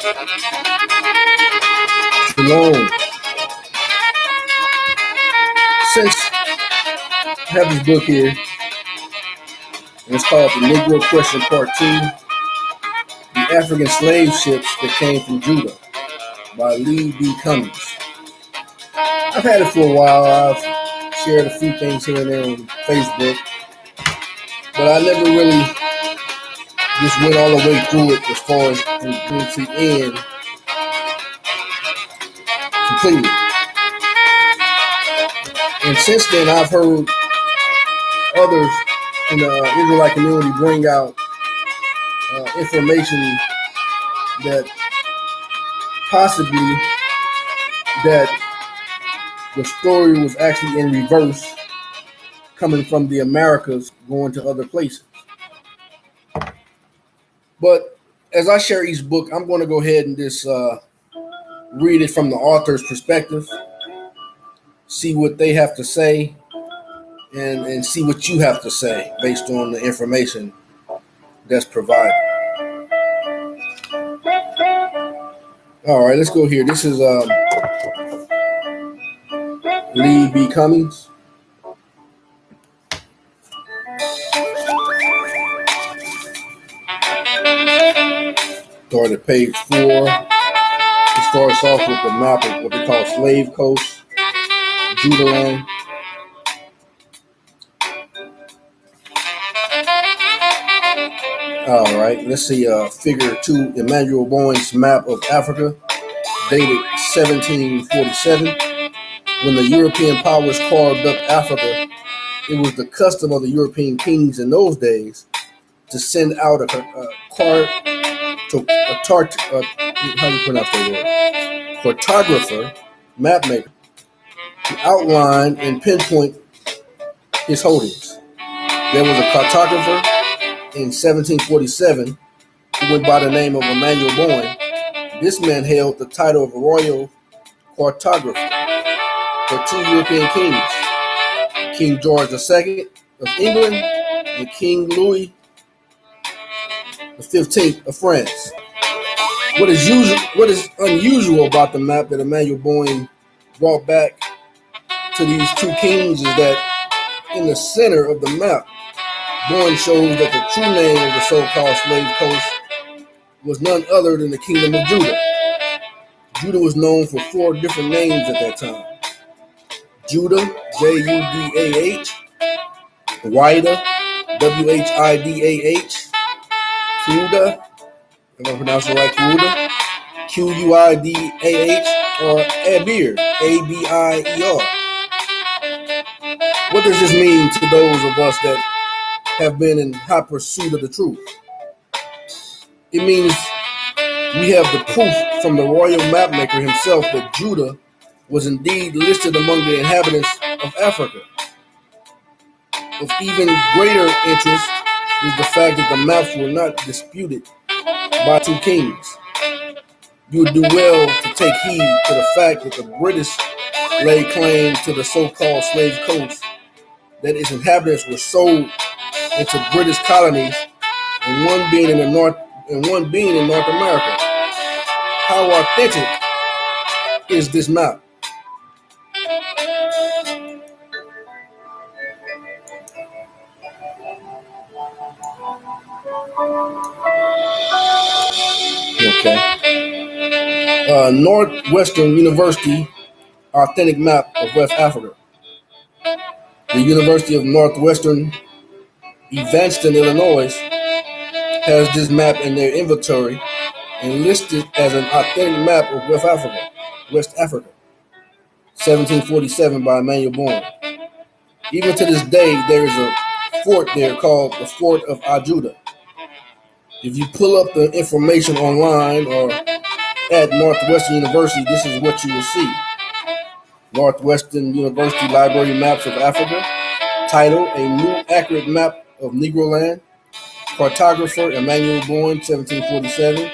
Shalom. Since I have this book here, and it's called The Negro Question Part 2, The African Slave Ships That Came from Judah by Lee B. Cummings. I've had it for a while. I've shared a few things here and there on Facebook, but I never really just went all the way through it as far as from beginning to end completely. And since then, I've heard others in the Israelite community bring out information that possibly that the story was actually in reverse, coming from the Americas going to other places. But as I share each book, I'm going to go ahead and just read it from the author's perspective, see what they have to say, and see what you have to say based on the information that's provided. All right, let's go here. This is Lee B. Cummings. Start at page 4. It starts off with the map of what they call Slave Coast, Judah land. All right, let's see figure 2, Emmanuel Bowen's map of Africa, dated 1747. When the European powers carved up Africa, it was the custom of the European kings in those days to send out cartographer, map maker, to outline and pinpoint his holdings. There was a cartographer in 1747 who went by the name of Emmanuel Bowen. This man held the title of a royal cartographer for 2 European kings, King George II of England and King Louis XV of France. What is unusual about the map that Emmanuel Bowen brought back to these 2 kings is that in the center of the map, Bowen shows that the true name of the so-called slave coast was none other than the kingdom of Judah. Judah was known for 4 different names at that time. Judah, Judah, Wida, Whidah, Kuda, if I pronounce it right, Kuda, Quidah, or Abir, Abier. What does this mean to those of us that have been in hot pursuit of the truth? It means we have the proof from the royal mapmaker himself that Judah was indeed listed among the inhabitants of Africa. Of even greater interest is the fact that the maps were not disputed by 2 kings. You would do well to take heed to the fact that the British laid claim to the so-called slave coast, that its inhabitants were sold into British colonies, and one being in North America. How authentic is this map? Okay. Northwestern University authentic map of West Africa. The University of Northwestern Evanston, Illinois, has this map in their inventory and listed as an authentic map of West Africa, 1747 by Emmanuel Bowen. Even to this day, there is a fort there called the Fort of Ajuda. If you pull up the information online or at Northwestern University, this is what you will see. Northwestern University Library Maps of Africa. Title, A New Accurate Map of Negro Land. Cartographer, Emmanuel Bowen, 1747.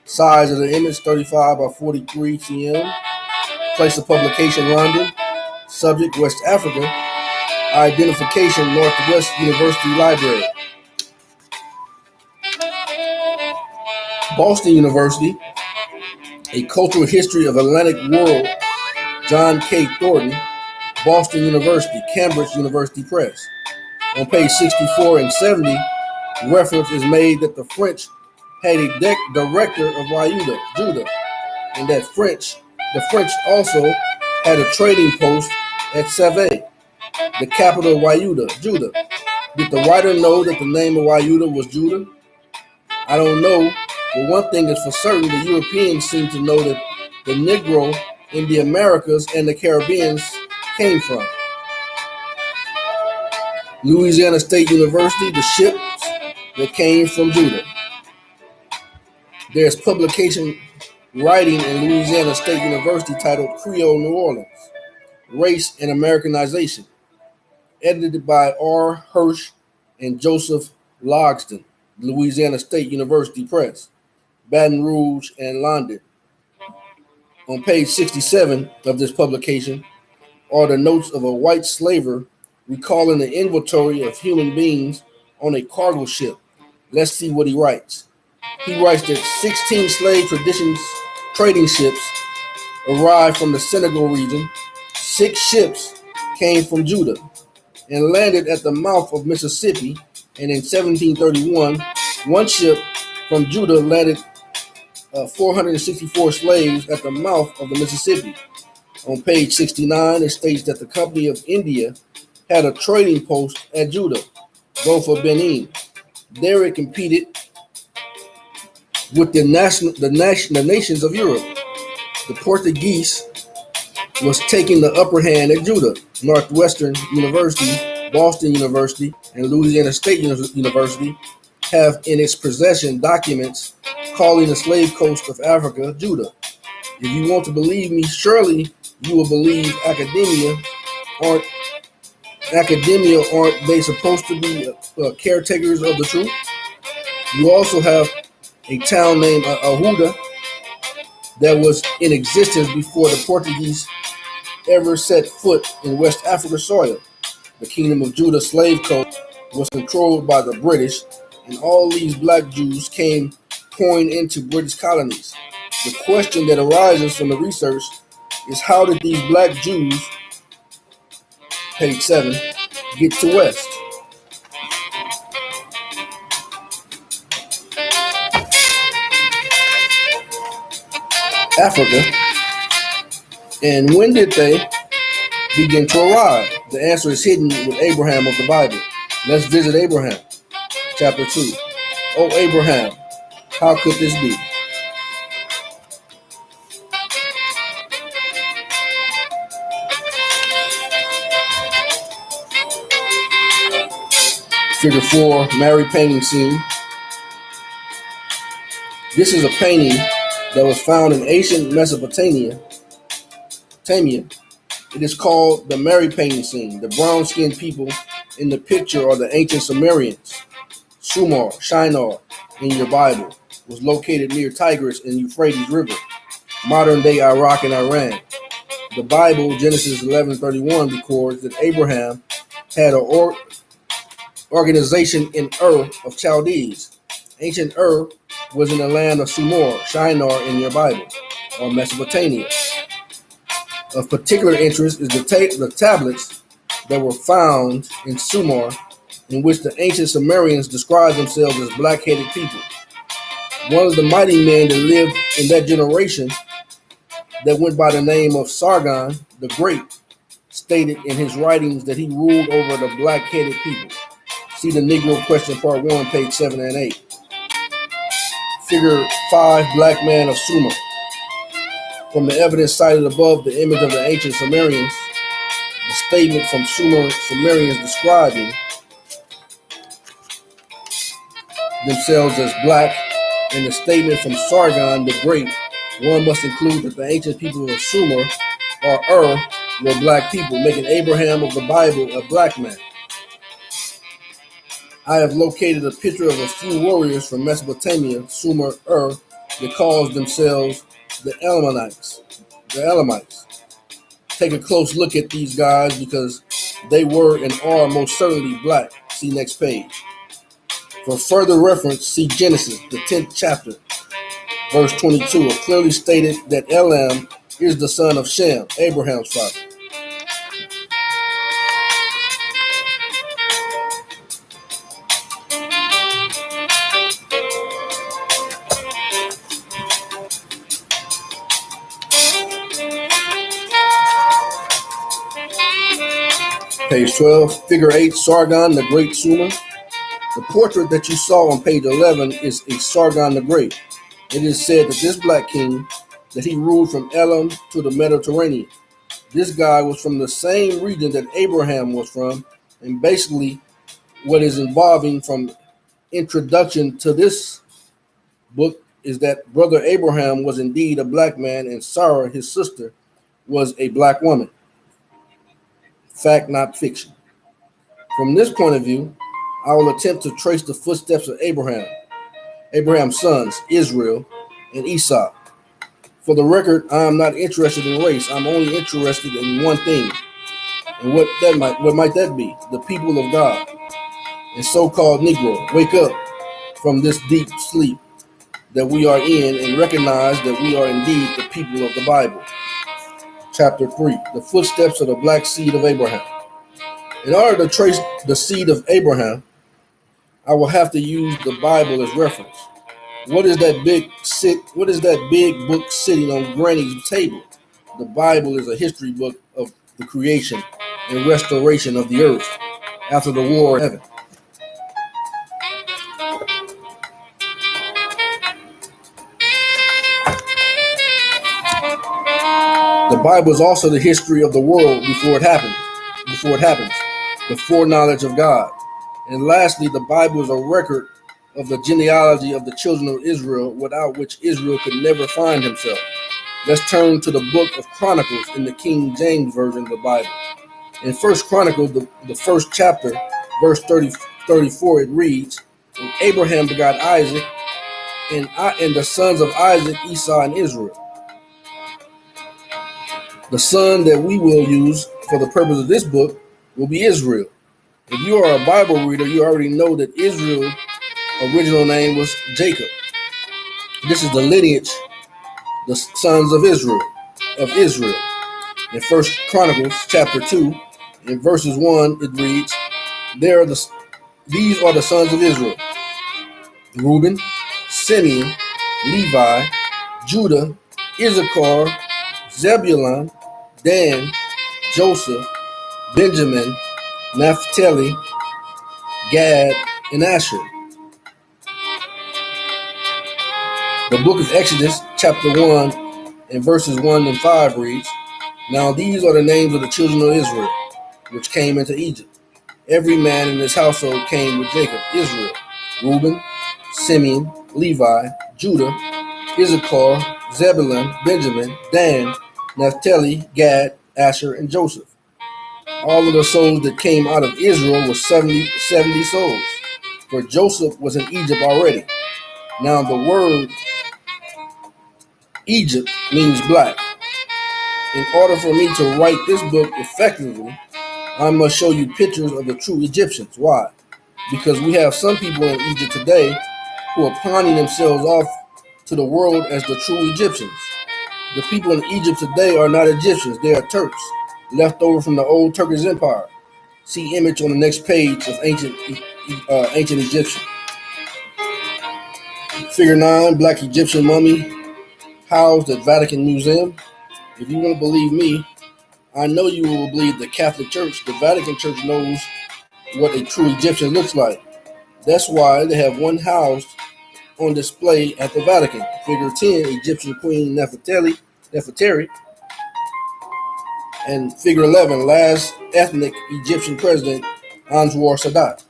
Size of the image, 35 by 43 cm. Place of publication, London. Subject, West Africa. Identification, Northwest University Library. Boston University A Cultural History of Atlantic World, John K. Thornton, Boston University, Cambridge University Press. On page 64 and 70, reference is made that the French had a director of Judah, and that the French also had a trading post at Sèvres, the capital of Judah. Did the writer know that the name of Judah was Judah? I don't know, but one thing is for certain, the Europeans seem to know that the Negro in the Americas and the Caribbean came from. Louisiana State University, the ships that came from Judah. There's publication writing in Louisiana State University titled Creole New Orleans, Race and Americanization, edited by R. Hirsch and Joseph Logsdon, Louisiana State University Press, Baton Rouge and London. On page 67 of this publication are the notes of a white slaver recalling the inventory of human beings on a cargo ship. Let's see what he writes. He writes that 16 slave trading ships arrived from the Senegal region. 6 ships came from Judah and landed at the mouth of Mississippi. And in 1731, one ship from Judah landed 464 slaves at the mouth of the Mississippi. On page 69, it states that the Company of India had a trading post at Judah, Gulf of Benin. There it competed with the nations of Europe. The Portuguese was taking the upper hand at Judah. Northwestern University, Boston University, and Louisiana State University have in its possession documents calling the slave coast of Africa Judah. If you want to believe me, surely you will believe academia. Aren't they supposed to be caretakers of the truth? You also have a town named Ahuda that was in existence before the Portuguese ever set foot in West Africa soil. The Kingdom of Judah slave coast was controlled by the British, and all these black Jews came pouring into British colonies. The question that arises from the research is, how did these black Jews, page 7, get to West? Africa, and when did they begin to arrive? The answer is hidden with Abraham of the Bible. Let's visit Abraham, chapter 2. Oh, Abraham, how could this be? Figure 4, Mary painting scene. This is a painting that was found in ancient Mesopotamia. It is called the Mary painting scene. The brown-skinned people in the picture are the ancient Sumerians. Sumer, Shinar, in your Bible, was located near Tigris and Euphrates River, modern-day Iraq and Iran. The Bible, Genesis 11:31, records that Abraham had an organization in Ur of Chaldees. Ancient Ur was in the land of Sumer, Shinar in your Bible, or Mesopotamia. Of particular interest is the tablets that were found in Sumer, in which the ancient Sumerians described themselves as black-headed people. One of the mighty men that lived in that generation, that went by the name of Sargon the Great, stated in his writings that he ruled over the black-headed people. See the Negro question part 1, page 7 and 8. Figure 5, Black Man of Sumer. From the evidence cited above, the image of the ancient Sumerians, the statement from Sumerians describing themselves as black, and the statement from Sargon the Great, one must include that the ancient people of Sumer or Ur were black people, making Abraham of the Bible a black man. I have located a picture of a few warriors from Mesopotamia, Sumer, Ur, that calls themselves the Elamites. Take a close look at these guys because they were and are most certainly black. See next page. For further reference, see Genesis, the 10th chapter, verse 22, it clearly stated that Elam is the son of Shem, Abraham's father. Page 12, figure 8, Sargon the Great Sumer. The portrait that you saw on page 11 is a Sargon the Great. It is said that this black king, that he ruled from Elam to the Mediterranean. This guy was from the same region that Abraham was from, and basically what is involving from introduction to this book is that brother Abraham was indeed a black man, and Sarah, his sister, was a black woman. Fact, not fiction. From this point of view, I will attempt to trace the footsteps of Abraham's sons, Israel and Esau. For the record, I am not interested in race. I'm only interested in one thing. And what might that be? The people of God. And so-called Negro, wake up from this deep sleep that we are in and recognize that we are indeed the people of the Bible. Chapter 3, the footsteps of the black seed of Abraham. In order to trace the seed of Abraham, I will have to use the Bible as reference. What is that big book sitting on Granny's table? The Bible is a history book of the creation and restoration of the earth after the war in heaven. The Bible is also the history of the world before it happens, the foreknowledge of God. And lastly, the Bible is a record of the genealogy of the children of Israel, without which Israel could never find himself. Let's turn to the book of Chronicles in the King James Version of the Bible. In First Chronicles, the first chapter, verse 34, it reads, "And Abraham begot Isaac, and the sons of Isaac, Esau and Israel." The son that we will use for the purpose of this book will be Israel. If you are a Bible reader, you already know that Israel's original name was Jacob. This is the lineage, the sons of Israel. In First Chronicles chapter 2, in verses 1, it reads, "These are the sons of Israel: Reuben, Simeon, Levi, Judah, Issachar, Zebulun, Dan, Joseph, Benjamin, Naphtali, Gad, and Asher." The book of Exodus, chapter 1, and verses 1 and 5 reads, "Now these are the names of the children of Israel, which came into Egypt. Every man in his household came with Jacob, Israel: Reuben, Simeon, Levi, Judah, Issachar, Zebulun, Benjamin, Dan, Naphtali, Gad, Asher, and Joseph. All of the souls that came out of Israel were 70 souls, for Joseph was in Egypt already. Now the word Egypt means black. In order for me to write this book effectively, I must show you pictures of the true Egyptians. Why? Because we have some people in Egypt today who are pawning themselves off to the world as the true Egyptians. The people in Egypt today are not Egyptians, they are Turks, left over from the old Turkish Empire. See image on the next page of ancient Egyptian. Figure 9, black Egyptian mummy, housed at Vatican Museum. If you won't believe me, I know you will believe the Catholic Church. The Vatican Church knows what a true Egyptian looks like. That's why they have one housed on display at the Vatican. Figure 10, Egyptian Queen Nefertari. And figure 11, last ethnic Egyptian president, Anwar Sadat.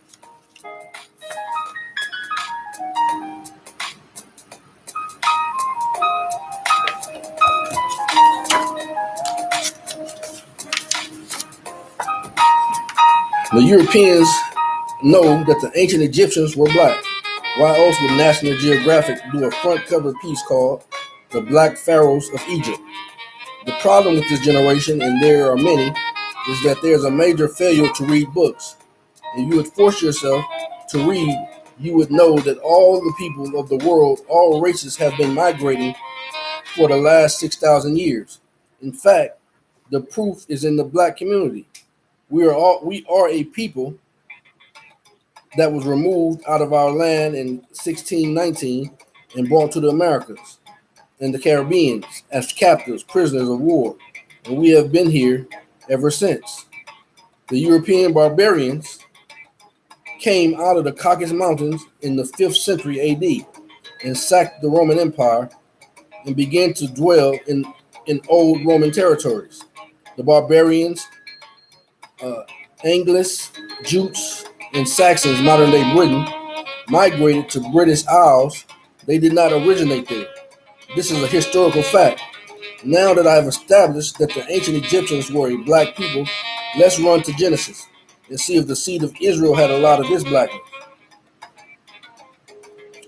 The Europeans know that the ancient Egyptians were black. Why else would National Geographic do a front cover piece called "The Black Pharaohs of Egypt"? The problem with this generation, and there are many, is that there's a major failure to read books. If you would force yourself to read, you would know that all the people of the world, all races, have been migrating for the last 6,000 years. In fact, the proof is in the black community. We are a people that was removed out of our land in 1619 and brought to the Americas and the Caribbean as captives, prisoners of war. And we have been here ever since. The European barbarians came out of the Caucasus Mountains in the 5th century AD and sacked the Roman Empire and began to dwell in old Roman territories. The barbarians, Angles, Jutes, and Saxons, modern day Britain, migrated to British Isles. They did not originate there. This is a historical fact. Now that I have established that the ancient Egyptians were a black people, let's run to Genesis and see if the seed of Israel had a lot of this blackness.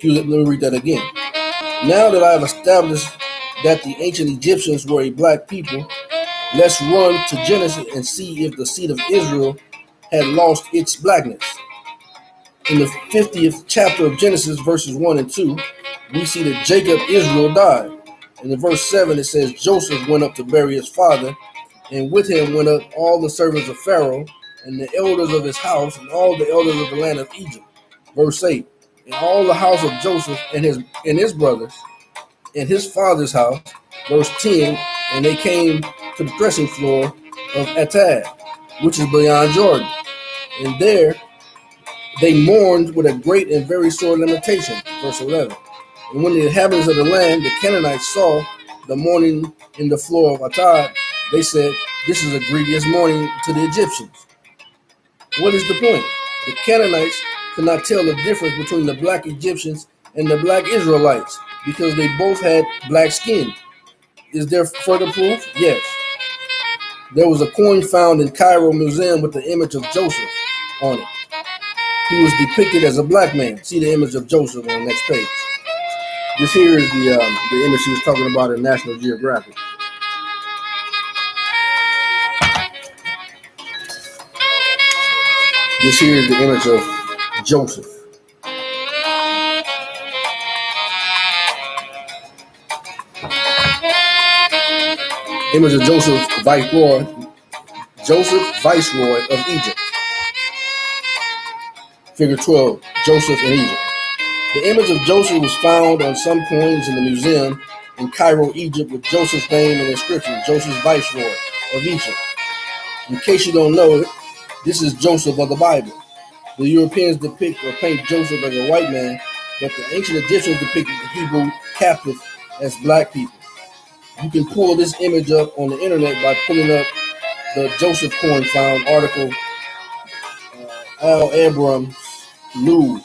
Let me read that again. Now that I have established that the ancient Egyptians were a black people, let's run to Genesis and see if the seed of Israel had lost its blackness. In the 50th chapter of Genesis, verses 1 and 2, we see that Jacob, Israel, died. And in verse 7, it says, Joseph went up to bury his father, and with him went up all the servants of Pharaoh, and the elders of his house, and all the elders of the land of Egypt. Verse 8, and all the house of Joseph and his brothers, and his father's house. Verse 10, and they came to the threshing floor of Atad, which is beyond Jordan. And there they mourned with a great and very sore lamentation. Verse 11. And when the inhabitants of the land, the Canaanites, saw the mourning in the floor of Atad, they said, this is a grievous mourning to the Egyptians. What is the point? The Canaanites could not tell the difference between the black Egyptians and the black Israelites because they both had black skin. Is there further proof? Yes. There was a coin found in Cairo Museum with the image of Joseph on it. He was depicted as a black man. See the image of Joseph on the next page. This here is the image she was talking about in National Geographic. This here is the image of Joseph. Image of Joseph Viceroy of Egypt. Figure 12, Joseph in Egypt. The image of Joseph was found on some coins in the museum in Cairo, Egypt, with Joseph's name and inscription, Joseph Viceroy of Egypt. In case you don't know it, this is Joseph of the Bible. The Europeans depict or paint Joseph as a white man, but the ancient Egyptians depicted the Hebrew captive as black people. You can pull this image up on the internet by pulling up the Joseph coin found article, Al Abrams News,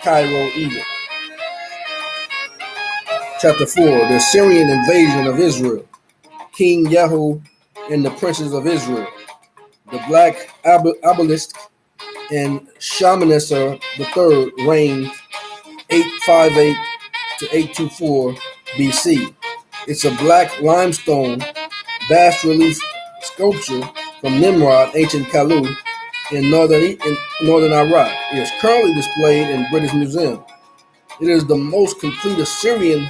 Cairo, Egypt. Chapter 4, the Assyrian invasion of Israel. King Yahu and the princes of Israel. The black obelisk and Shalmaneser III reigned 858 to 824 BC. It's a black limestone bas-relief sculpture from Nimrod, ancient Kalu, in northern Iraq. It is currently displayed in British Museum. It is the most complete Assyrian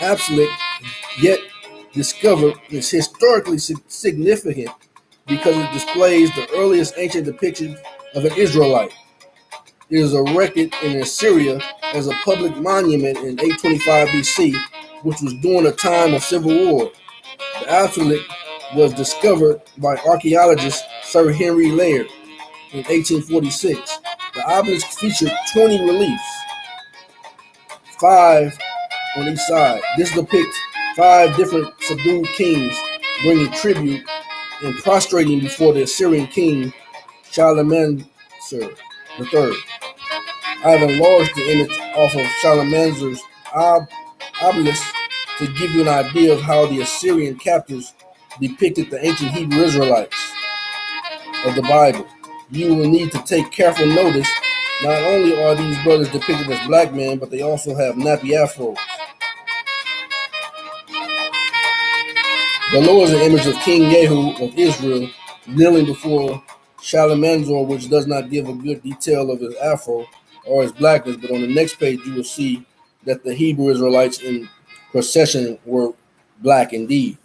obelisk yet discovered. It's historically significant because it displays the earliest ancient depiction of an Israelite. It is erected in Assyria as a public monument in 825 BC, which was during a time of civil war. The obelisk was discovered by archaeologist Sir Henry Layard in 1846. The obelisk featured 20 reliefs, 5 on each side. This depicts 5 different subdued kings bringing tribute and prostrating before the Assyrian king Shalmaneser III. I have enlarged the image off of Shalmaneser's obelisk to give you an idea of how the Assyrian captives depicted the ancient Hebrew Israelites of the Bible. You will need to take careful notice. Not only are these brothers depicted as black men, but they also have nappy afros. Below is an image of King Yehu of Israel kneeling before Shalmaneser, which does not give a good detail of his afro, or as blackness, but on the next page you will see that the Hebrew Israelites in procession were black indeed.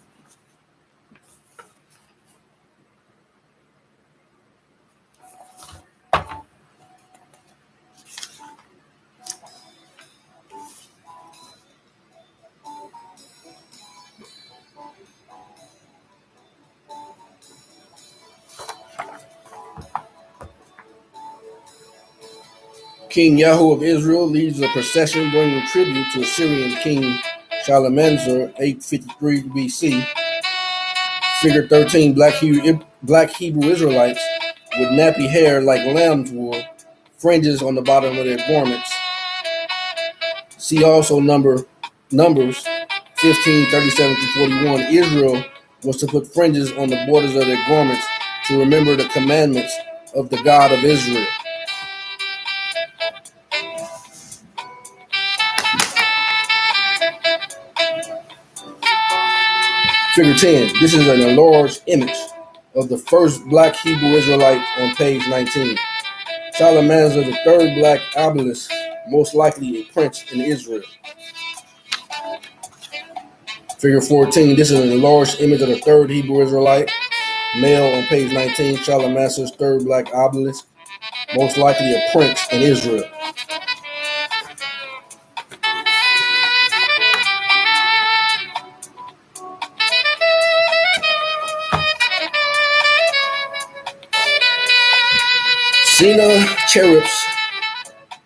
King Yahu of Israel leads a procession bringing tribute to Assyrian King Shalmaneser, 853 BC. Figure 13, black Hebrew Israelites with nappy hair like lamb's wool, fringes on the bottom of their garments. See also Numbers 15, 37 to 41. Israel was to put fringes on the borders of their garments to remember the commandments of the God of Israel. Figure 10. This is an enlarged image of the first black Hebrew Israelite on page 19. Shalmaneser, the third black obelisk, most likely a prince in Israel. Figure 14. This is an enlarged image of the third Hebrew Israelite, male on page 19. Shalmaneser's third black obelisk, most likely a prince in Israel. Sennacherib's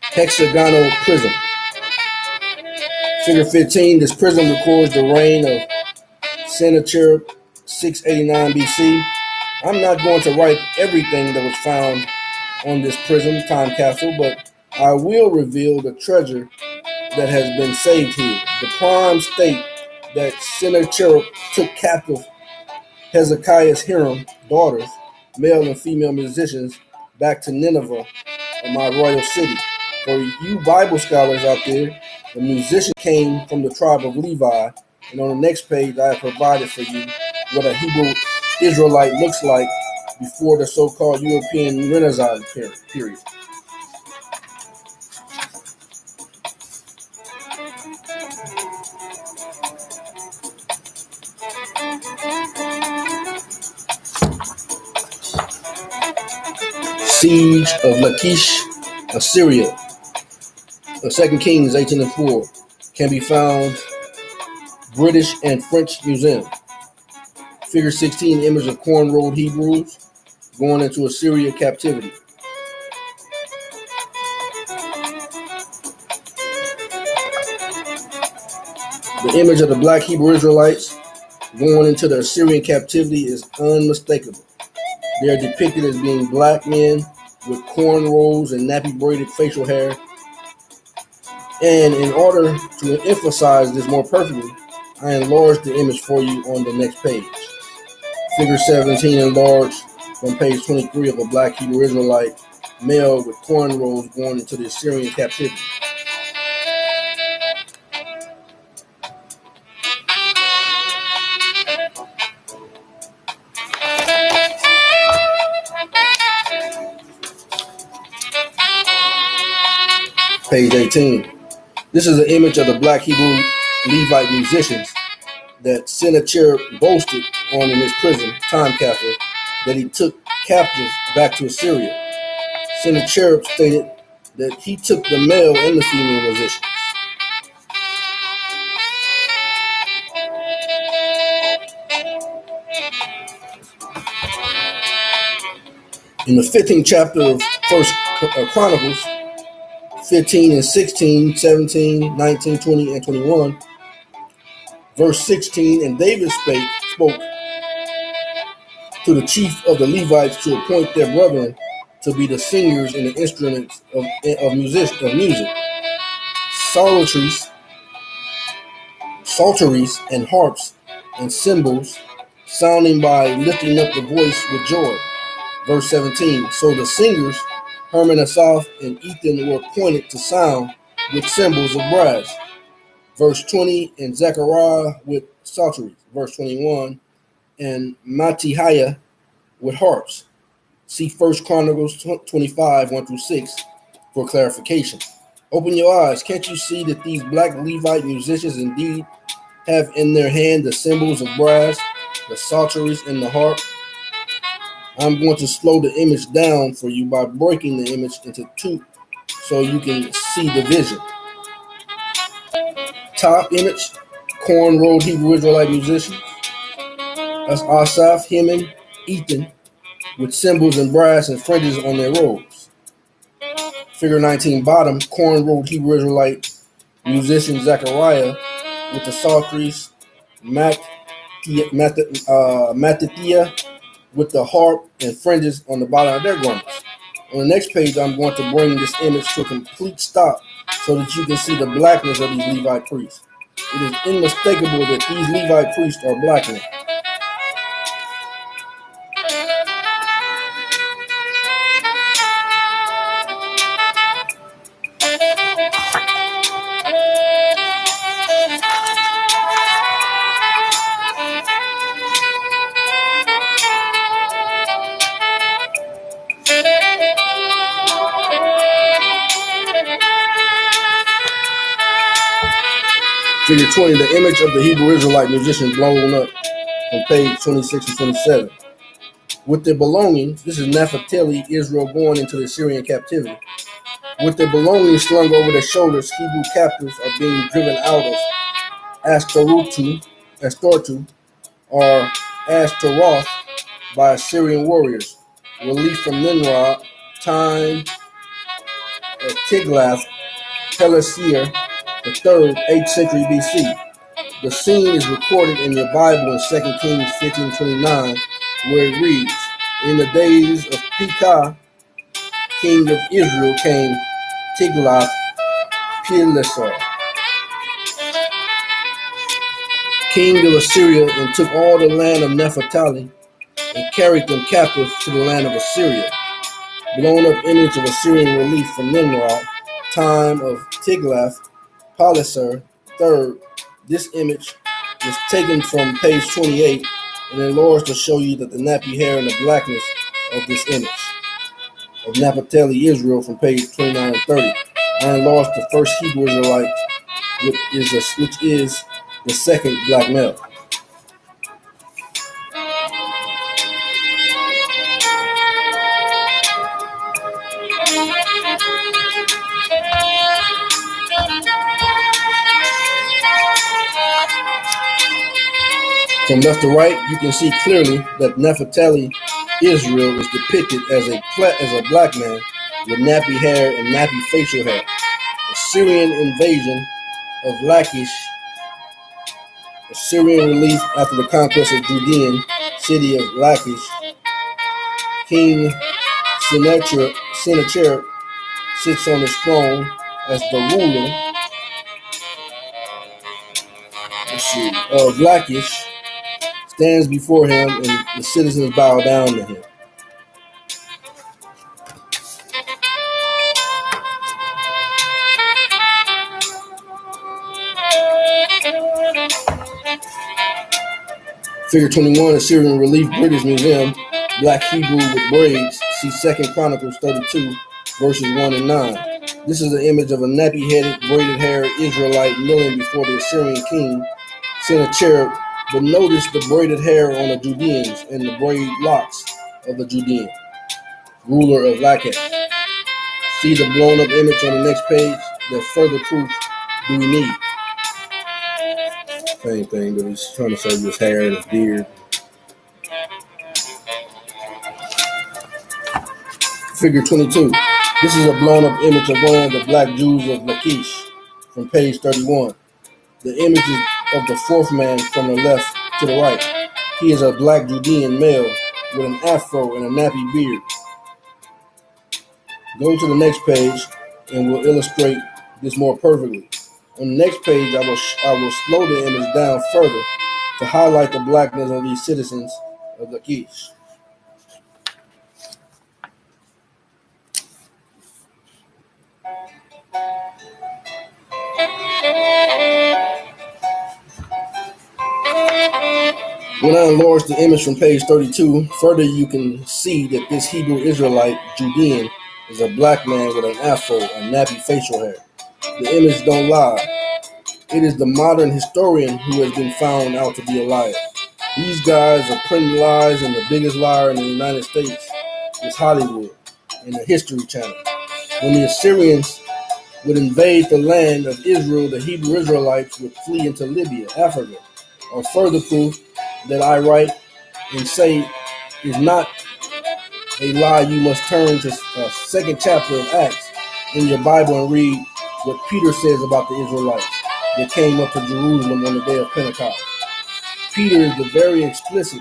hexagonal prism. Figure 15. This prism records the reign of Sennacherib, 689 BC. I'm not going to write everything that was found on this prism time capsule, but I will reveal the treasure that has been saved here. The prime state that Sennacherib took captive Hezekiah's harem daughters, male and female musicians, back to Nineveh, my royal city. For you Bible scholars out there, the musician came from the tribe of Levi, and on the next page I have provided for you what a Hebrew Israelite looks like before the so-called European Renaissance period. Siege of Lachish, Assyria, 2 Kings 18:4, can be found British and French Museum. Figure 16, image of corn-rolled Hebrews going into Assyria captivity. The image of the black Hebrew Israelites going into the Assyrian captivity is unmistakable. They are depicted as being black men with cornrows and nappy braided facial hair. And in order to emphasize this more perfectly, I enlarged the image for you on the next page. Figure 17 enlarged from page 23 of a black Hebrew Israelite male with cornrows going into the Assyrian captivity. Page 18. This is an image of the black Hebrew Levite musicians that Sennacherib boasted on in his prison time capsule that he took captive back to Assyria. Sennacherib stated that he took the male and the female musicians. In the 15th chapter of First Chronicles, 15 and 16, 17, 19, 20, and 21, verse 16, and David spoke to the chief of the Levites to appoint their brethren to be the singers and the instruments of music, psalteries and harps and cymbals, sounding by lifting up the voice with joy. Verse 17, so the singers, Herman, Asaph, and Ethan were appointed to sound with cymbals of brass. Verse 20, and Zechariah with psalteries. Verse 21, and Mattithiah with harps. See 1 Chronicles 25, 1 through 6. for clarification. Open your eyes. Can't you see that these black Levite musicians indeed have in their hand the cymbals of brass, the psalteries, and the harp? I'm going to slow the image down for you by breaking the image into two so you can see the vision. Top image, corn-rolled Hebrew Israelite musicians. That's Asaph, Heman, Ethan, with cymbals and brass and fringes on their robes. Figure 19 bottom, corn-rolled Hebrew Israelite musician Zechariah with the psalteries, Mattathiah with the harp and fringes on the bottom of their garments. On the next page, I'm going to bring this image to a complete stop so that you can see the blackness of these Levite priests. It is unmistakable that these Levite priests are black men. Figure 20, the image of the Hebrew Israelite musician blown up on page 26 and 27. With their belongings, this is Naphtali, Israel going into the Assyrian captivity. With their belongings slung over their shoulders, Hebrew captives are being driven out of Astortu, or Ashtaroth by Assyrian warriors. Relief from Nimrod, time of Tiglath-Pileser III, 8th century BC. The scene is recorded in your Bible in 2 Kings 15:29, where it reads, "In the days of Pekah, king of Israel, came Tiglath-Pileser, king of Assyria, and took all the land of Naphtali and carried them captive to the land of Assyria." Blown up image of Assyrian relief from Nimrod, time of Tiglath-Pileser III. This image is taken from page 28 and enlarged to show you that the nappy hair and the blackness of this image of Naphtali Israel from page 29 and 30. I enlarged the first Hebrew Israelite, which is the second black male. From left to right, you can see clearly that Naphtali Israel is depicted as a black man with nappy hair and nappy facial hair. Assyrian invasion of Lachish, Assyrian relief after the conquest of Judean city of Lachish. King Sennacherib sits on his throne as the ruler of Lachish, stands before him, and the citizens bow down to him. Figure 21, Assyrian Relief, British Museum, Black Hebrew with braids. See 2 Chronicles 32, verses 1 and 9. This is an image of a nappy-headed, braided-haired Israelite kneeling before the Assyrian king, Sennacherib. But notice the braided hair on the Judeans and the braid locks of the Judean, ruler of Lachish. See the blown-up image on the next page? That further proof do we need? Same thing, but he's trying to show you his hair and his beard. Figure 22. This is a blown-up image of one of the black Jews of Lachish from page 31. The image is of the fourth man from the left to the right. He is a black Judean male with an afro and a nappy beard. Go to the next page and we'll illustrate this more perfectly. On the next page, I will slow the image down further to highlight the blackness of these citizens of Lachish. When I enlarge the image from page 32, further you can see that this Hebrew Israelite Judean is a black man with an afro and nappy facial hair. The image don't lie. It is the modern historian who has been found out to be a liar. These guys are printing lies, and the biggest liar in the United States is Hollywood and the History Channel. When the Assyrians would invade the land of Israel, the Hebrew Israelites would flee into Libya, Africa, or further proof that I write and say is not a lie. You must turn to the second chapter of Acts in your Bible and read what Peter says about the Israelites that came up to Jerusalem on the day of Pentecost. Peter is very explicit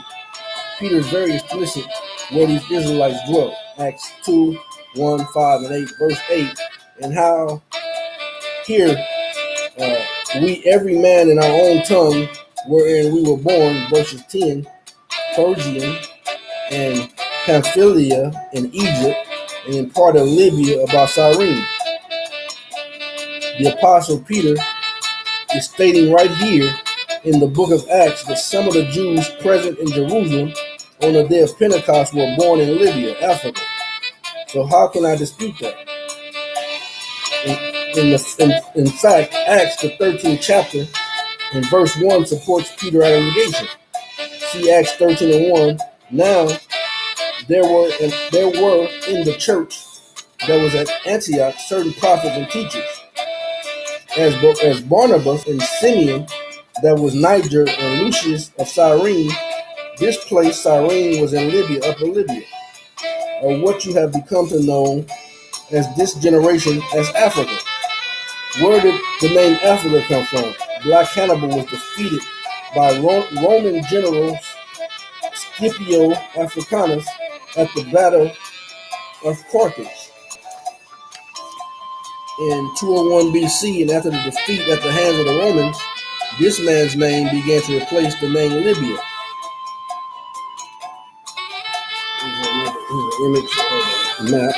where these Israelites dwelt. Acts 2, 1, 5, and 8, verse 8, and how here we every man in our own tongue wherein we were born, verses 10, Persian and Pamphylia in Egypt, and in part of Libya about Cyrene. The Apostle Peter is stating right here in the book of Acts that some of the Jews present in Jerusalem on the day of Pentecost were born in Libya, Africa. So how can I dispute that? In fact, Acts, the 13th chapter, in verse 1 supports Peter's allegation. See Acts 13 and 1. Now, there were in the church that was at Antioch certain prophets and teachers, as Barnabas and Simeon, that was Niger, and Lucius of Cyrene. This place, Cyrene, was in Libya, Upper Libya, or what you have become to know as this generation as Africa. Where did the name Africa come from? Black Hannibal was defeated by Roman general Scipio Africanus at the Battle of Carthage in 201 BC, and after the defeat at the hands of the Romans, this man's name began to replace the name Libya. Here's an image of a map.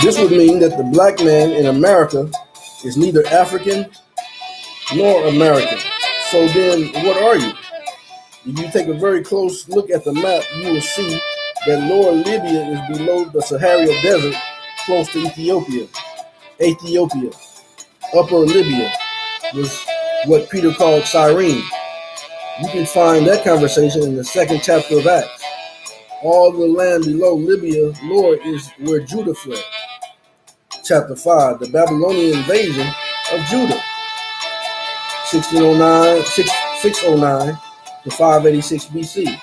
This would mean that the black man in America is neither African nor American. So then, what are you? If you take a very close look at the map, you will see that Lower Libya is below the Sahara Desert, close to Ethiopia. Upper Libya was what Peter called Cyrene. You can find that conversation in the second chapter of Acts. All the land below Libya, Lower, is where Judah fled. Chapter 5, the Babylonian invasion of Judah, 609 to 586 BC.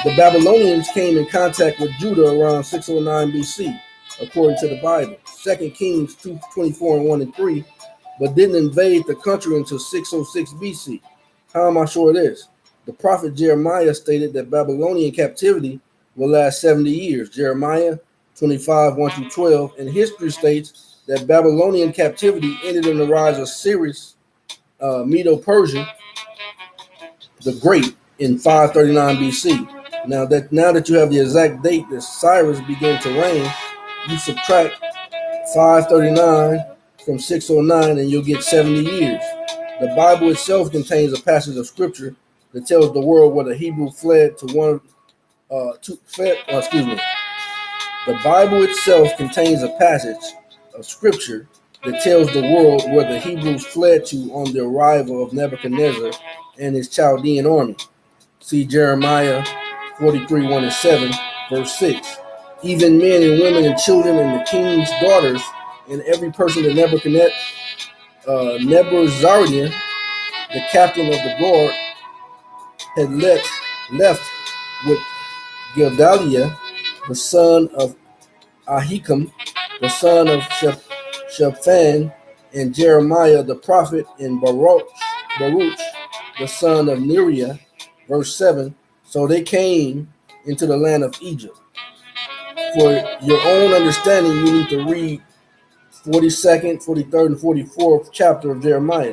The Babylonians came in contact with Judah around 609 BC, according to the Bible. 2 Kings 2:24 and 1 and 3, but didn't invade the country until 606 BC. How am I sure of this? The prophet Jeremiah stated that Babylonian captivity will last 70 years. Jeremiah 25, 1 through 12, and history states that Babylonian captivity ended in the rise of Cyrus, Medo-Persia, the Great, in 539 BC. Now that you have the exact date that Cyrus began to reign, you subtract 539 from 609, and you'll get 70 years. The Bible itself contains a passage of scripture that tells the world where the Hebrew fled to one. The Bible itself contains a passage of scripture that tells the world where the Hebrews fled to on the arrival of Nebuchadnezzar and his Chaldean army. See Jeremiah 43, 1 and 7, verse 6. Even men and women and children and the king's daughters and every person that Nebuzaradan, the captain of the guard, had left with Gedaliah, the son of Ahikam, the son of Shaphan, and Jeremiah the prophet, and Baruch, the son of Neriah, verse 7. So they came into the land of Egypt. For your own understanding, you need to read 42nd, 43rd, and 44th chapter of Jeremiah.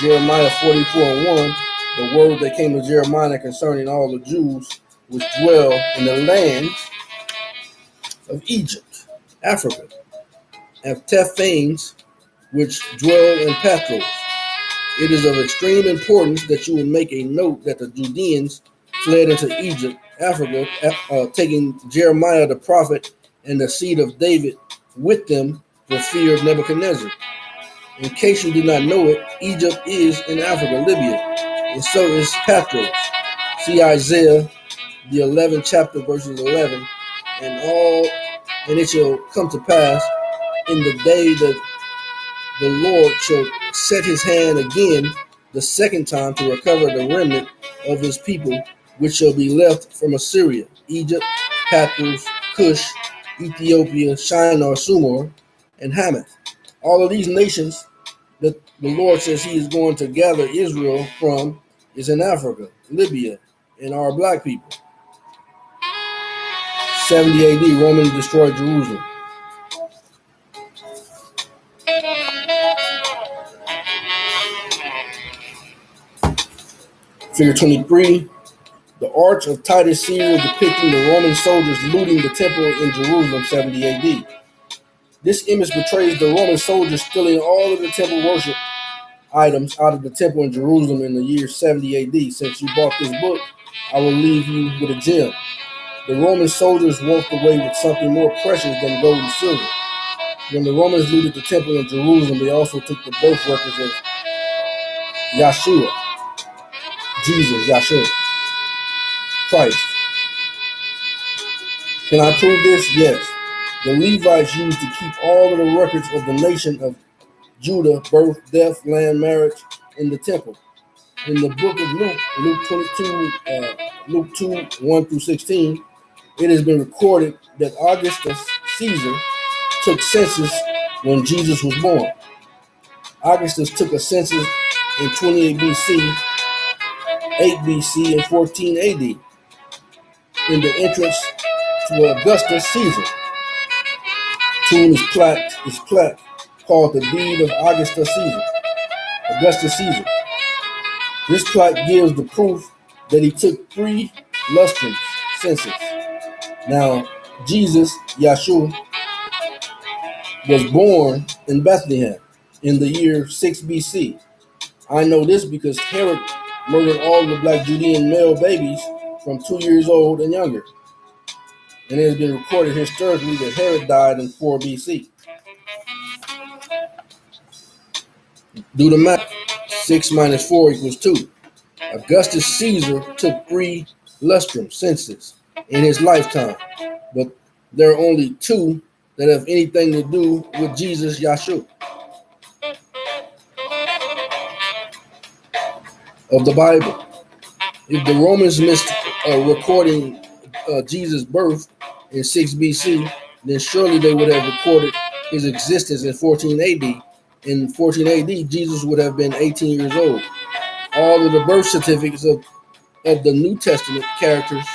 Jeremiah 44 and 1, the word that came to Jeremiah concerning all the Jews which dwell in the land of Egypt, Africa, and Tephanes, which dwell in Patros. It is of extreme importance that you will make a note that the Judeans fled into Egypt, Africa, taking Jeremiah the prophet and the seed of David with them for fear of Nebuchadnezzar. In case you did not know it, Egypt is in Africa, Libya, and so is Patros. See Isaiah, the 11th chapter, verses 11, and it shall come to pass in the day that the Lord shall set his hand again the second time to recover the remnant of his people, which shall be left from Assyria, Egypt, Pathros, Cush, Ethiopia, Shinar, Sumar, and Hamath. All of these nations that the Lord says he is going to gather Israel from is in Africa, Libya, and our black people. 70 AD, Romans destroyed Jerusalem. Figure 23, the arch of Titus Caesar depicting the Roman soldiers looting the temple in Jerusalem, 70 AD. This image portrays the Roman soldiers stealing all of the temple worship items out of the temple in Jerusalem in the year 70 AD. Since you bought this book, I will leave you with a gem. The Roman soldiers walked away with something more precious than gold and silver. When the Romans looted the temple in Jerusalem, they also took the birth records of Yeshua, Jesus, Yeshua, Christ. Can I prove this? Yes. The Levites used to keep all of the records of the nation of Judah, birth, death, land, marriage, in the temple. In the book of Luke 2, 1 through 16, it has been recorded that Augustus Caesar took census when Jesus was born. Augustus took a census in 28 BC, 8 BC, and 14 AD in the entrance to Augustus Caesar. Tomb is plaque called the Deed of Augustus Caesar. This plaque gives the proof that he took 3 lustrums census. Now, Jesus, Yeshua, was born in Bethlehem in the year 6 BC. I know this because Herod murdered all the black Judean male babies from 2 years old and younger. And it has been recorded historically that Herod died in 4 BC. Do the math. 6 minus 4 equals 2. Augustus Caesar took 3 lustrum census in his lifetime, but there are only 2 that have anything to do with Jesus, Yeshua. Of the Bible. If the Romans missed recording Jesus' birth in 6 BC, then surely they would have recorded his existence in 14 AD. In 14 AD, Jesus would have been 18 years old. All of the birth certificates of the New Testament characters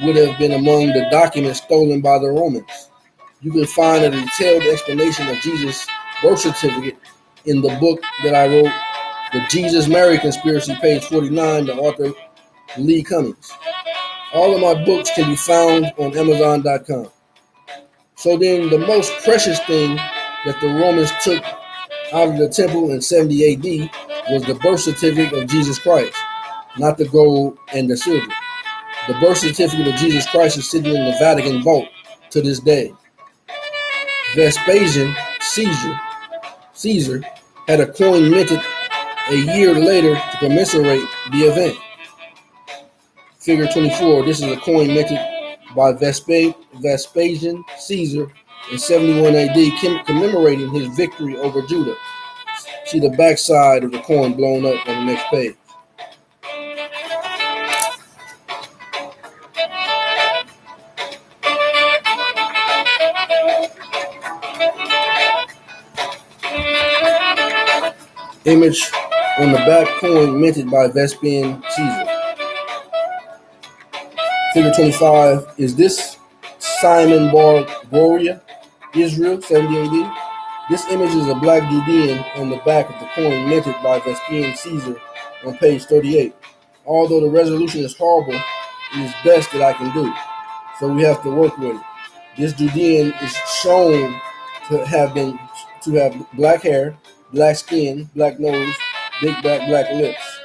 would have been among the documents stolen by the Romans. You can find a detailed explanation of Jesus' birth certificate in the book that I wrote, The Jesus-Mary Conspiracy, page 49, the author Lee Cumming. All of my books can be found on Amazon.com. So then the most precious thing that the Romans took out of the temple in 70 AD was the birth certificate of Jesus Christ, not the gold and the silver. The birth certificate of Jesus Christ is sitting in the Vatican vault to this day. Vespasian Caesar had a coin minted a year later to commemorate the event. Figure 24, this is a coin minted by Vespasian Caesar in 71 AD, commemorating his victory over Judah. See the backside of the coin blown up on the next page. Image on the back coin minted by Vespasian Caesar. Figure 25, is this Simon Bar Gloria, Israel, 70 AD? This image is a black Judean on the back of the coin minted by Vespasian Caesar on page 38. Although the resolution is horrible, it is best that I can do. So we have to work with it. This Judean is shown to have black hair, black skin, black nose, big back, black lips.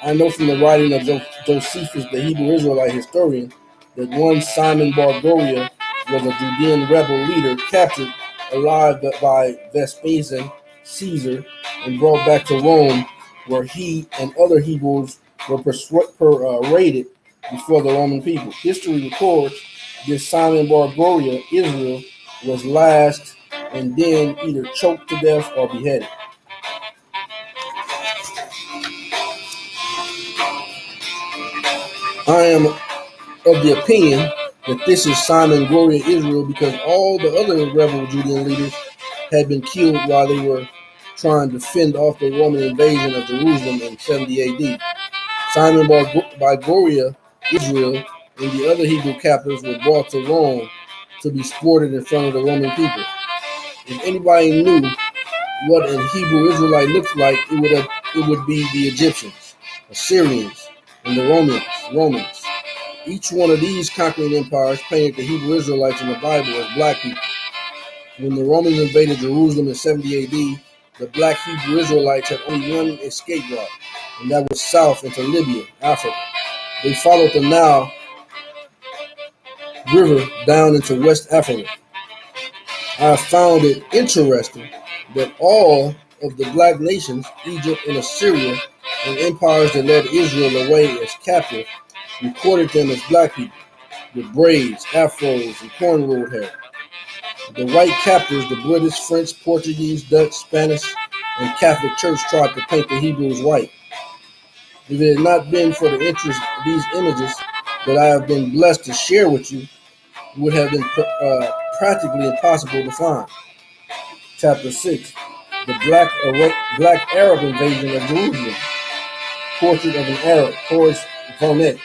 I know from the writing of Josephus, the Hebrew Israelite historian, that one Simon Bar Goria was a Judean rebel leader captured alive by Vespasian Caesar and brought back to Rome, where he and other Hebrews were paraded before the Roman people. History records this Simon Bar Goria, Israel, was last and then either choked to death or beheaded. I am of the opinion that this is Simon Gloria Israel because all the other rebel Judean leaders had been killed while they were trying to fend off the Roman invasion of Jerusalem in 70 AD. Simon by Gloria Israel and the other Hebrew captives were brought to Rome to be sported in front of the Roman people. If anybody knew what an Hebrew Israelite looked like, it would be the Egyptians, Assyrians, and the Romans. Each one of these conquering empires painted the Hebrew Israelites in the Bible as black people. When the Romans invaded Jerusalem in 70 AD, the black Hebrew Israelites had only one escape route, and that was south into Libya, Africa. They followed the Nile River down into West Africa. I found it interesting that all of the black nations, Egypt and Assyria, and empires that led Israel away as captive, recorded them as black people, with braids, afros, and cornrowed hair. The white captors, the British, French, Portuguese, Dutch, Spanish, and Catholic Church tried to paint the Hebrews white. If it had not been for the interest of these images that I have been blessed to share with you, it would have been practically impossible to find. Chapter 6, the Black Arab invasion of Jerusalem. Portrait of an Arab, Horace Vernet,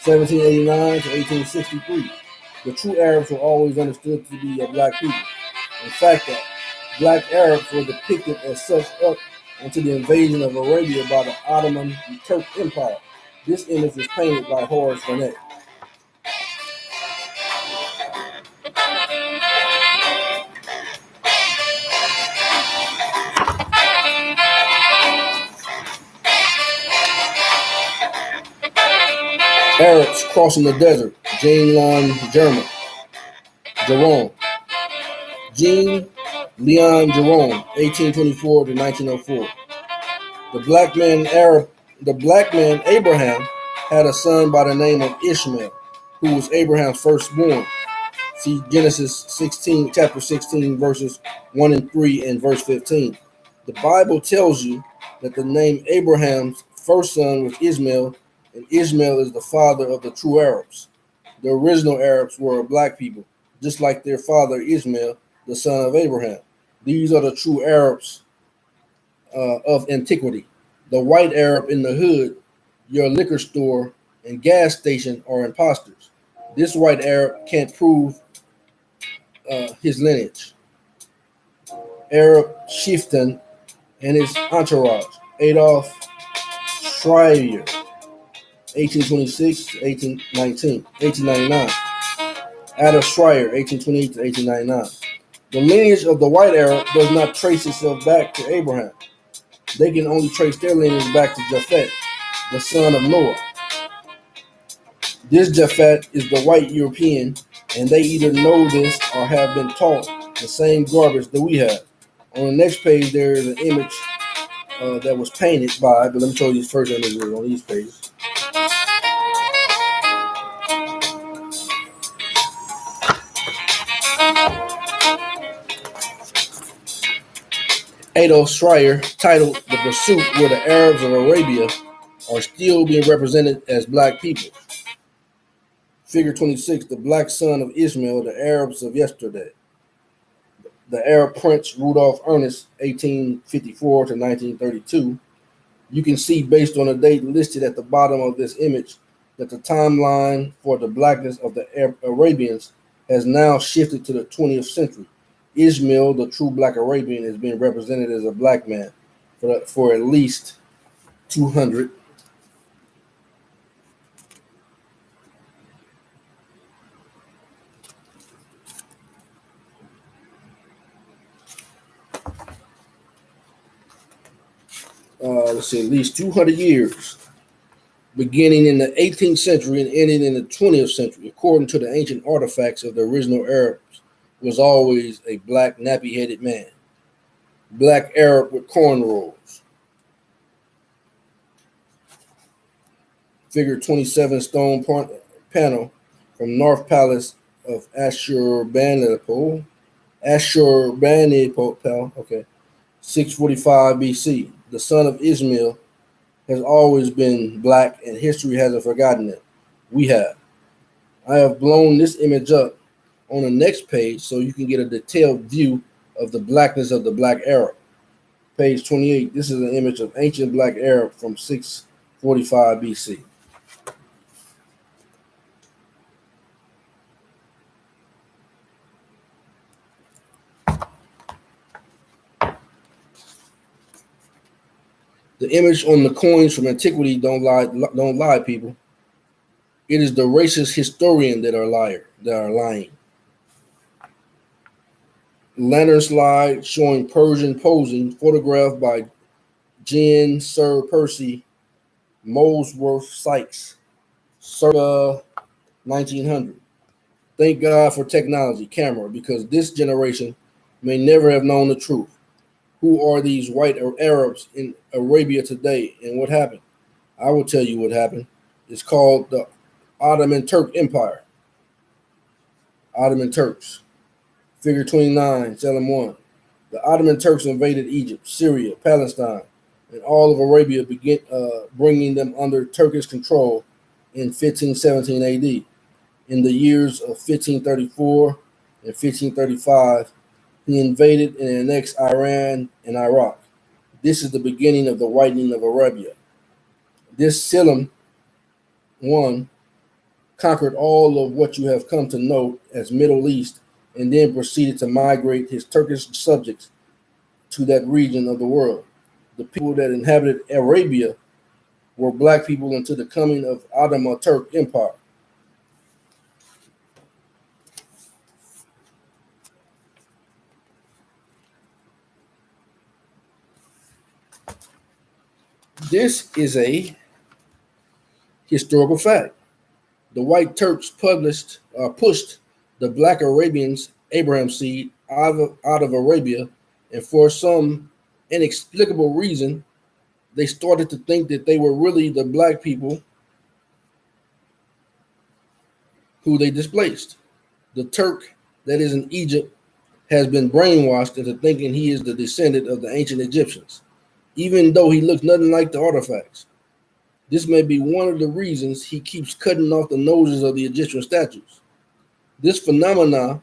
1789 to 1863. The true Arabs were always understood to be black people. In fact, the black Arabs were depicted as such up until the invasion of Arabia by the Ottoman Turk Empire. This image was painted by Horace Vernet. Arabs crossing the desert. Jerome. Jean Leon Jerome, 1824 to 1904. The black man Abraham had a son by the name of Ishmael, who was Abraham's firstborn. See Genesis 16, chapter 16, verses 1 and 3 and verse 15. The Bible tells you that the name Abraham's first son was Ishmael, and Ishmael is the father of the true Arabs. The original Arabs were black people, just like their father Ishmael, the son of Abraham. These are the true Arabs of antiquity. The white Arab in the hood, your liquor store, and gas station are imposters. This white Arab can't prove his lineage. Arab chieftain and his entourage. Adolf Schreier, 1826 to 1899. Adolf Schreier, 1828 to 1899. The lineage of the white Arab does not trace itself back to Abraham. They can only trace their lineage back to Japhet, the son of Noah. This Japhet is the white European, and they either know this or have been taught the same garbage that we have. On the next page, there is an image that was painted by, but let me show you the first image on these pages. Adolf Schreier, titled The Pursuit, where the Arabs of Arabia are still being represented as black people. Figure 26, the black son of Ishmael, the Arabs of yesterday. The Arab Prince Rudolph Ernest, 1854 to 1932. You can see, based on the date listed at the bottom of this image, that the timeline for the blackness of the Arabians has now shifted to the 20th century. Ishmael, the true black Arabian, is being represented as a black man for at least 200. let's see, at least 200 years, beginning in the 18th century and ending in the 20th century, according to the ancient artifacts of the original Arabs, was always a black nappy-headed man. Black Arab with cornrows. Figure 27 stone panel from North Palace of Ashurbanipal. Ashurbanipal, okay, 645 BC. The son of Ismail has always been black, and history hasn't forgotten it. We have. I have blown this image up on the next page so you can get a detailed view of the blackness of the black Arab. Page 28. This is an image of ancient black Arab from 645 BC. The image on the coins from antiquity don't lie, people. It is the racist historian that are lying. Lantern slide showing Persian posing, photographed by Jean Sir Percy Molesworth Sykes, circa 1900. Thank God for technology, camera, because this generation may never have known the truth. Who are these white Arabs in Arabia today, and what happened? I will tell you what happened. It's called the Ottoman Turk Empire. Ottoman Turks. Figure 29, Selim 1. The Ottoman Turks invaded Egypt, Syria, Palestine, and all of Arabia, bringing them under Turkish control in 1517 AD. In the years of 1534 and 1535, he invaded and annexed Iran and Iraq. This is the beginning of the whitening of Arabia. This Selim I conquered all of what you have come to know as Middle East, and then proceeded to migrate his Turkish subjects to that region of the world. The people that inhabited Arabia were black people until the coming of Ottoman Turk Empire. This is a historical fact. The white Turks pushed the black Arabians, Abraham seed, out of Arabia, and for some inexplicable reason, they started to think that they were really the black people who they displaced. The Turk that is in Egypt has been brainwashed into thinking he is the descendant of the ancient Egyptians, even though he looks nothing like the artifacts. This may be one of the reasons he keeps cutting off the noses of the Egyptian statues. This phenomena,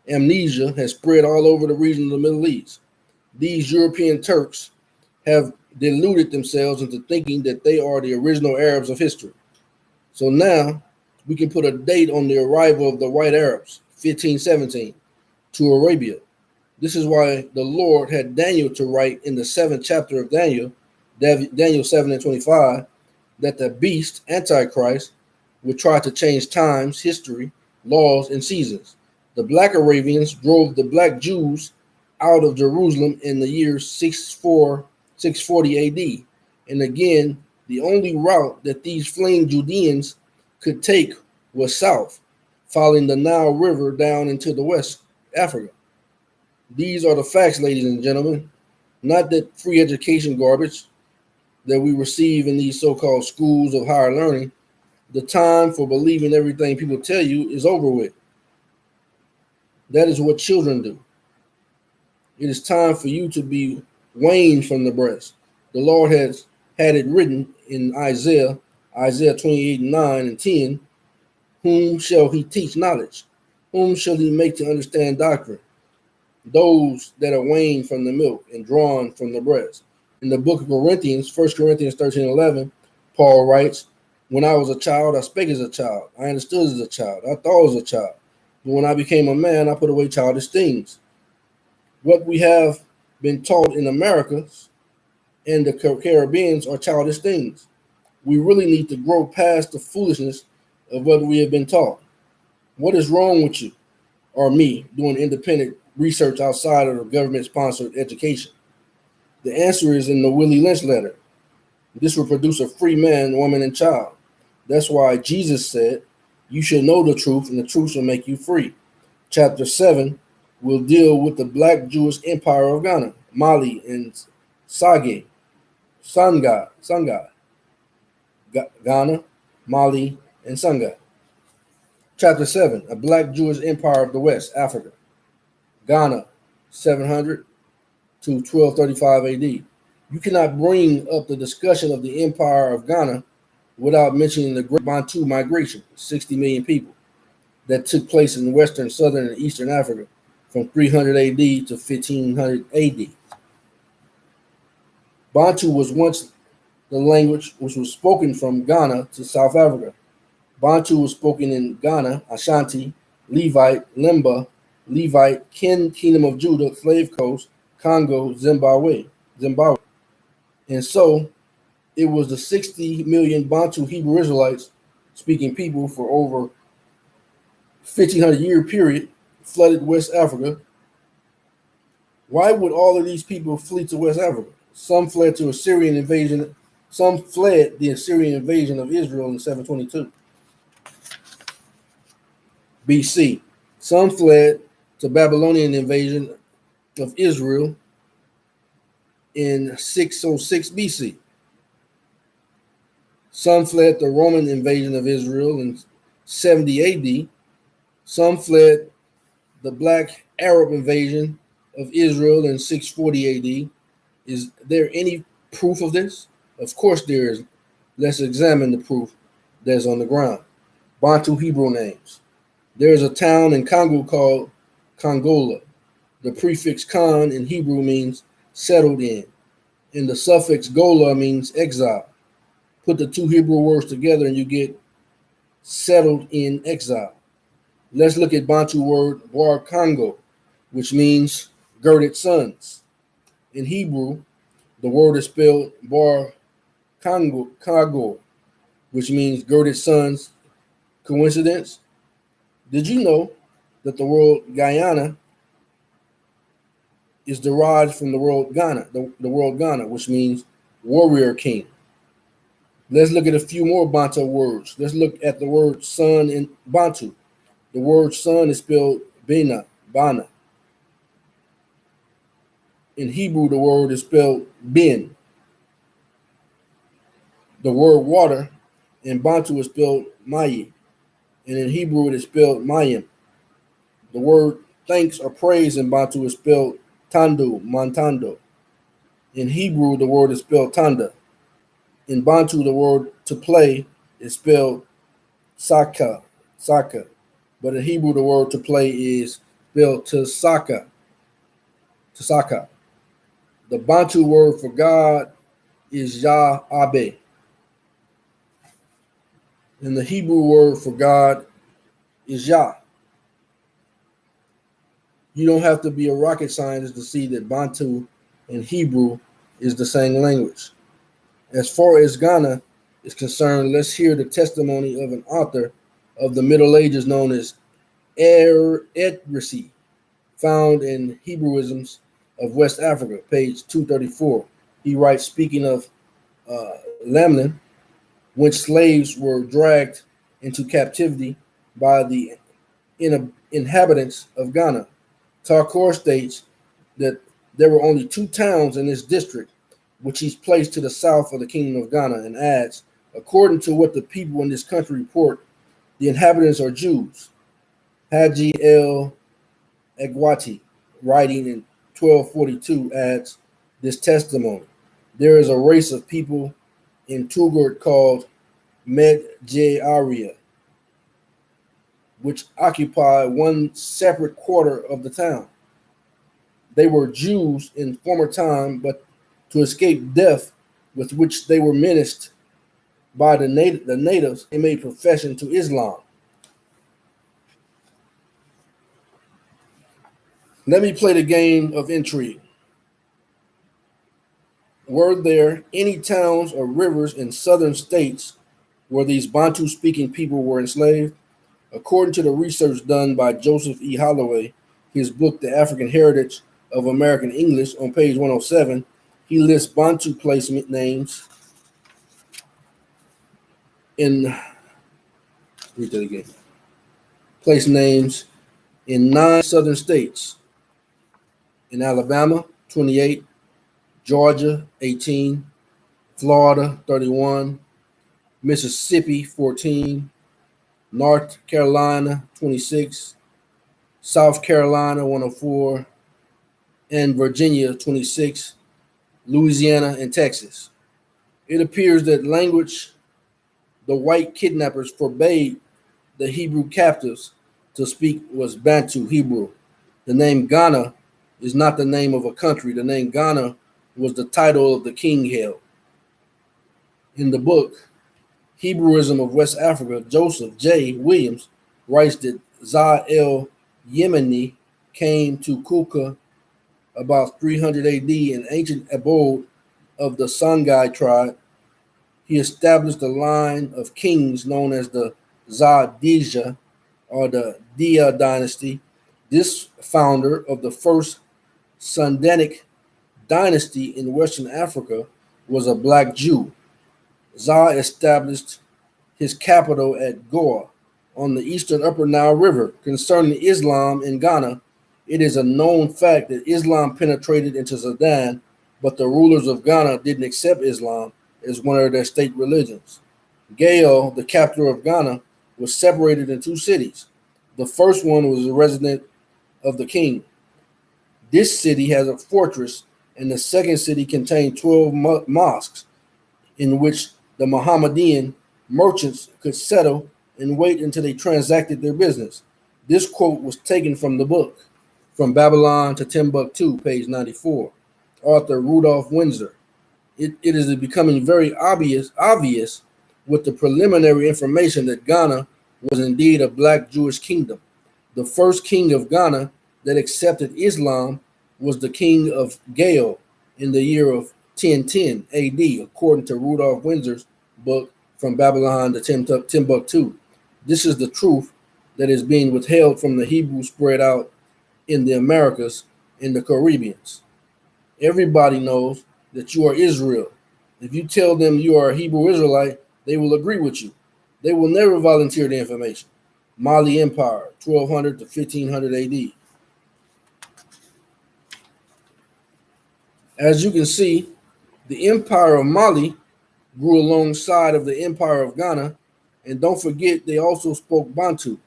amnesia, has spread all over the region of the Middle East. These European Turks have deluded themselves into thinking that they are the original Arabs of history. So now we can put a date on the arrival of the white Arabs, 1517, to Arabia. This is why the Lord had Daniel to write in the 7th chapter of Daniel, Daniel 7 and 25, that the beast, Antichrist, would try to change times, history, laws, and seasons. The black Arabians drove the black Jews out of Jerusalem in the year 640 AD. And again, the only route that these fleeing Judeans could take was south, following the Nile River down into the West Africa. These are the facts, ladies and gentlemen, not that free education garbage that we receive in these so-called schools of higher learning. The time for believing everything people tell you is over with. That is what children do. It is time for you to be weaned from the breast. The Lord has had it written in Isaiah 28, 9 and 10, whom shall he teach knowledge? Whom shall he make to understand doctrine? Those that are weaned from the milk and drawn from the breast. In the book of Corinthians, 1 Corinthians 13, 11, Paul writes, when I was a child, I spake as a child. I understood as a child. I thought as a child. But when I became a man, I put away childish things. What we have been taught in America and the Caribbeans are childish things. We really need to grow past the foolishness of what we have been taught. What is wrong with you or me doing independent research outside of the government-sponsored education? The answer is in the Willie Lynch letter. This will produce a free man, woman, and child. That's why Jesus said, "You shall know the truth, and the truth shall make you free." Chapter 7 will deal with the Black Jewish Empire of Ghana, Mali, and Sage, Sangai, Ghana, Mali, and Sangai. Chapter 7, a Black Jewish Empire of the West, Africa, Ghana, 700 to 1235 AD. You cannot bring up the discussion of the Empire of Ghana without mentioning the Great Bantu migration, 60 million people, that took place in Western, Southern, and Eastern Africa from 300 AD to 1500 AD. Bantu was once the language which was spoken from Ghana to South Africa. Bantu was spoken in Ghana, Ashanti, Levite, Limba, Levite, Kingdom of Judah, Slave Coast, Congo, Zimbabwe. And so it was the 60 million Bantu Hebrew Israelites speaking people for over 1500-year period flooded West Africa. Why would all of these people flee to West Africa? Some fled the Assyrian invasion of Israel in 722 BC. Some fled to Babylonian invasion of Israel in 606 BC. Some fled the Roman invasion of Israel in 70 AD. Some fled the Black Arab invasion of Israel in 640 AD. Is there any proof of this? Of course there is. Let's examine the proof that's on the ground. Bantu Hebrew names. There is a town in Congo called Congola. The prefix Con in Hebrew means settled in, and the suffix Gola means exile. Put the two Hebrew words together and you get settled in exile. Let's look at Bantu word Bar Congo, which means girded sons. In Hebrew, the word is spelled Bar Congo, which means girded sons. Coincidence? Did you know that the word Guyana is derived from the word Ghana, the word Ghana, which means warrior king? Let's look at a few more Bantu words. Let's look at the word son in Bantu. The word son is spelled Bana. In Hebrew, the word is spelled bin. The word water in Bantu is spelled Mayi, and in Hebrew it is spelled Mayim. The word thanks or praise in Bantu is spelled Tandu, Mantando. In Hebrew, the word is spelled Tanda. In Bantu, the word to play is spelled Saka. But in Hebrew, the word to play is spelled Tasaka. The Bantu word for God is Yah Abe. And the Hebrew word for God is Yah. You don't have to be a rocket scientist to see that Bantu and Hebrew is the same language. As far as Ghana is concerned, let's hear the testimony of an author of the Middle Ages known as Edrisi, found in Hebrewisms of West Africa, page 234. He writes, speaking of Lamnin, when slaves were dragged into captivity by the inhabitants of Ghana. Tarkor states that there were only 2 towns in this district, which he's placed to the south of the Kingdom of Ghana, and adds, according to what the people in this country report, the inhabitants are Jews. Haji El Egwati, writing in 1242, adds this testimony. There is a race of people in Tugurt called Medjaria, which occupy one separate quarter of the town. They were Jews in former time, but to escape death with which they were menaced by the natives, they made profession to Islam. Let me play the game of intrigue. Were there any towns or rivers in southern states where these Bantu-speaking people were enslaved? According to the research done by Joseph E. Holloway, his book, The African Heritage of American English, on page 107, He lists Bantu placement names in read that again. Place names in 9 southern states: in Alabama, 28, Georgia, 18, Florida, 31, Mississippi, 14, North Carolina, 26, South Carolina, 104, and Virginia, 26, Louisiana, and Texas. It appears that language the white kidnappers forbade the Hebrew captives to speak was Bantu Hebrew. The name Ghana is not the name of a country. The name Ghana was the title of the king held. In the book, Hebrewism of West Africa, Joseph J. Williams writes that Za el Yemeni came to Kuka about 300 AD, an ancient abode of the Songhai tribe. He established a line of kings known as the Zadija or the Dia dynasty. This founder of the first Sundanic dynasty in Western Africa was a black Jew. Za established his capital at Goa on the eastern Upper Nile River. Concerning Islam in Ghana, it is a known fact that Islam penetrated into Sudan, but the rulers of Ghana didn't accept Islam as one of their state religions. Gayo, the capital of Ghana, was separated in 2 cities. The first one was a resident of the king. This city has a fortress, and the second city contained 12 mosques in which the Mohammedan merchants could settle and wait until they transacted their business. This quote was taken from the book, From Babylon to Timbuktu, page 94, author Rudolph Windsor. It is becoming very obvious with the preliminary information that Ghana was indeed a black Jewish kingdom. The first king of Ghana that accepted Islam was the king of Gayo in the year of 1010 AD, according to Rudolph Windsor's book, From Babylon to Timbuktu. This is the truth that is being withheld from the Hebrew spread out in the Americas and the Caribbeans. Everybody knows that you are Israel. If you tell them you are a Hebrew Israelite, they will agree with you. They will never volunteer the information. Mali Empire, 1200 to 1500 AD. As you can see, the Empire of Mali grew alongside of the Empire of Ghana, and don't forget they also spoke Bantu.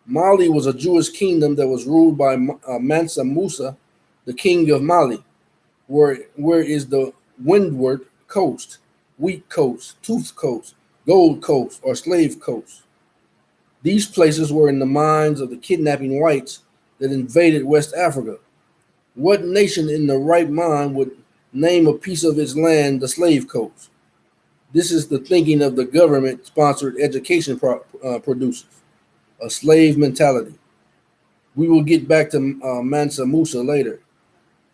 Mali was a Jewish kingdom that was ruled by Mansa Musa, the king of Mali, where is the Windward Coast, Wheat Coast, Tooth Coast, Gold Coast, or Slave Coast. These places were in the minds of the kidnapping whites that invaded West Africa. What nation in the right mind would name a piece of its land the Slave Coast? This is the thinking of the government-sponsored education producers, a slave mentality. We will get back to Mansa Musa later.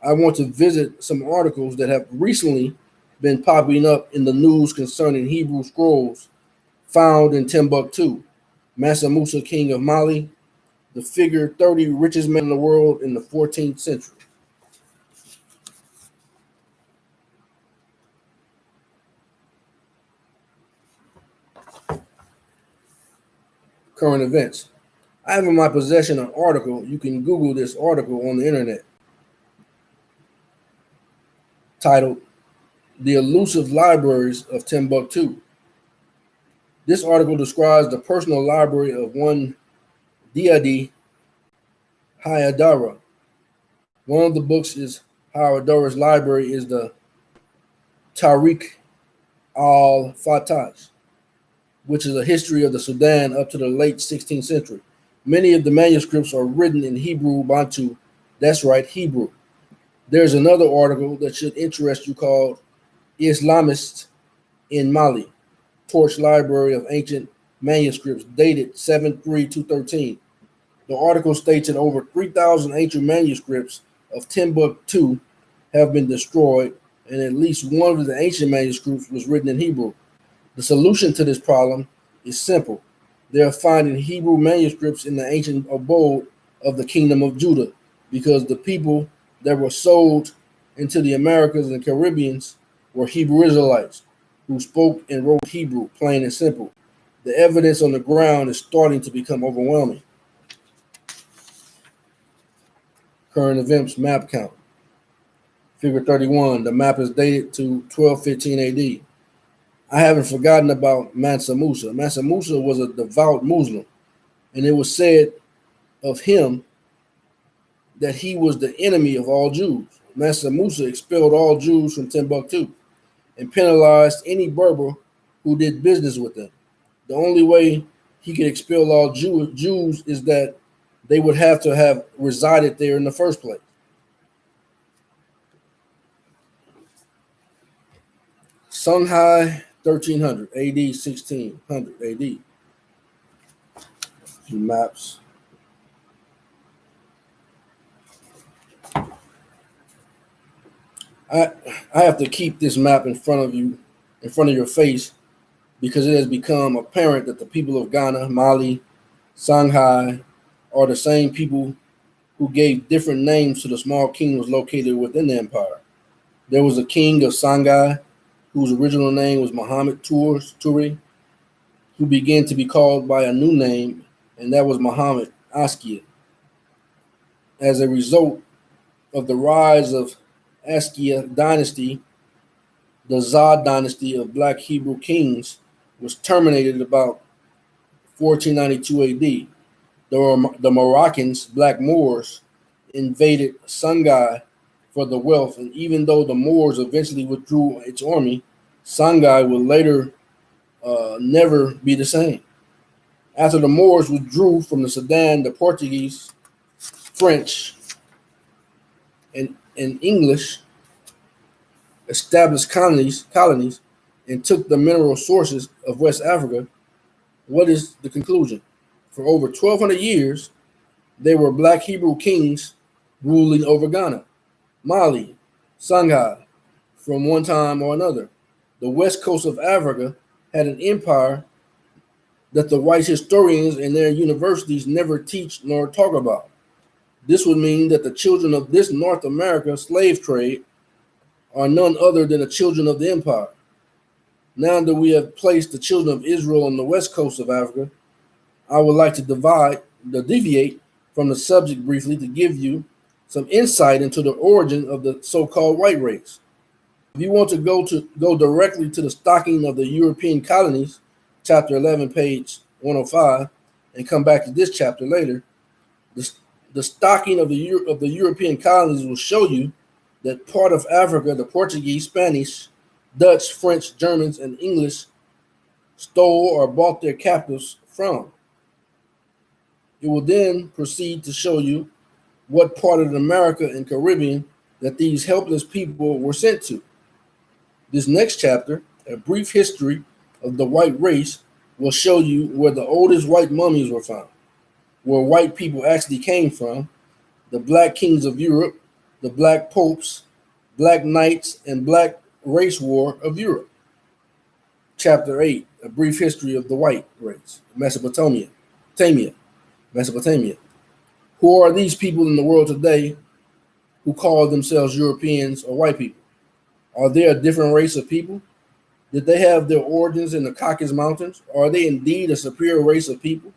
I want to visit some articles that have recently been popping up in the news concerning Hebrew scrolls found in Timbuktu. Mansa Musa, king of Mali, the figure 30 richest men in the world in the 14th century. Current events. I have in my possession an article. You can Google this article on the internet, titled The Elusive Libraries of Timbuktu. This article describes the personal library of one Diadi Hayadara. One of the books is Hayadara's library is the Tariq al-Fatah, which is a history of the Sudan up to the late 16th century. Many of the manuscripts are written in Hebrew Bantu. That's right, Hebrew. There's another article that should interest you called Islamists in Mali, Torch Library of Ancient Manuscripts, dated 7/3/213. The article states that over 3,000 ancient manuscripts of Timbuktu have been destroyed, and at least one of the ancient manuscripts was written in Hebrew. The solution to this problem is simple. They are finding Hebrew manuscripts in the ancient abode of the kingdom of Judah, because the people that were sold into the Americas and Caribbeans were Hebrew Israelites who spoke and wrote Hebrew, plain and simple. The evidence on the ground is starting to become overwhelming. Current events map count. Figure 31. The map is dated to 1215 AD. I haven't forgotten about Mansa Musa. Mansa Musa was a devout Muslim, and it was said of him that he was the enemy of all Jews. Mansa Musa expelled all Jews from Timbuktu and penalized any Berber who did business with them. The only way he could expel all Jews is that they would have to have resided there in the first place. Songhai 1300 AD 1600 AD. Few maps. I have to keep this map in front of you, in front of your face, because it has become apparent that the people of Ghana, Mali, Songhai are the same people who gave different names to the small kingdoms located within the empire. There was a king of Songhai whose original name was Muhammad Turi, who began to be called by a new name, and that was Muhammad Askia. As a result of the rise of Askia dynasty, the Zad dynasty of Black Hebrew kings was terminated about 1492 AD. The Moroccans, Black Moors, invaded Songhai for the wealth, and even though the Moors eventually withdrew its army, Songhai would later never be the same. After the Moors withdrew from the Sudan, the Portuguese, French, and English established colonies and took the mineral sources of West Africa. What is the conclusion? For over 1,200 years, there were Black Hebrew kings ruling over Ghana, Mali, Songhai, from one time or another. The west coast of Africa had an empire that the white historians in their universities never teach nor talk about. This would mean that the children of this North America slave trade are none other than the children of the empire. Now that we have placed the children of Israel on the west coast of Africa, I would like to deviate from the subject briefly to give you some insight into the origin of the so-called white race. If you want to go directly to the stocking of the European colonies, chapter 11, page 105, and come back to this chapter later, the stocking of the European colonies will show you that part of Africa, the Portuguese, Spanish, Dutch, French, Germans, and English stole or bought their captives from. It will then proceed to show you what part of America and Caribbean that these helpless people were sent to. This next chapter, a brief history of the white race, will show you where the oldest white mummies were found, where white people actually came from, the black kings of Europe, the black popes, black knights, and black race war of Europe. Chapter 8, a brief history of the white race, Mesopotamia. Who are these people in the world today who call themselves Europeans or white people? Are they a different race of people? Did they have their origins in the Caucasus Mountains? Are they indeed a superior race of people?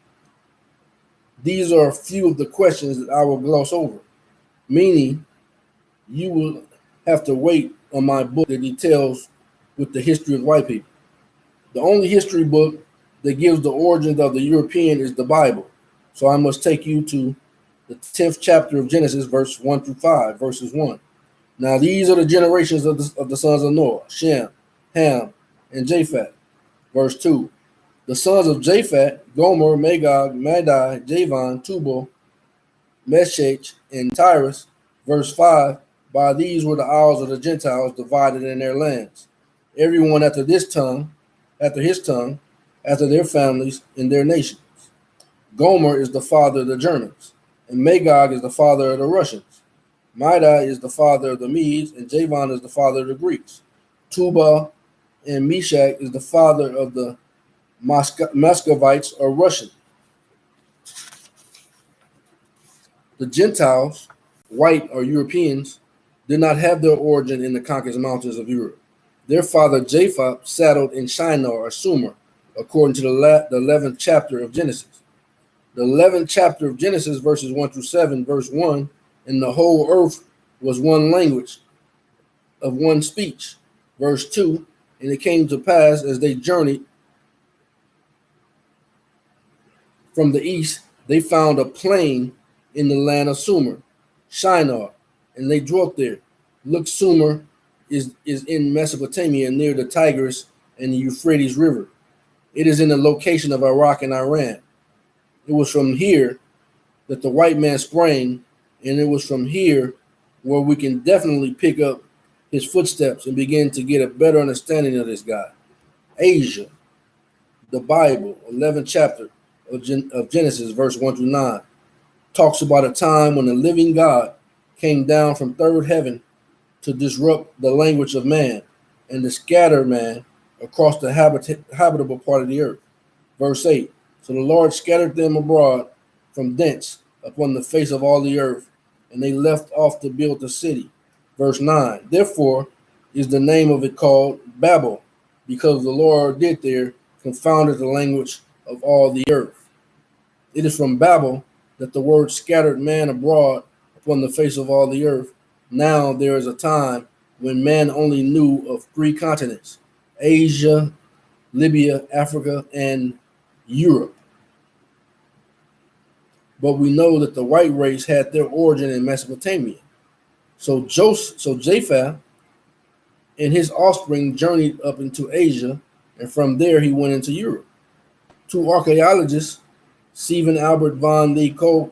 These are a few of the questions that I will gloss over, meaning you will have to wait on my book that details with the history of white people. The only history book that gives the origins of the European is the Bible. So I must take you to the 10th chapter of Genesis, verses 1. Now these are the generations of the sons of Noah, Shem, Ham, and Japheth. Verse 2. The sons of Japheth, Gomer, Magog, Madai, Javan, Tubal, Meshech, and Tyrus. Verse 5. By these were the isles of the Gentiles divided in their lands, everyone after his tongue, after their families in their nations. Gomer is the father of the Germans, and Magog is the father of the Russians. Madai is the father of the Medes, and Javan is the father of the Greeks. Tubal and Meshach is the father of the Muscovites or Russians. The Gentiles, white or Europeans, did not have their origin in the Caucasus Mountains of Europe. Their father Japheth settled in Shinar or Sumer, according to the 11th chapter of Genesis. The 11th chapter of Genesis, verses 1 through 7, verse 1, and the whole earth was one language of one speech. Verse 2, and it came to pass as they journeyed from the east, they found a plain in the land of Sumer, Shinar, and they dwelt there. Look, Sumer is in Mesopotamia near the Tigris and the Euphrates River. It is in the location of Iraq and Iran. It was from here that the white man sprang, and it was from here where we can definitely pick up his footsteps and begin to get a better understanding of this guy. Asia, the Bible, 11th chapter of Genesis, verse 1 through 9, talks about a time when the living God came down from third heaven to disrupt the language of man and to scatter man across the habitable part of the earth. Verse 8, so the Lord scattered them abroad from thence upon the face of all the earth, and they left off to build the city. Verse 9, therefore is the name of it called Babel, because the Lord did there confounded the language of all the earth. It is from Babel that the word scattered man abroad upon the face of all the earth. Now there is a time when man only knew of three continents: Asia, Libya, Africa, and Europe. But we know that the white race had their origin in Mesopotamia. So Japheth and his offspring journeyed up into Asia, and from there he went into Europe. Two archaeologists, Stephen Albert von Leeuwenhoek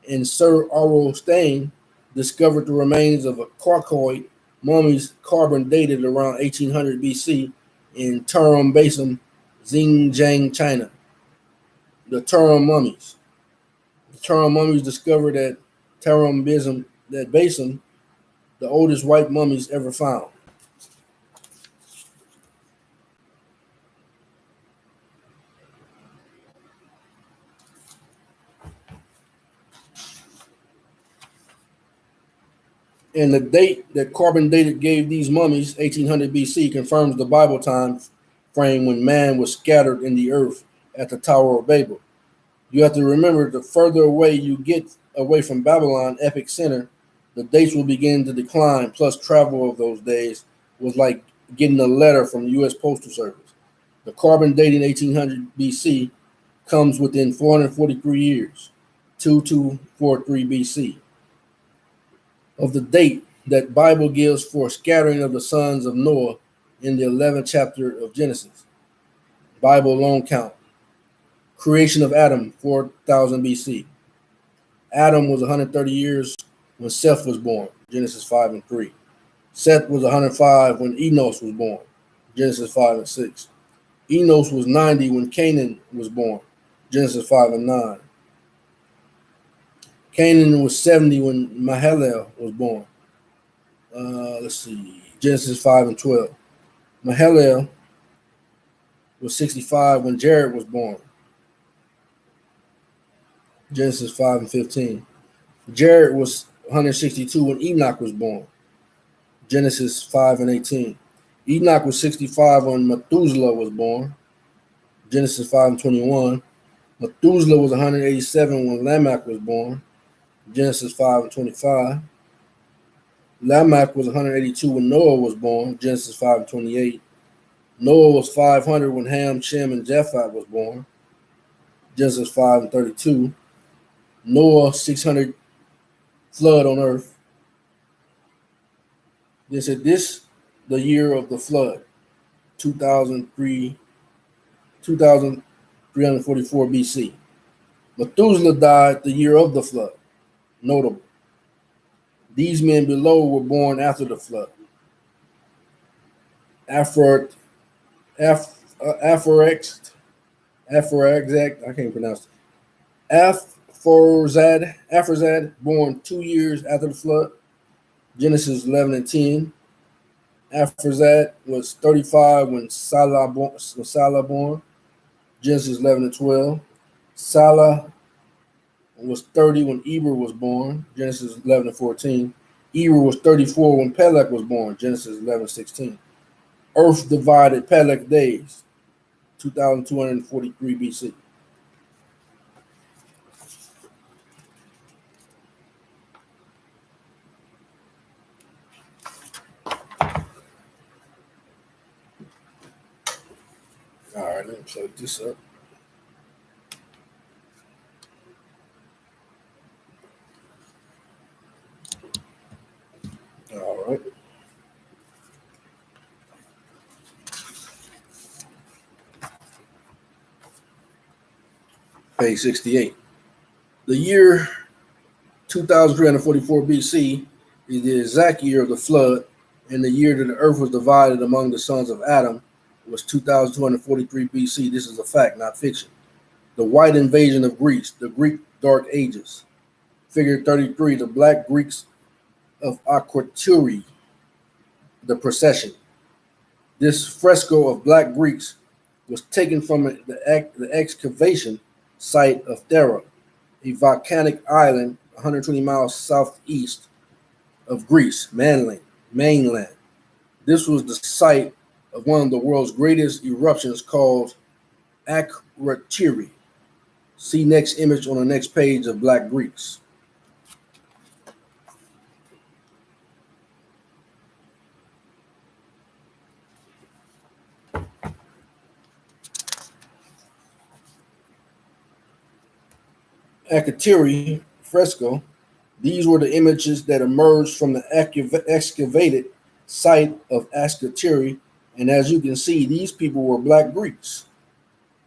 and Sir Aurel Stein, discovered the remains of a Caucasoid mummies carbon dated around 1800 BC in Tarim Basin, Xinjiang, China. The Tarim mummies. The Tarim mummies discovered at Tarim Basin, the oldest white mummies ever found. And the date that carbon dated gave these mummies, 1800 BC, confirms the Bible time frame when man was scattered in the earth at the Tower of Babel. You have to remember, the further away you get away from Babylon, epic center, the dates will begin to decline, plus travel of those days was like getting a letter from the U.S. Postal Service. The carbon dating 1800 BC comes within 443 years, 2243 BC, of the date that Bible gives for scattering of the sons of Noah in the 11th chapter of Genesis. Bible alone count. Creation of Adam, 4000 BC. Adam was 130 years when Seth was born, Genesis 5 and 3. Seth was 105 when Enos was born, Genesis 5 and 6. Enos was 90 when Canaan was born, Genesis 5 and 9. Canaan was 70 when Mahalalel was born. Genesis 5 and 12. Mahalalel was 65 when Jared was born, Genesis 5 and 15. Jared was 162 when Enoch was born, Genesis 5 and 18. Enoch was 65 when Methuselah was born, Genesis 5 and 21. Methuselah was 187 when Lamech was born, Genesis 5 and 25. Lamech was 182 when Noah was born, Genesis 5 and 28. Noah was 500 when Ham, Shem, and Japheth was born, Genesis 5 and 32. Noah, 600 flood on earth. They said this, the year of the flood, 2344 BC. Methuselah died the year of the flood. Notable. These men below were born after the flood. Aphoraxac, I can't pronounce it. Aphorzad, born 2 years after the flood, Genesis 11 and 10. Aphorzad was 35 when Salah born, Genesis 11 and 12. Salah was 30 when Eber was born, Genesis 11 and 14. Eber was 34 when Peleg was born, Genesis 11:16. Earth divided Peleg days, 2243 BC. All right, let me plug this up. All right. Page 68. The year 2344 BC is the exact year of the flood, and the year that the earth was divided among the sons of Adam was 2243 BC. This is a fact, not fiction. The white invasion of Greece, the Greek Dark Ages. Figure 33, the Black Greeks of Akrotiri, the procession. This fresco of Black Greeks was taken from the excavation site of Thera, a volcanic island 120 miles southeast of Greece, mainland. This was the site of one of the world's greatest eruptions called Akrotiri. See next image on the next page of Black Greeks. Akrotiri fresco. These were the images that emerged from the excavated site of Akrotiri, and as you can see, these people were Black Greeks.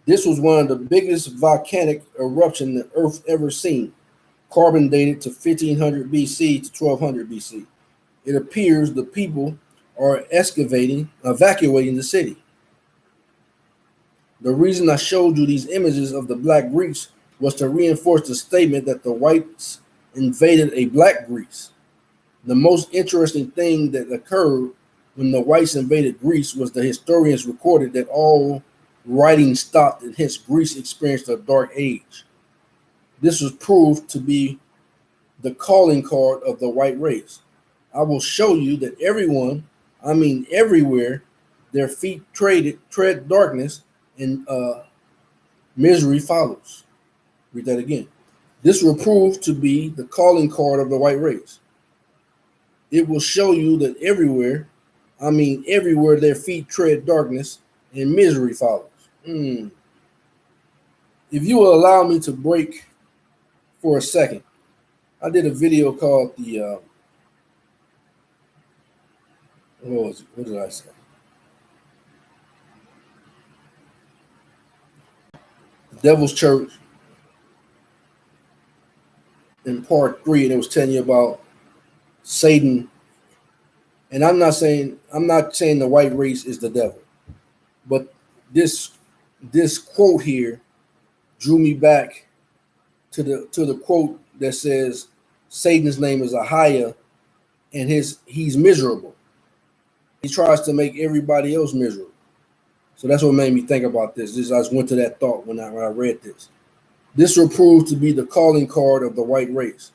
This was one of the biggest volcanic eruptions the Earth ever seen, carbon dated to 1500 BC to 1200 BC. It appears the people are evacuating the city. The reason I showed you these images of the Black Greeks was to reinforce the statement that the whites invaded a Black Greece. The most interesting thing that occurred when the whites invaded Greece was the historians recorded that all writing stopped and hence Greece experienced a dark age. This was proved to be the calling card of the white race. I will show you that everyone, I mean everywhere, their feet tread darkness and misery follows. Read that again. This will prove to be the calling card of the white race. It will show you that everywhere, I mean everywhere, their feet tread darkness and misery follows. If you will allow me to break for a second, I did a video called the what did I say? The Devil's Church in part 3, and it was telling you about Satan. And I'm not saying the white race is the devil, but this quote here drew me back to the quote that says Satan's name is Ahia, and he's miserable. He tries to make everybody else miserable. So that's what made me think about this. I just went to that thought when I read this. This will prove to be the calling card of the white race.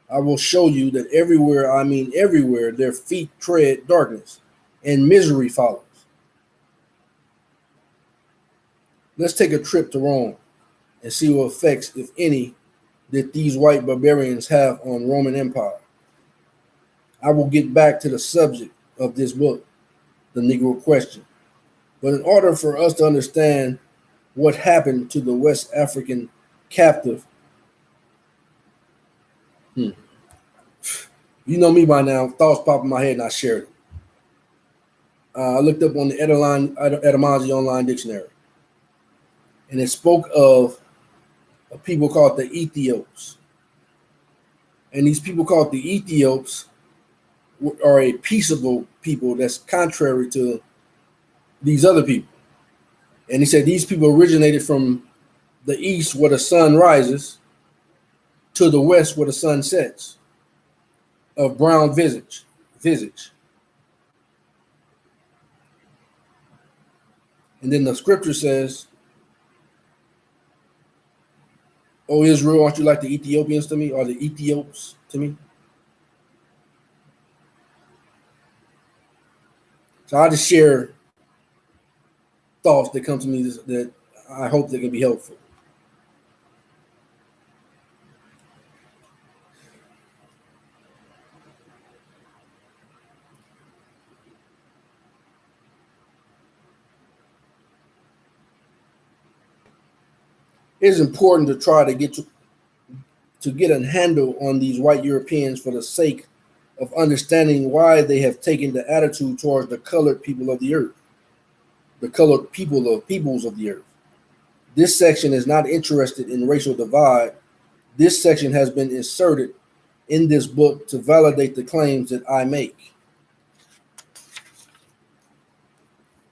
I will show you that everywhere, I mean everywhere, their feet tread darkness and misery follows. Let's take a trip to Rome and see what effects, if any, that these white barbarians have on Roman Empire. I will get back to the subject of this book, the Negro question. But in order for us to understand what happened to the West African captive, you know me by now, thoughts pop in my head and I shared it. I looked up on the etymology online dictionary, and it spoke of a people called the Ethiops. And these people called the Ethiops are a peaceable people that's contrary to these other people. And he said these people originated from the east where the sun rises to the west where the sun sets, of brown visage. And then the scripture says, "O Israel, aren't you like the Ethiopians to me, or the Ethiops to me?" So I just share thoughts that come to me that I hope that can be helpful. It's important to try to get a handle on these white Europeans for the sake of understanding why they have taken the attitude towards the colored people of the earth, the colored peoples of the earth. This section is not interested in racial divide. This section has been inserted in this book to validate the claims that I make.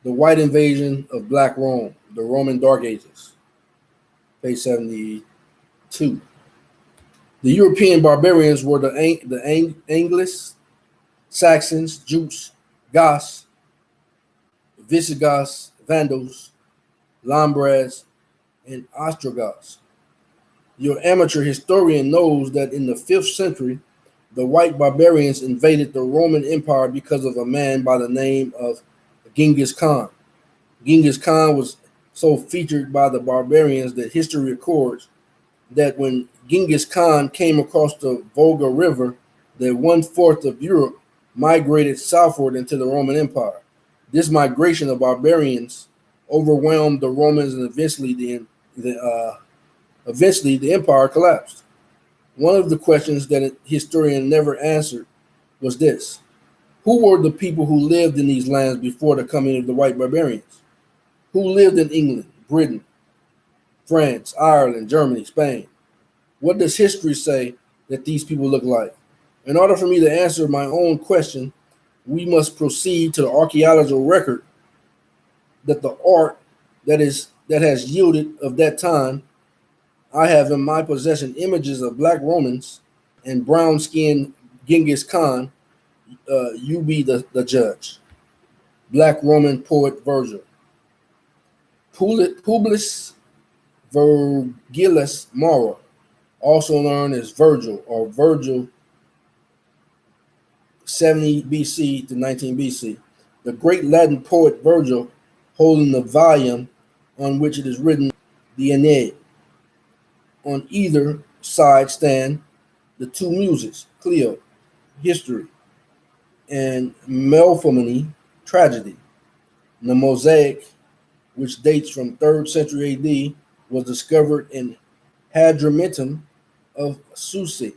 The White Invasion of Black Rome, the Roman Dark Ages, page 72. The European barbarians were the Angles, Saxons, Jutes, Goths, Visigoths, Vandals, Lombards, and Ostrogoths. Your amateur historian knows that in the 5th century, the white barbarians invaded the Roman Empire because of a man by the name of Genghis Khan. Genghis Khan was so featured by the barbarians that history records that when Genghis Khan came across the Volga River, that 1/4 of Europe migrated southward into the Roman Empire. This migration of barbarians overwhelmed the Romans, and eventually the empire collapsed. One of the questions that a historian never answered was this: who were the people who lived in these lands before the coming of the white barbarians? Who lived in England, Britain, France, Ireland, Germany, Spain? What does history say that these people look like? In order for me to answer my own question, we must proceed to the archaeological record that the art that has yielded of that time. I have in my possession images of black Romans and brown-skinned Genghis Khan. You be the judge. Black Roman poet Virgil. Publius Vergilius Maro, also known as Virgil or Virgil, 70 BC to 19 BC. The great Latin poet Virgil, holding the volume on which it is written, the Aeneid. On either side stand the two muses, Clio, history, and Melpomene, tragedy. The mosaic, which dates from 3rd century AD, was discovered in Hadrumetum of Susa,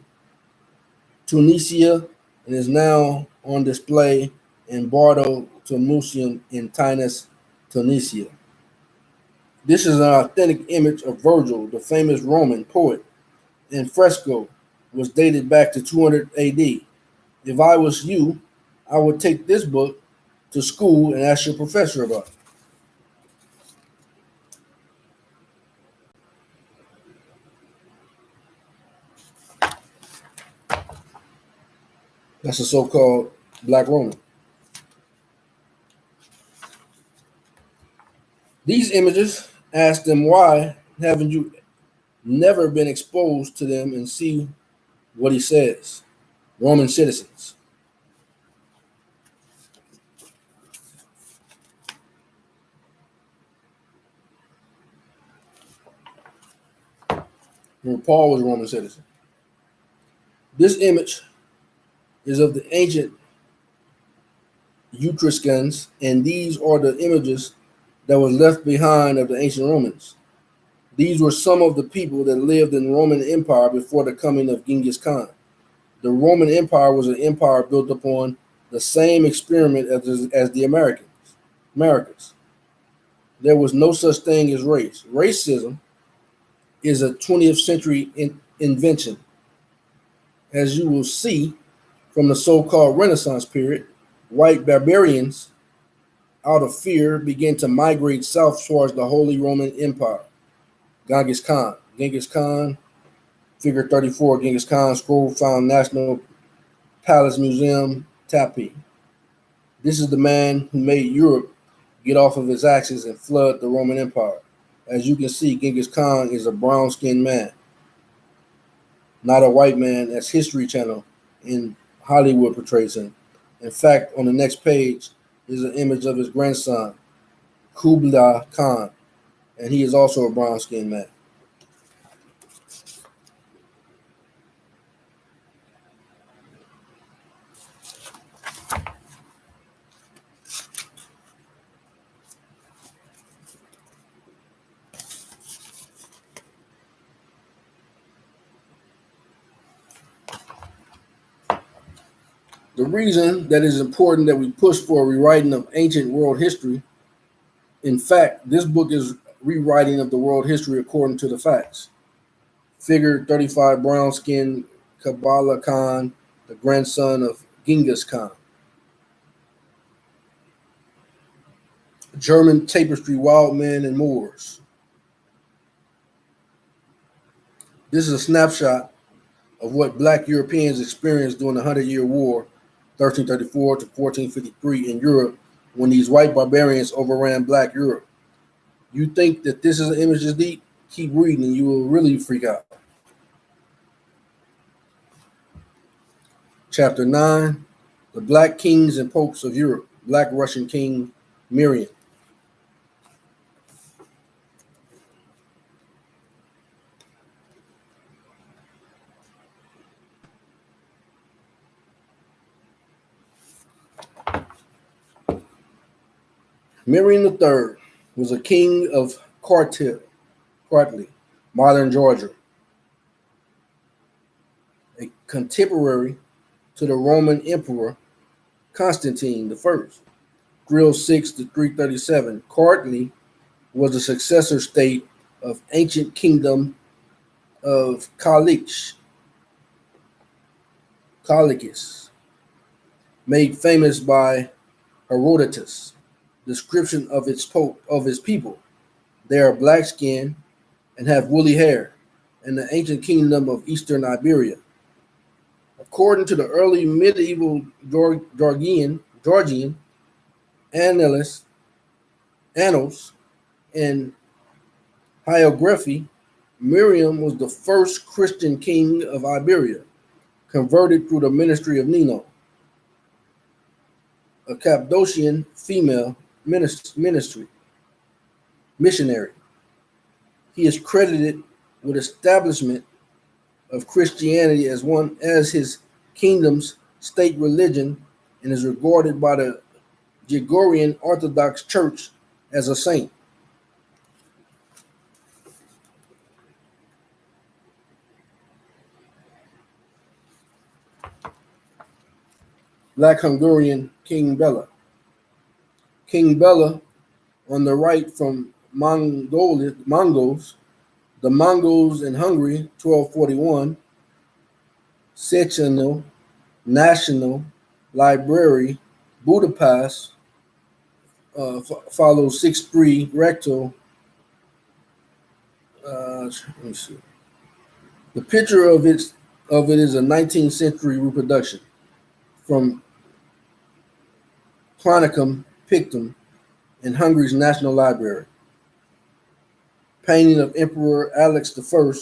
Tunisia, and is now on display in Bardo to Museum in Tunis, Tunisia. This is an authentic image of Virgil, the famous Roman poet, in fresco, was dated back to 200 AD. If I was you, I would take this book to school and ask your professor about it. That's a so-called Black Roman. These images ask them, why haven't you never been exposed to them, and see what he says. Roman citizens. When Paul was a Roman citizen. This image is of the ancient Etruscans, and these are the images that was left behind of the ancient Romans. These were some of the people that lived in the Roman Empire before the coming of Genghis Khan. The Roman Empire was an empire built upon the same experiment as the Americas. There was no such thing as race. Racism is a 20th century invention. As you will see from the so-called Renaissance period, white barbarians, out of fear, began to migrate south towards the Holy Roman Empire. Genghis Khan. Genghis Khan, figure 34, Genghis Khan, scroll found National Palace Museum, Tapi. This is the man who made Europe get off of its axis and flood the Roman Empire. As you can see, Genghis Khan is a brown-skinned man, not a white man as History Channel in Hollywood portrays him. In fact, on the next page, is an image of his grandson, Kublai Khan, and he is also a brown-skinned man. The reason that it is important that we push for a rewriting of ancient world history, in fact, this book is rewriting of the world history according to the facts. Figure 35 brown-skinned Kublai Khan, the grandson of Genghis Khan. German tapestry, wild men and Moors. This is a snapshot of what black Europeans experienced during the 100-Year War, 1334 to 1453 in Europe, when these white barbarians overran black Europe. You think that this is an image is deep? Keep reading and you will really freak out. Chapter 9, the Black Kings and Popes of Europe, Black Russian King Miriam. Miriam III was a king of Kartli, modern Georgia, a contemporary to the Roman Emperor Constantine I, 306 to 337. Kartli was the successor state of ancient kingdom of Calicus, made famous by Herodotus' description of his people. They are black-skinned and have woolly hair, in the ancient kingdom of Eastern Iberia. According to the early medieval Georgian annals and hagiography, Miriam was the first Christian king of Iberia, converted through the ministry of Nino, a Cappadocian female missionary. He is credited with establishment of Christianity as his kingdom's state religion and is regarded by the Gregorian Orthodox Church as a saint. Black Hungarian King Bela. King Bela on the right from Mongols. The Mongols in Hungary, 1241. Sectional National Library, Budapest, follows 6-3 recto. Let me see. The picture of it is a 19th century reproduction from Chronicum Pictum in Hungary's National Library. Painting of Emperor Alex I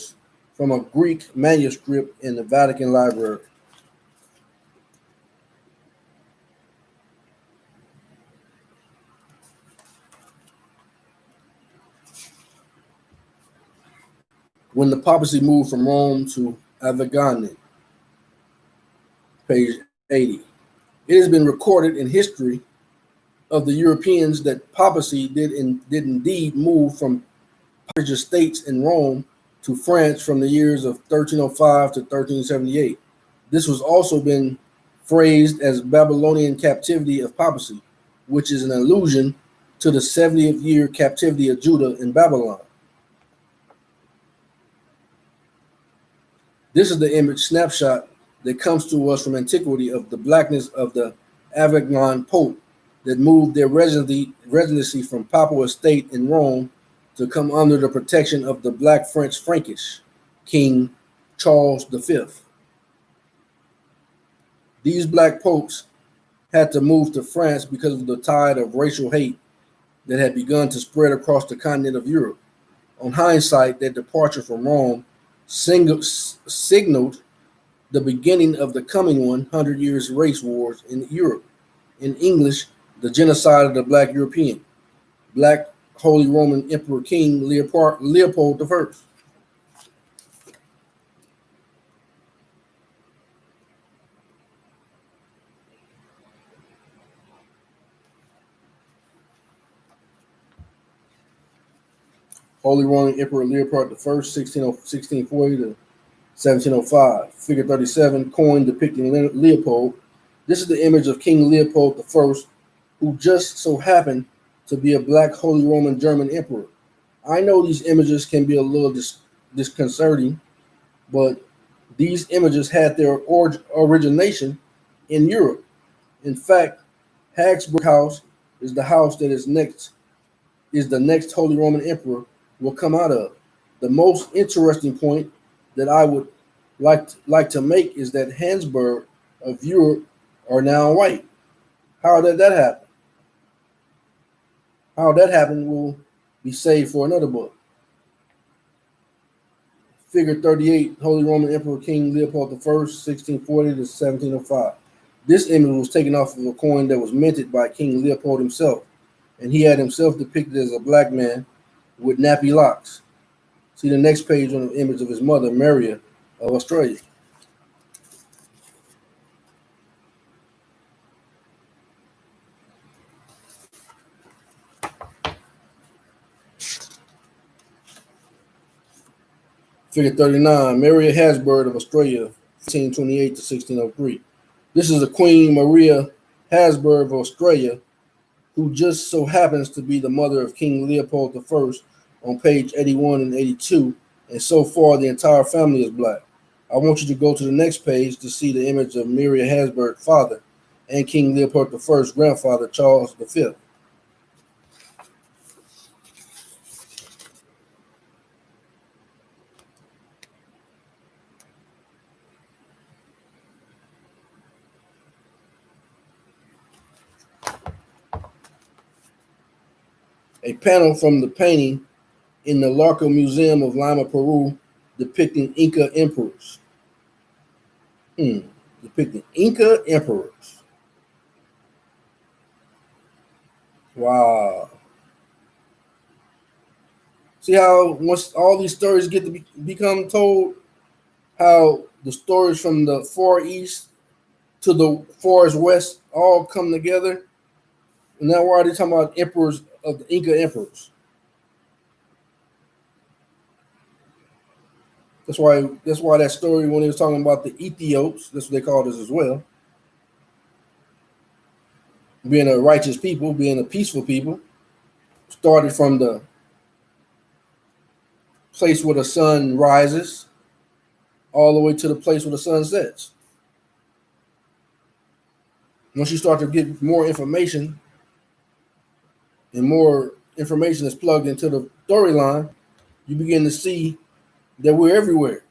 from a Greek manuscript in the Vatican Library. When the papacy moved from Rome to Avignon, page 80. It has been recorded in history of the Europeans that papacy did indeed move from papal states in Rome to France from the years of 1305 to 1378. This was also been phrased as Babylonian captivity of papacy, which is an allusion to the 70th year captivity of Judah in Babylon. This is the image snapshot that comes to us from antiquity of the blackness of the Avignon Pope that moved their residency from papal estate in Rome to come under the protection of the Black French Frankish King Charles V. These black popes had to move to France because of the tide of racial hate that had begun to spread across the continent of Europe. On hindsight, their departure from Rome signaled the beginning of the coming 100 years race wars in Europe. In English, the genocide of the Black European, Black Holy Roman Emperor King Leopold I. Holy Roman Emperor Leopold I, 1640 to 1705. Figure 37, coin depicting Leopold. This is the image of King Leopold I, who just so happened to be a Black Holy Roman German Emperor. I know these images can be a little disconcerting, but these images had their origination in Europe. In fact, Habsburg House is the house that is the next Holy Roman Emperor will come out of. The most interesting point that I would like to make is that Habsburg of Europe are now white. How did that happen? How that happened will be saved for another book. Figure 38, Holy Roman Emperor King Leopold I, 1640 to 1705. This image was taken off of a coin that was minted by King Leopold himself, and he had himself depicted as a black man with nappy locks. See the next page on the image of his mother, Maria of Australia. Figure 39, Maria Habsburg of Australia, 1528 to 1603. This is the Queen Maria Habsburg of Australia, who just so happens to be the mother of King Leopold I on page 81 and 82, and so far the entire family is black. I want you to go to the next page to see the image of Maria Habsburg's father and King Leopold I's grandfather, Charles V. A panel from the painting in the Larco Museum of Lima, Peru, depicting Inca emperors. Depicting Inca emperors. Wow. See how once all these stories get to become told, how the stories from the Far East to the Far West all come together. And now we're already talking about emperors of the Inca emperors. That's why that story when he was talking about the Ethiops, that's what they called us as well, being a righteous people, being a peaceful people, started from the place where the sun rises all the way to the place where the sun sets. Once you start to get more information and more information is plugged into the storyline, you begin to see that we're everywhere.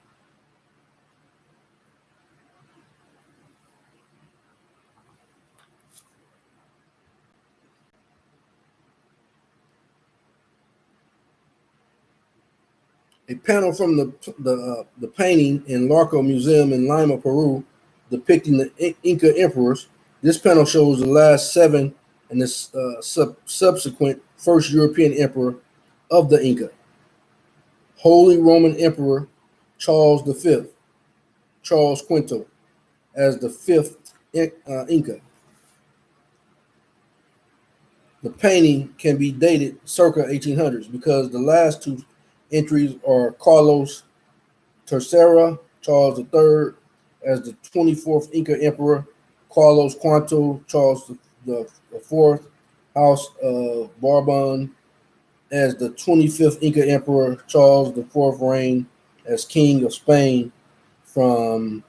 A panel from the painting in Larco Museum in Lima, Peru, depicting the Inca emperors. This panel shows the last seven and the subsequent first European emperor of the Inca, Holy Roman Emperor Charles V, Charles Quinto, as the fifth Inca. The painting can be dated circa 1800s because the last two entries are Carlos Tercera, Charles III, as the 24th Inca Emperor, Carlos Quinto, Charles the Fourth, House of Bourbon, as the 25th Inca Emperor, Charles the Fourth reign as King of Spain from,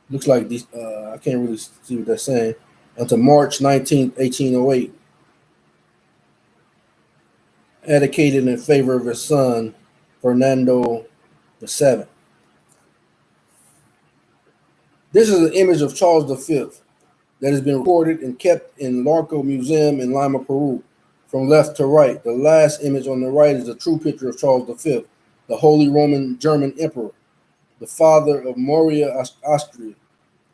looks like these, I can't really see what they're saying, until March 19th, 1808, abdicated in favor of his son, Fernando VII. This is an image of Charles V that has been recorded and kept in Larco Museum in Lima, Peru, from left to right. The last image on the right is a true picture of Charles V, the Holy Roman German Emperor, the father of Maria Austria.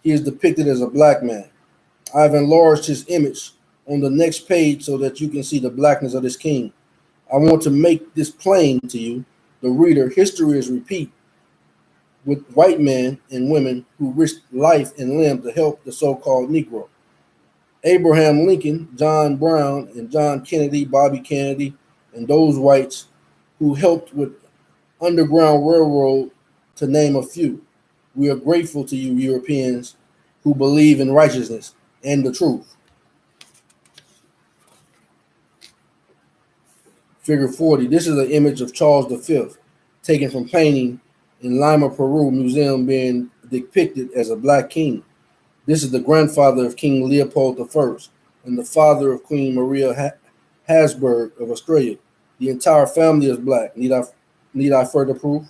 He is depicted as a black man. I've enlarged his image on the next page so that you can see the blackness of this king. I want to make this plain to you, the reader. History is repeat with white men and women who risked life and limb to help the so-called Negro. Abraham Lincoln, John Brown, and John Kennedy, Bobby Kennedy, and those whites who helped with Underground Railroad, to name a few. We are grateful to you, Europeans, who believe in righteousness and the truth. Figure 40. This is an image of Charles V, taken from painting in Lima, Peru museum, being depicted as a black king. This is the grandfather of King Leopold I and the father of Queen Maria Habsburg of Australia. The entire family is black. Need I further proof?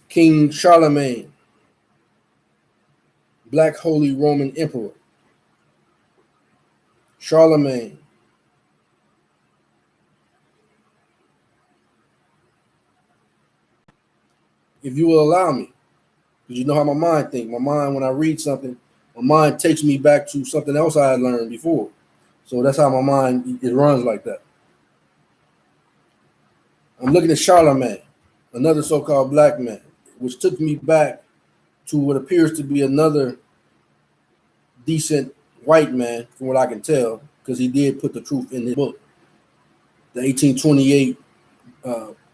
King Charlemagne, Black Holy Roman Emperor. Charlemagne. If you will allow me, because you know how my mind thinks. My mind, when I read something, my mind takes me back to something else I had learned before. So that's how my mind, it runs like that. I'm looking at Charlemagne, another so-called black man, which took me back to what appears to be another decent white man, from what I can tell, because he did put the truth in his book, the 1828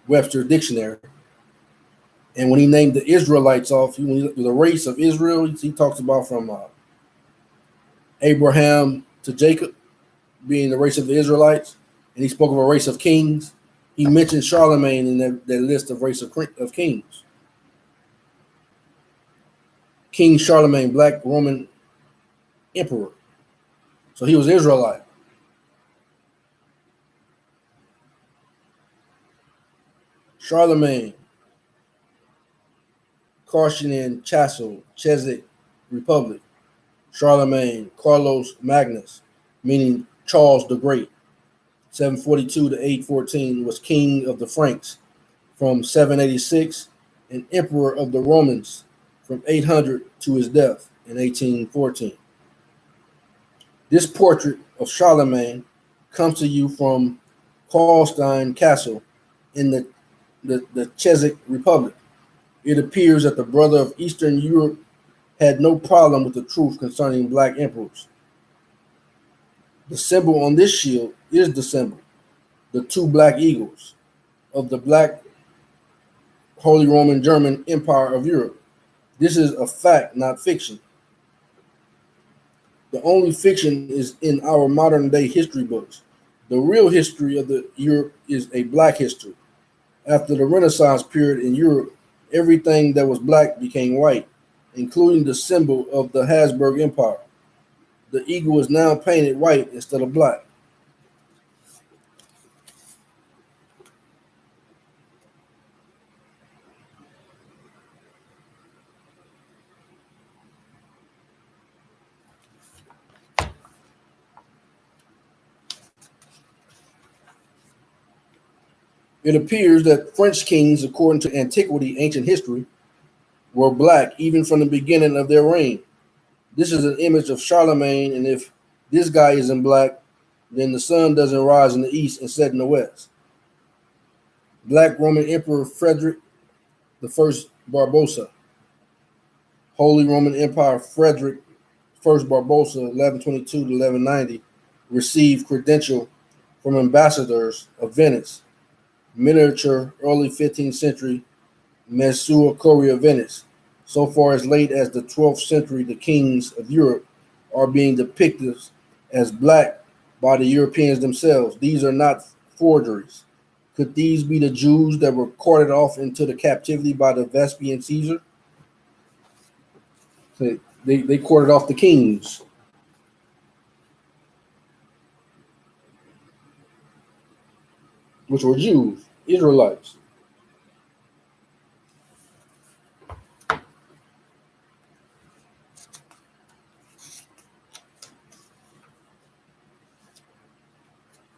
Webster Dictionary. And when he named the Israelites off, the race of Israel, he talks about from Abraham to Jacob being the race of the Israelites, and he spoke of a race of kings. He mentioned Charlemagne in that list of race of kings. King Charlemagne, Black Roman Emperor. So he was Israelite. Charlemagne, Carthaginian Chesic Republic. Charlemagne, Carlos Magnus, meaning Charles the Great, 742 to 814, was king of the Franks from 786 and emperor of the Romans from 800 to his death in 1814. This portrait of Charlemagne comes to you from Karlstein Castle in the Czech Republic. It appears that the brother of Eastern Europe had no problem with the truth concerning black emperors. The symbol on this shield is the symbol, the two black eagles of the Black Holy Roman German Empire of Europe. This is a fact, not fiction. The only fiction is in our modern day history books. The real history of the Europe is a black history. After the Renaissance period in Europe, everything that was black became white, including the symbol of the Habsburg Empire. The eagle is now painted white instead of black. It appears that French kings, according to antiquity, ancient history, were black even from the beginning of their reign. This is an image of Charlemagne, and if this guy isn't black, then the sun doesn't rise in the east and set in the west. Black Roman Emperor Frederick I Barbarossa, Holy Roman Empire Frederick I Barbarossa, 1122 to 1190, received credential from ambassadors of Venice, miniature early 15th century Mensua Courier Venice. So far as late as the 12th century, the kings of Europe are being depicted as black by the Europeans themselves. These are not forgeries. Could these be the Jews that were carted off into the captivity by the Vespasian Caesar? They carted off the kings. Which were Jews, Israelites.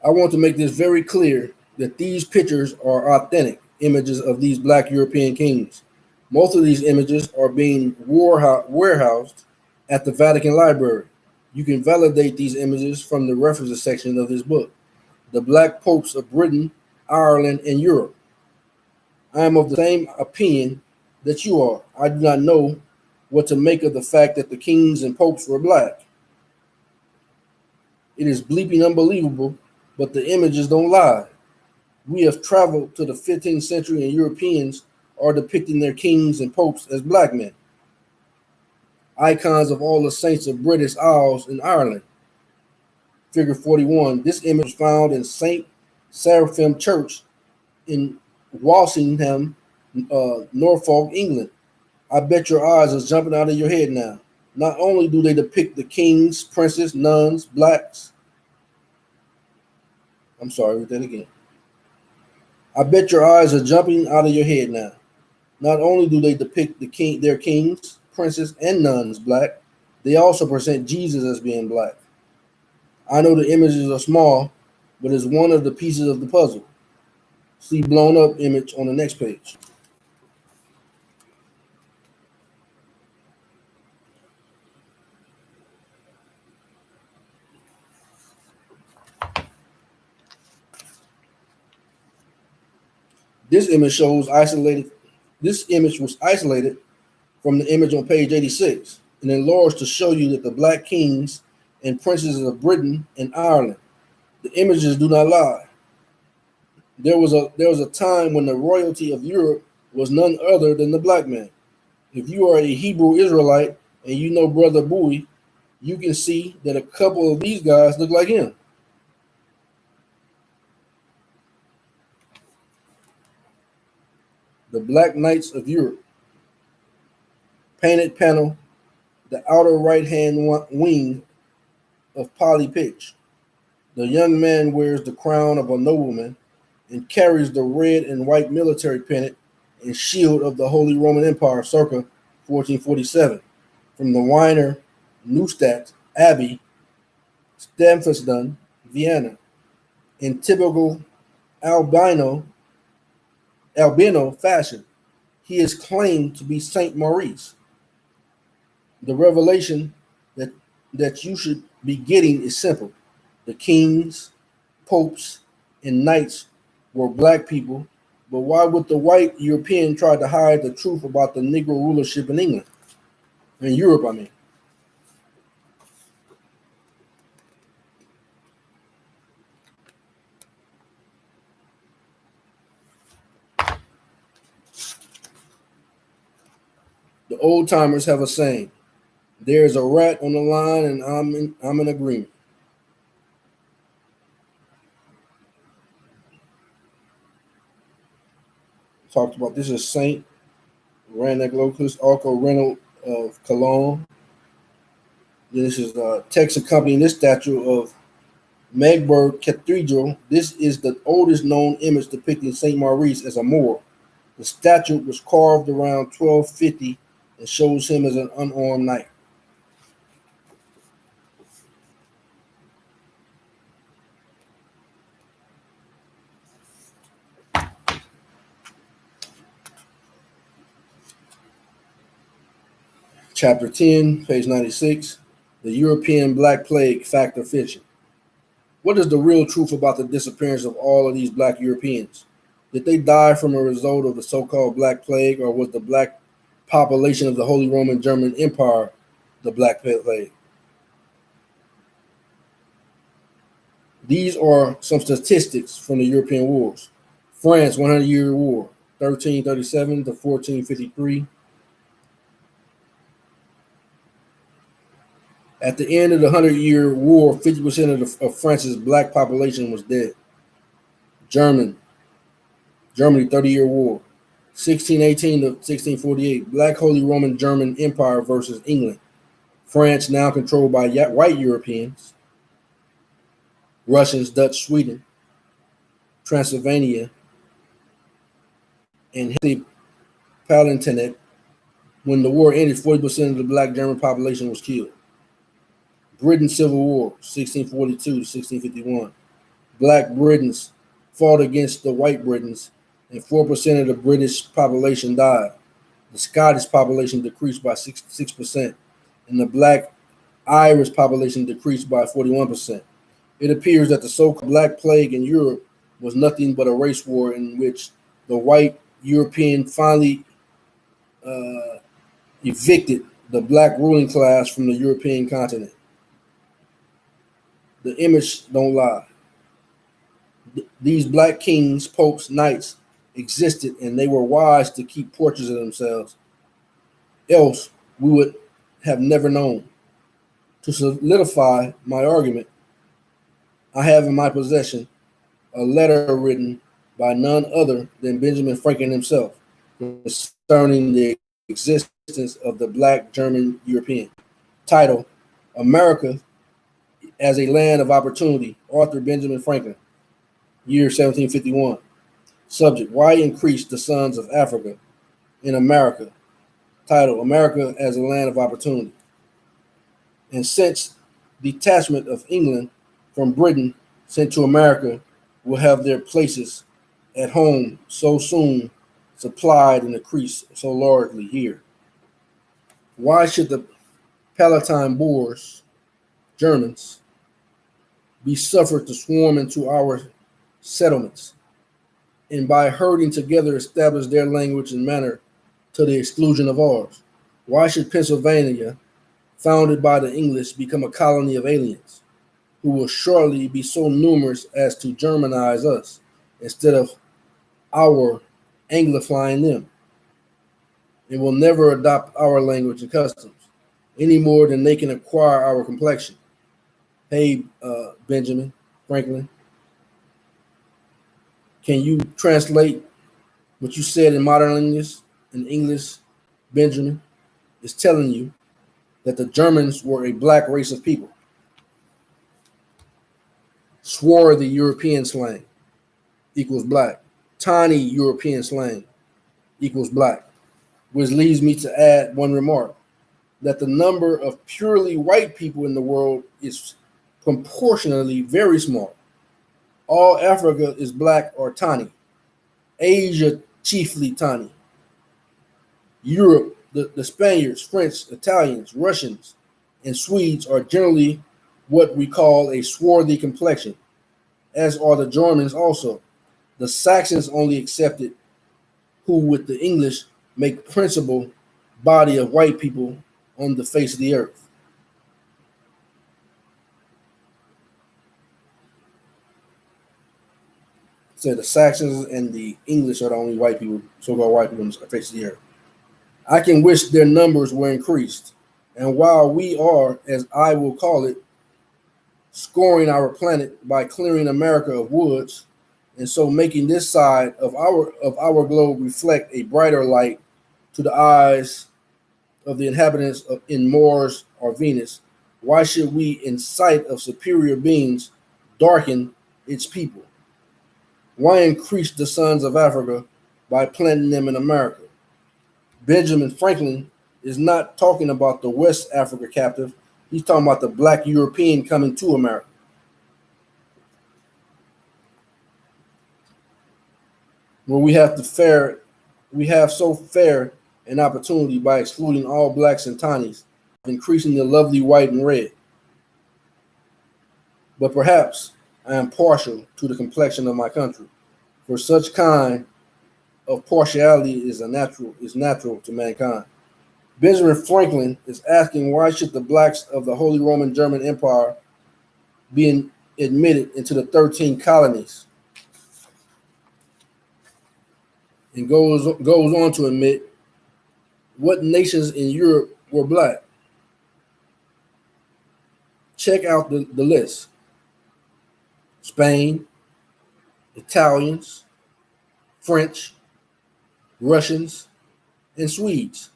I want to make this very clear that these pictures are authentic images of these black European kings. Most of these images are being warehoused at the Vatican Library. You can validate these images from the references section of this book. The Black Popes of Britain, Ireland, and Europe. I am of the same opinion that you are. I do not know what to make of the fact that the kings and popes were black. It is bleeping unbelievable, but the images don't lie. We have traveled to the 15th century and Europeans are depicting their kings and popes as black men. Icons of all the saints of British Isles in Ireland. Figure 41. This image was found in St. Seraphim Church in Walsingham, Norfolk, England. I bet your eyes are jumping out of your head now. Not only do they depict the kings, princes, nuns, blacks. I'm sorry, read that again. I bet your eyes are jumping out of your head now. Not only do they depict their kings, princes, and nuns black, they also present Jesus as being black. I know the images are small, but it's one of the pieces of the puzzle. See blown up image on the next page. This image shows isolated. This image was isolated from the image on page 86 and enlarged to show you that the black kings and princes of Britain and Ireland. The images do not lie. There was a time when the royalty of Europe was none other than the black man. If you are a Hebrew Israelite and you know Brother Bowie, you can see that a couple of these guys look like him. The Black Knights of Europe. Painted panel, the outer right-hand wing of poly pitch. The young man wears the crown of a nobleman and carries the red and white military pennant and shield of the Holy Roman Empire circa 1447 from the Wiener Neustadt Abbey, Stamfordson, Vienna, in typical albino fashion. He is claimed to be Saint Maurice. The revelation that you should be getting is simple. The kings, popes, and knights were black people, but why would the white European try to hide the truth about the Negro rulership in England? In Europe, I mean. The old timers have a saying, there's a rat on the line and I'm in agreement. Talked about this is Saint Ranaglokus Arco Reno of Cologne. This is text accompanying this statue of Magdeburg Cathedral. This is the oldest known image depicting Saint Maurice as a Moor. The statue was carved around 1250 and shows him as an unarmed knight. Chapter 10, page 96, the European Black Plague, Fact or Fiction. What is the real truth about the disappearance of all of these black Europeans? Did they die from a result of the so-called Black Plague, or was the black population of the Holy Roman German Empire the Black Plague? These are some statistics from the European wars. France, 100-year war, 1337 to 1453. At the end of the 100-year war, 50% of France's black population was dead. Germany, 30-year war, 1618 to 1648, Black Holy Roman German Empire versus England. France now controlled by white Europeans, Russians, Dutch, Sweden, Transylvania, and the Palatinate. When the war ended, 40% of the black German population was killed. Britain Civil War, 1642 to 1651. Black Britons fought against the white Britons, and 4% of the British population died. The Scottish population decreased by 6%, and the black Irish population decreased by 41%. It appears that the so-called Black Plague in Europe was nothing but a race war in which the white European finally evicted the black ruling class from the European continent. The image don't lie. These black kings, popes, knights existed, and they were wise to keep portraits of themselves. Else, we would have never known. To solidify my argument, I have in my possession a letter written by none other than Benjamin Franklin himself concerning the existence of the black German European. Title: America as a Land of Opportunity. Author Benjamin Franklin. Year 1751. Subject: Why increase the sons of Africa in America? Title: America as a Land of Opportunity. And since detachment of England from Britain sent to America will have their places at home so soon supplied and increased so largely here. Why should the Palatine Boers, Germans, be suffered to swarm into our settlements, and by herding together establish their language and manner to the exclusion of ours? Why should Pennsylvania, founded by the English, become a colony of aliens, who will shortly be so numerous as to Germanize us, instead of our Anglifying them, and will never adopt our language and customs, any more than they can acquire our complexion? Hey, Benjamin Franklin, can you translate what you said in modern English? In English, Benjamin is telling you that the Germans were a black race of people. Swarthy European slang equals black. Tiny European slang equals black. Which leads me to add one remark, that the number of purely white people in the world is proportionally very small. All Africa is black or tiny. Asia chiefly tiny. Europe, the Spaniards, French, Italians, Russians, and Swedes are generally what we call a swarthy complexion, as are the Germans also. The Saxons only accepted, who with the English make principal body of white people on the face of the earth. So the Saxons and the English are the only white people, so-called white people on the face of the earth. I can wish their numbers were increased. And while we are, as I will call it, scoring our planet by clearing America of woods, and so making this side of our globe reflect a brighter light to the eyes of the inhabitants in Mars or Venus, why should we, in sight of superior beings, darken its people? Why increase the sons of Africa by planting them in America? Benjamin Franklin is not talking about the West Africa captive. He's talking about the black European coming to America. Where we have so fair an opportunity by excluding all blacks and tinies, increasing the lovely white and red. But perhaps I am partial to the complexion of my country, for such kind of partiality is natural to mankind. Benjamin Franklin is asking, why should the blacks of the Holy Roman German Empire be admitted into the 13 colonies? And goes on to admit, what nations in Europe were black? Check out the list. Spain, Italians, French, Russians, and Swedes.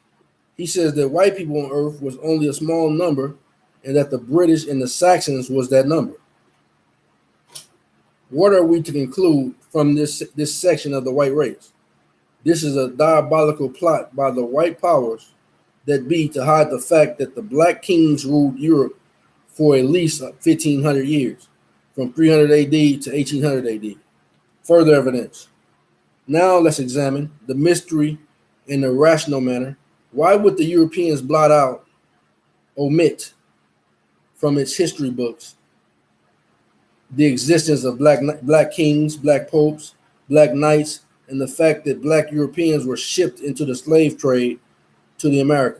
He says that white people on earth was only a small number, and that the British and the Saxons was that number. What are we to conclude from this section of the white race? This is a diabolical plot by the white powers that be to hide the fact that the black kings ruled Europe for at least 1,500 years, from 300 AD to 1800 AD. Further evidence. Now let's examine the mystery in a rational manner. Why would the Europeans blot out omit from its history books the existence of black kings, black popes, black knights, and the fact that black Europeans were shipped into the slave trade to the America.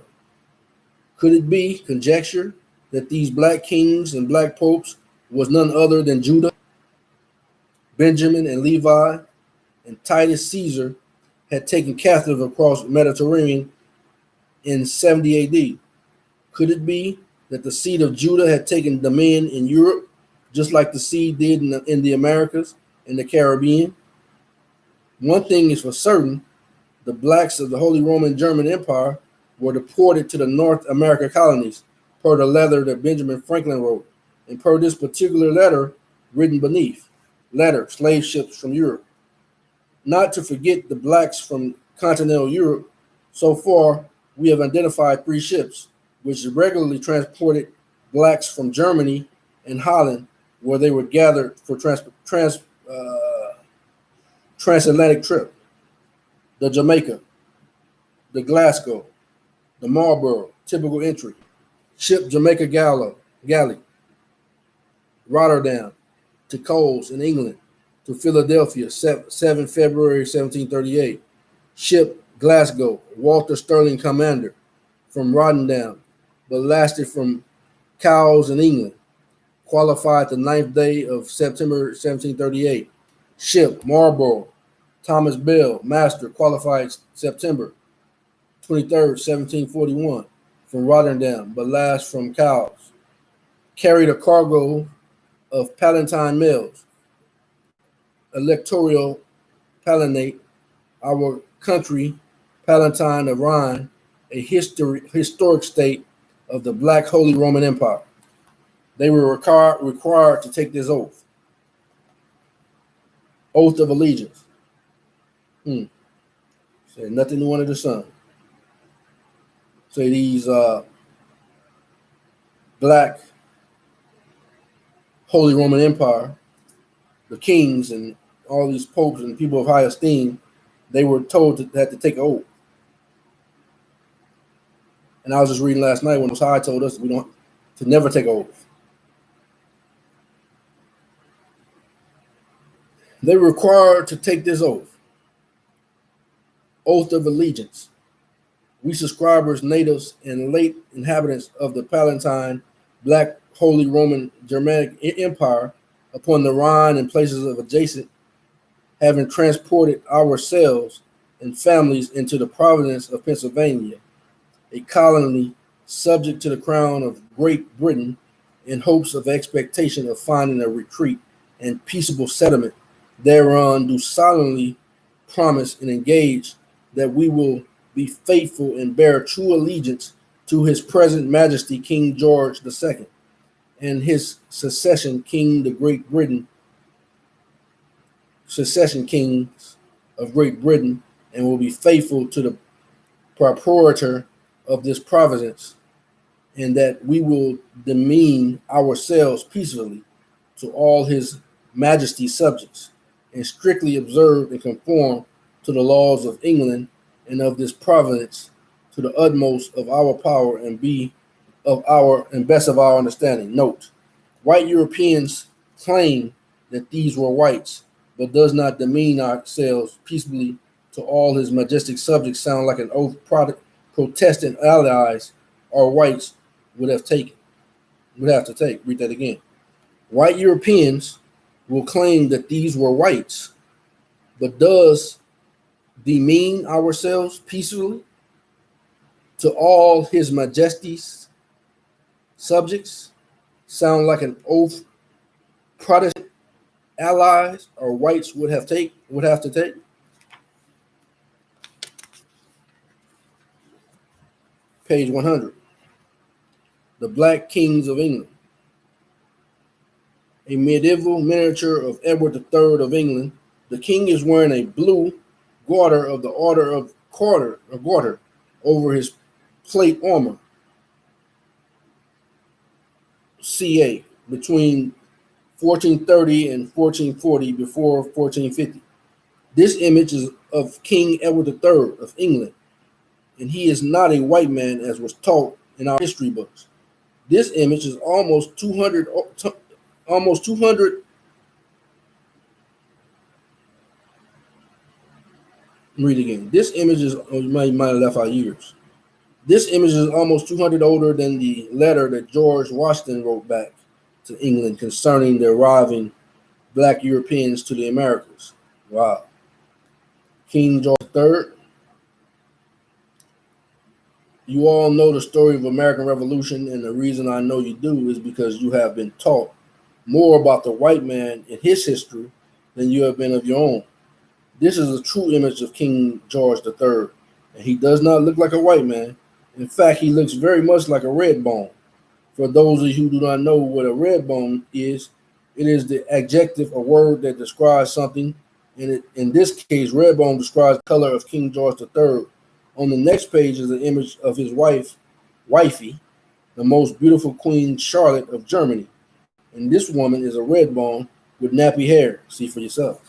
Could it be conjecture that these black kings and black popes was none other than Judah, Benjamin, and Levi, and Titus Caesar had taken captive across the Mediterranean in 70 AD? Could it be that the seed of Judah had taken dominion in Europe, just like the seed did in the Americas and the Caribbean? One thing is for certain, the blacks of the Holy Roman German Empire were deported to the North America colonies, per the letter that Benjamin Franklin wrote, and per this particular letter written beneath, letter, slave ships from Europe. Not to forget the blacks from continental Europe. So far, we have identified 3 ships, which regularly transported blacks from Germany and Holland, where they were gathered for transatlantic trip. The Jamaica, the Glasgow, the Marlborough, typical entry. Ship Jamaica Galley, Rotterdam, to Coles in England, to Philadelphia, 7 February 1738. Ship Glasgow, Walter Sterling commander, from Rotterdam, but lasted from Cowes in England. Qualified the 9th day of September 1738. Ship Marlborough, Thomas Bell, master, qualified September 23rd, 1741, from Rotterdam, but last from Cowes. Carried a cargo of Palatine mails, electoral Palatinate, our country, Palatine of Rhine, a historic state of the Black Holy Roman Empire. They were required to take this oath. Oath of allegiance. Say nothing new under the sun. Say these Black Holy Roman Empire, the kings and all these popes and people of high esteem, they were told to have to take an oath. And I was just reading last night when Most High told us to never take an oath. They were required to take this oath. Oath of allegiance. We subscribers, natives, and late inhabitants of the Palatine, Black Holy Roman Germanic Empire, upon the Rhine and places of adjacent, having transported ourselves and families into the province of Pennsylvania, a colony subject to the crown of Great Britain, in hopes of expectation of finding a retreat and peaceable settlement thereon, do solemnly promise and engage that we will be faithful and bear true allegiance to his present majesty King George II and his succession King the Great Britain, succession kings of Great Britain, and will be faithful to the proprietor of this province, and that we will demean ourselves peacefully to all his majesty's subjects, and strictly observe and conform to the laws of England and of this province to the utmost of our power and be of our and best of our understanding. Note, white Europeans claim that these were whites, but does not demean ourselves peaceably to all his majestic subjects sound like an oath Protestant allies or whites would have to take. Read that again. White Europeans will claim that these were whites, but does demean ourselves peacefully to all his majesty's subjects sound like an oath Protestant allies or whites would have to take. Page 100. The Black Kings of England. A medieval miniature of Edward III of England. The king is wearing a blue garter of the Order of Garter over his plate armor. CA between 1430 and 1440 before 1450. This image is of King Edward III of England, and he is not a white man as was taught in our history books. This image is almost 200, almost 200. Read again. This image is, oh, you might have left out years. This image is almost 200 older than the letter that George Washington wrote back to England concerning the arriving black Europeans to the Americas. Wow. King George III. You all know the story of American Revolution, and the reason I know you do is because you have been taught more about the white man and his history than you have been of your own. This is a true image of King George III, and he does not look like a white man. In fact, he looks very much like a red bone. For those of you who do not know what a red bone is, it is the adjective, a word that describes something. And in this case, red bone describes the color of King George III. On the next page is an image of his wifey, the most beautiful Queen Charlotte of Germany. And this woman is a red bone with nappy hair. See for yourself.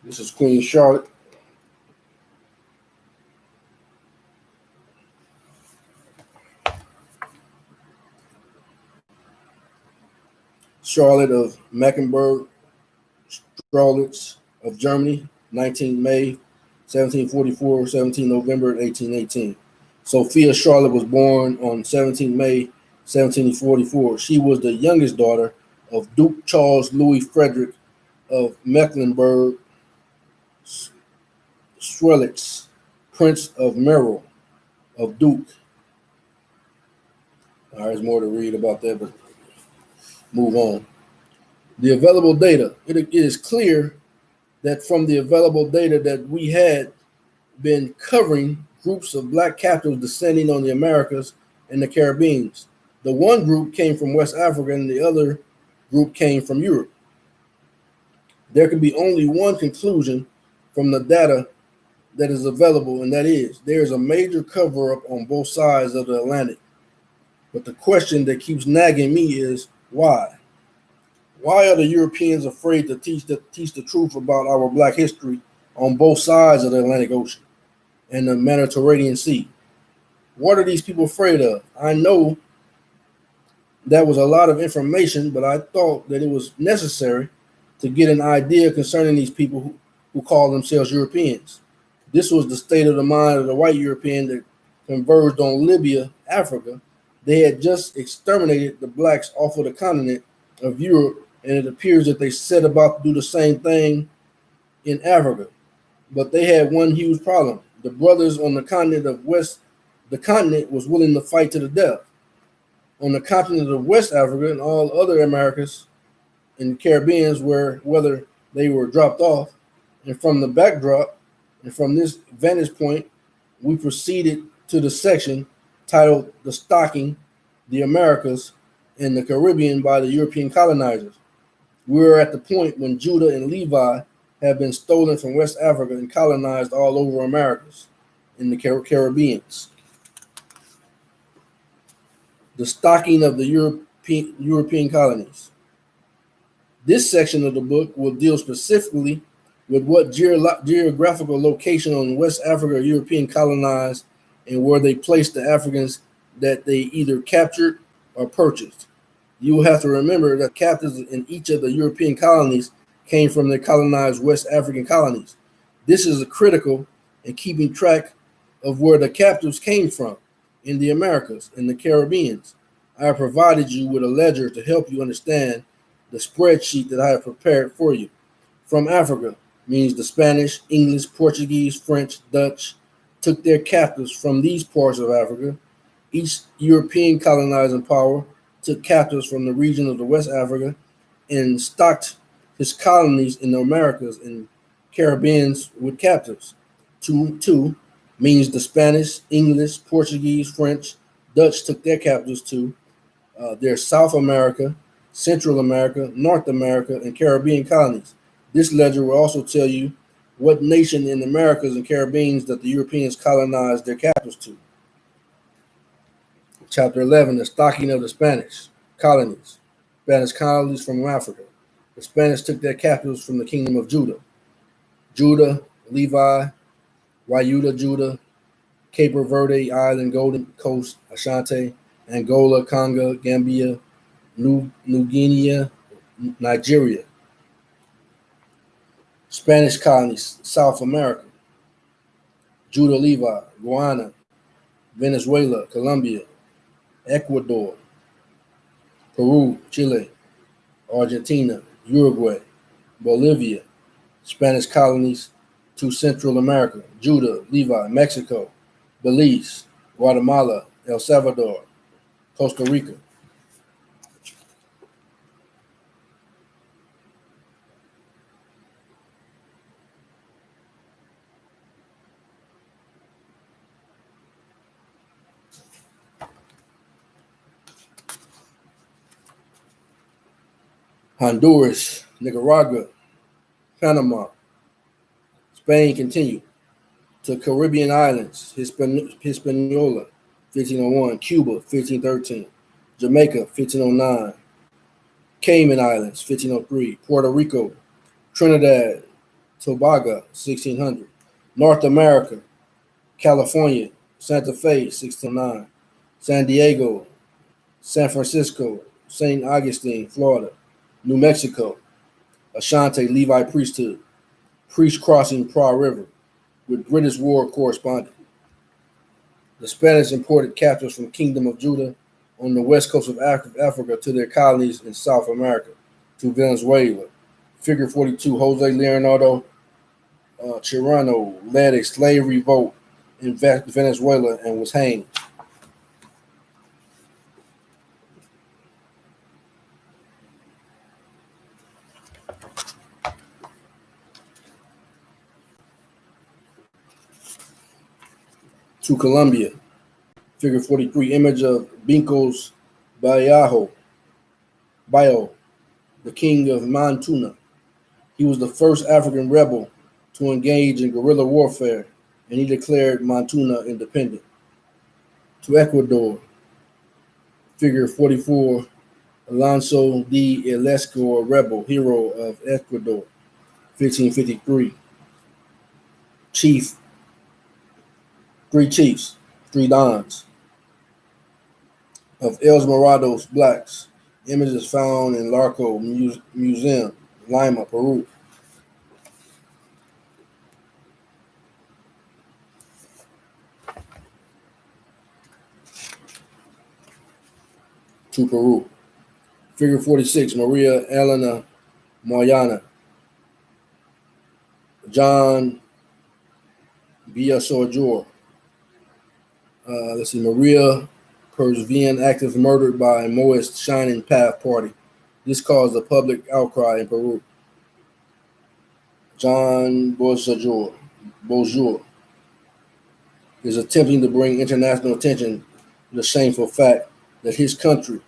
This is Queen Charlotte. Charlotte of Mecklenburg, Strelitz of Germany, 19 May 1744, 17 November 1818. Sophia Charlotte was born on 17 May 1744. She was the youngest daughter of Duke Charles Louis Frederick of Mecklenburg, Strelitz, Prince of Merle of Duke. There's more to read about that, but move on. The available data. It is clear that from the available data that we had been covering groups of black captives descending on the Americas and the Caribbean. The one group came from West Africa and the other group came from Europe. There can be only one conclusion from the data that is available, and that is there is a major cover-up on both sides of the Atlantic. But the question that keeps nagging me is why? Why are the Europeans afraid to teach the truth about our black history on both sides of the Atlantic Ocean and the Mediterranean Sea? What are these people afraid of? I know that was a lot of information, but I thought that it was necessary to get an idea concerning these people who call themselves Europeans. This was the state of the mind of the white European that converged on Libya, Africa. They had just exterminated the blacks off of the continent of Europe, and it appears that they set about to do the same thing in Africa. But they had one huge problem. The brothers on the continent of West, the continent was willing to fight to the death. On the continent of West Africa and all other Americas and Caribbeans, whether they were dropped off, and from the backdrop, and from this vantage point, we proceeded to the section titled "The Stocking, the Americas, and the Caribbean by the European Colonizers." We are at the point when Judah and Levi have been stolen from West Africa and colonized all over Americas in the Caribbeans. The stocking of the European colonies. This section of the book will deal specifically with what geographical location on West Africa European colonized and where they placed the Africans that they either captured or purchased. You will have to remember that captives in each of the European colonies came from the colonized West African colonies. This is critical in keeping track of where the captives came from in the Americas and the Caribbean. I have provided you with a ledger to help you understand the spreadsheet that I have prepared for you. From Africa means the Spanish, English, Portuguese, French, Dutch took their captives from these parts of Africa. Each European colonizing power took captives from the region of the West Africa and stocked his colonies in the Americas and Caribbean with captives. Two means the Spanish, English, Portuguese, French, Dutch took their captives to their South America, Central America, North America, and Caribbean colonies. This ledger will also tell you what nation in the Americas and Caribbean that the Europeans colonized their captives to. Chapter 11, the stocking of the Spanish colonies from Africa. The Spanish took their captives from the kingdom of Judah. Judah, Levi, Wayuda, Judah, Cape Verde Island, Golden Coast, Ashanti, Angola, Congo, Gambia, New Guinea, Nigeria. Spanish colonies, South America. Judah, Levi, Guyana, Venezuela, Colombia, Ecuador, Peru, Chile, Argentina, Uruguay, Bolivia. Spanish colonies to Central America, Judah, Levi, Mexico, Belize, Guatemala, El Salvador, Costa Rica. Honduras, Nicaragua, Panama. Spain continued to Caribbean islands, Hispaniola, 1501, Cuba, 1513, Jamaica, 1509, Cayman Islands, 1503, Puerto Rico, Trinidad, Tobago, 1600, North America, California, Santa Fe, 1609, San Diego, San Francisco, St. Augustine, Florida, New Mexico, Ashanti Levi priesthood, priest crossing Pra River, with British war correspondent. The Spanish imported captives from Kingdom of Judah on the west coast of Africa to their colonies in South America, to Venezuela. Figure 42, Jose Leonardo Chirano led a slave revolt in Venezuela and was hanged. To Colombia. Figure 43, image of Bincos Bio, the king of Montuna. He was the first African rebel to engage in guerrilla warfare, and he declared Montuna independent. To Ecuador. Figure 44, Alonso de Elescor, rebel hero of Ecuador, 1553. Three chiefs, three dons of El Morados blacks. Images found in Larco Museum, Lima, Peru. To Peru. Figure 46, Maria Elena Moyana, John Villasojor. Maria Peruvian active murdered by Maoist Shining Path Party. This caused a public outcry in Peru. John Bonjour is attempting to bring international attention to the shameful fact that his country,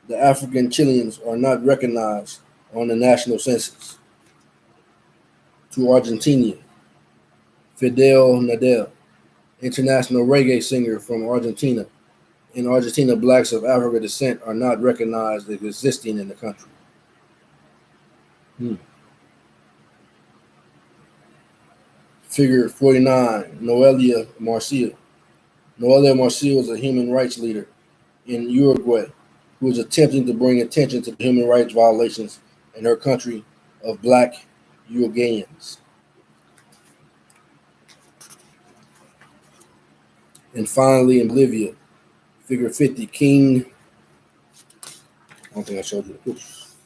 the African Chileans, are not recognized on the national census. To Argentina, Fidel Nadal, international reggae singer from Argentina. In Argentina, blacks of African descent are not recognized as existing in the country. Figure 49, Noelia Marcia. Noelia Marcia is a human rights leader in Uruguay who is attempting to bring attention to the human rights violations in her country of black Uruguayans. And finally, in Bolivia, figure 50, King. I don't think I showed you the pictures.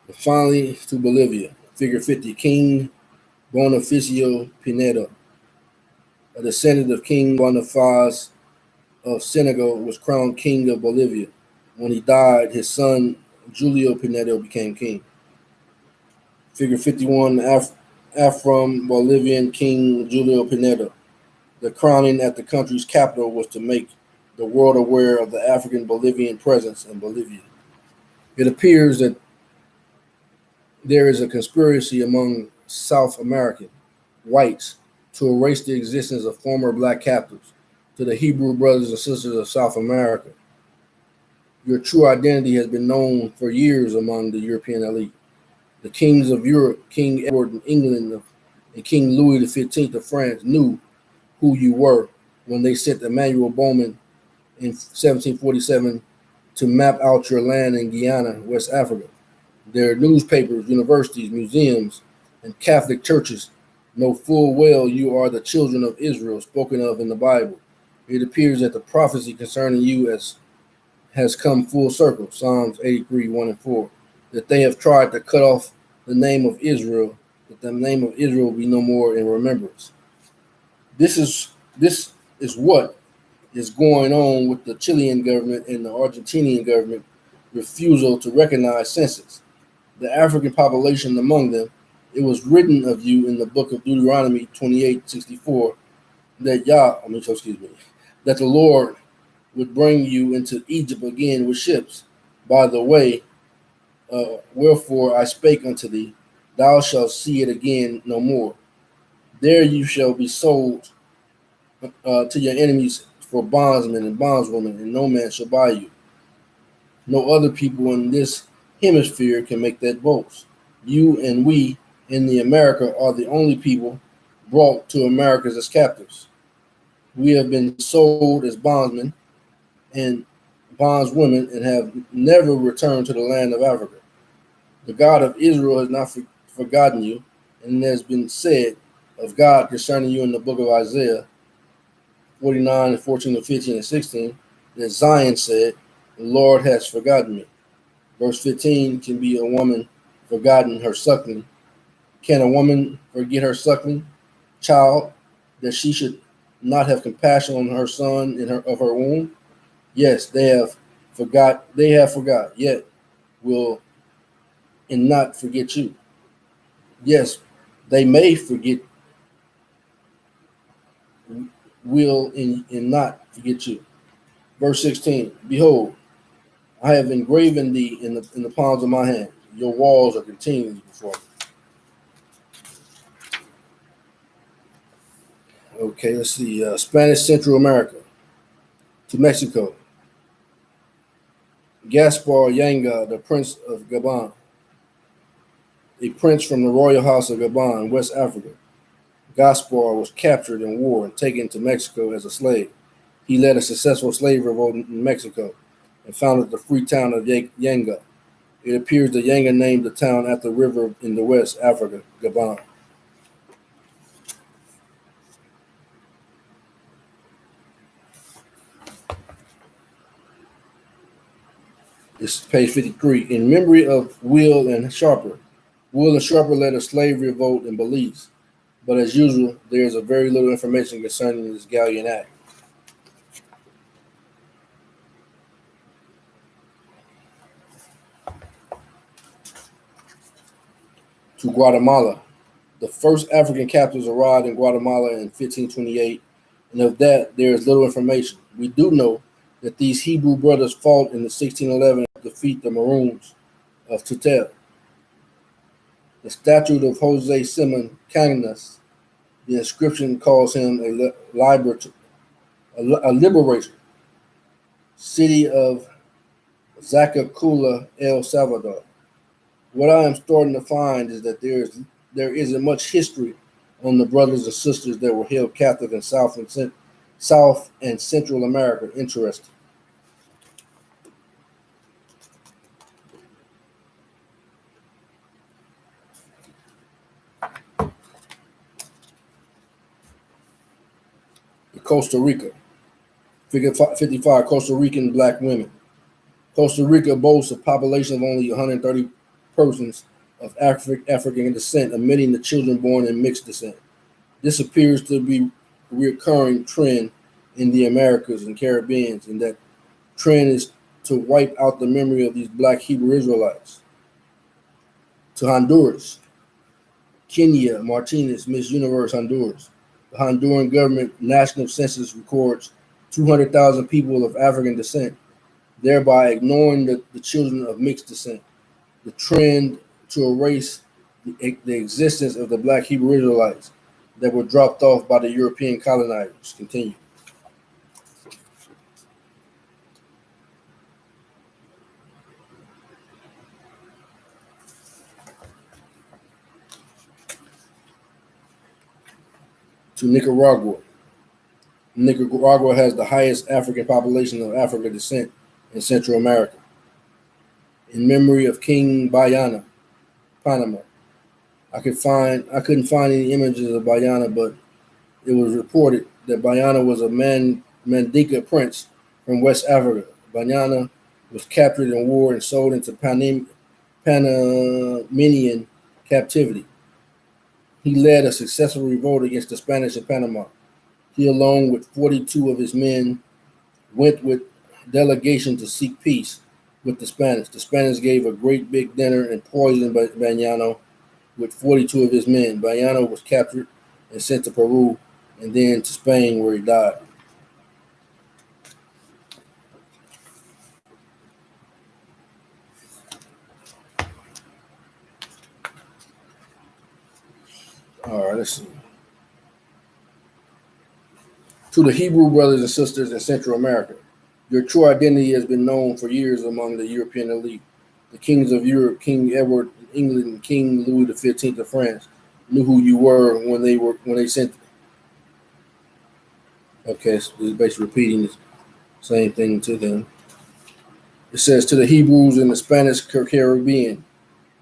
And finally, to Bolivia, figure 50, King Bonifacio Pinedo, a descendant of King Boniface of Senegal, was crowned king of Bolivia. When he died, his son Julio Pinedo became king. Figure 51, Afro-Bolivian King Julio Pinedo. The crowning at the country's capital was to make the world aware of the African Bolivian presence in Bolivia. It appears that there is a conspiracy among South American whites to erase the existence of former black captives. To the Hebrew brothers and sisters of South America, your true identity has been known for years among the European elite. The kings of Europe, King Edward of England and King Louis XV of France, knew who you were when they sent Emmanuel Bowman in 1747 to map out your land in Guyana, West Africa. Their newspapers, universities, museums, and Catholic churches know full well you are the children of Israel spoken of in the Bible. It appears that the prophecy concerning you has come full circle, Psalms 83, 1 and 4, that they have tried to cut off the name of Israel, that the name of Israel be no more in remembrance. This is what is going on with the Chilean government and the Argentinian government refusal to recognize census. The African population among them, it was written of you in the book of Deuteronomy 28:64 that that the Lord would bring you into Egypt again with ships. By the way, wherefore I spake unto thee, thou shalt see it again no more. There you shall be sold to your enemies for bondsmen and bondswomen, and no man shall buy you. No other people in this hemisphere can make that boast. You and we in the America are the only people brought to Americas as captives. We have been sold as bondsmen and bondswomen and have never returned to the land of Africa. The God of Israel has not forgotten you, and it has been said of God concerning you in the book of Isaiah 49 and 14 and 15 and 16 that Zion said, the Lord has forgotten me. Verse 15, can be a woman forgotten her suckling? Can a woman forget her suckling child, that she should not have compassion on her son of her womb? Yes, they have forgot, yet will and not forget you. Yes, they may forget, will and not forget you. Verse 16, behold, I have engraven thee in the palms of my hand. Your walls are continually before me. Okay, let's see. Spanish Central America to Mexico. Gaspar Yanga, the Prince of Gabon, a prince from the royal house of Gabon, West Africa. Gaspar was captured in war and taken to Mexico as a slave. He led a successful slave revolt in Mexico and founded the free town of Yanga. It appears that Yanga named the town after the river in the West Africa, Gabon. It's page 53. In memory of Will and Sharper. Will and Sharper led a slave revolt in Belize, but as usual, there is a very little information concerning this gallant act. To Guatemala. The first African captives arrived in Guatemala in 1528, and of that there is little information. We do know that these Hebrew brothers fought in the 1611 to defeat the Maroons of Tutel. The statute of Jose Simon Canas, the inscription calls him a liberator. City of Zacacula, El Salvador. What I am starting to find is that there isn't much history on the brothers and sisters that were held captive in South and Central America. Interesting. Costa Rica. 55 Costa Rican black women. Costa Rica boasts a population of only 130 persons of African descent, omitting the children born in mixed descent. This appears to be a recurring trend in the Americas and Caribbean, and that trend is to wipe out the memory of these black Hebrew Israelites. To Honduras. Kenya Martinez, Miss Universe Honduras. The Honduran government national census records 200,000 people of African descent, thereby ignoring the children of mixed descent. The trend to erase the existence of the black Hebrew Israelites that were dropped off by the European colonizers. Continue. To Nicaragua. Nicaragua has the highest African population of African descent in Central America. In memory of King Bayana, Panama. I couldn't find any images of Bayana, but it was reported that Bayana was a Mandinka prince from West Africa. Bayana was captured in war and sold into Panamanian captivity. He led a successful revolt against the Spanish in Panama. He, along with 42 of his men, went with delegation to seek peace with the Spanish. The Spanish gave a great big dinner and poisoned Bayano with 42 of his men. Bayano was captured and sent to Peru and then to Spain, where he died. All right, let's see. To the Hebrew brothers and sisters in Central America, your true identity has been known for years among the European elite. The kings of Europe, King Edward of England and King Louis XV of France, knew who you were when they sent. Okay, so it's basically repeating the same thing to them. It says, to the Hebrews in the Spanish Caribbean,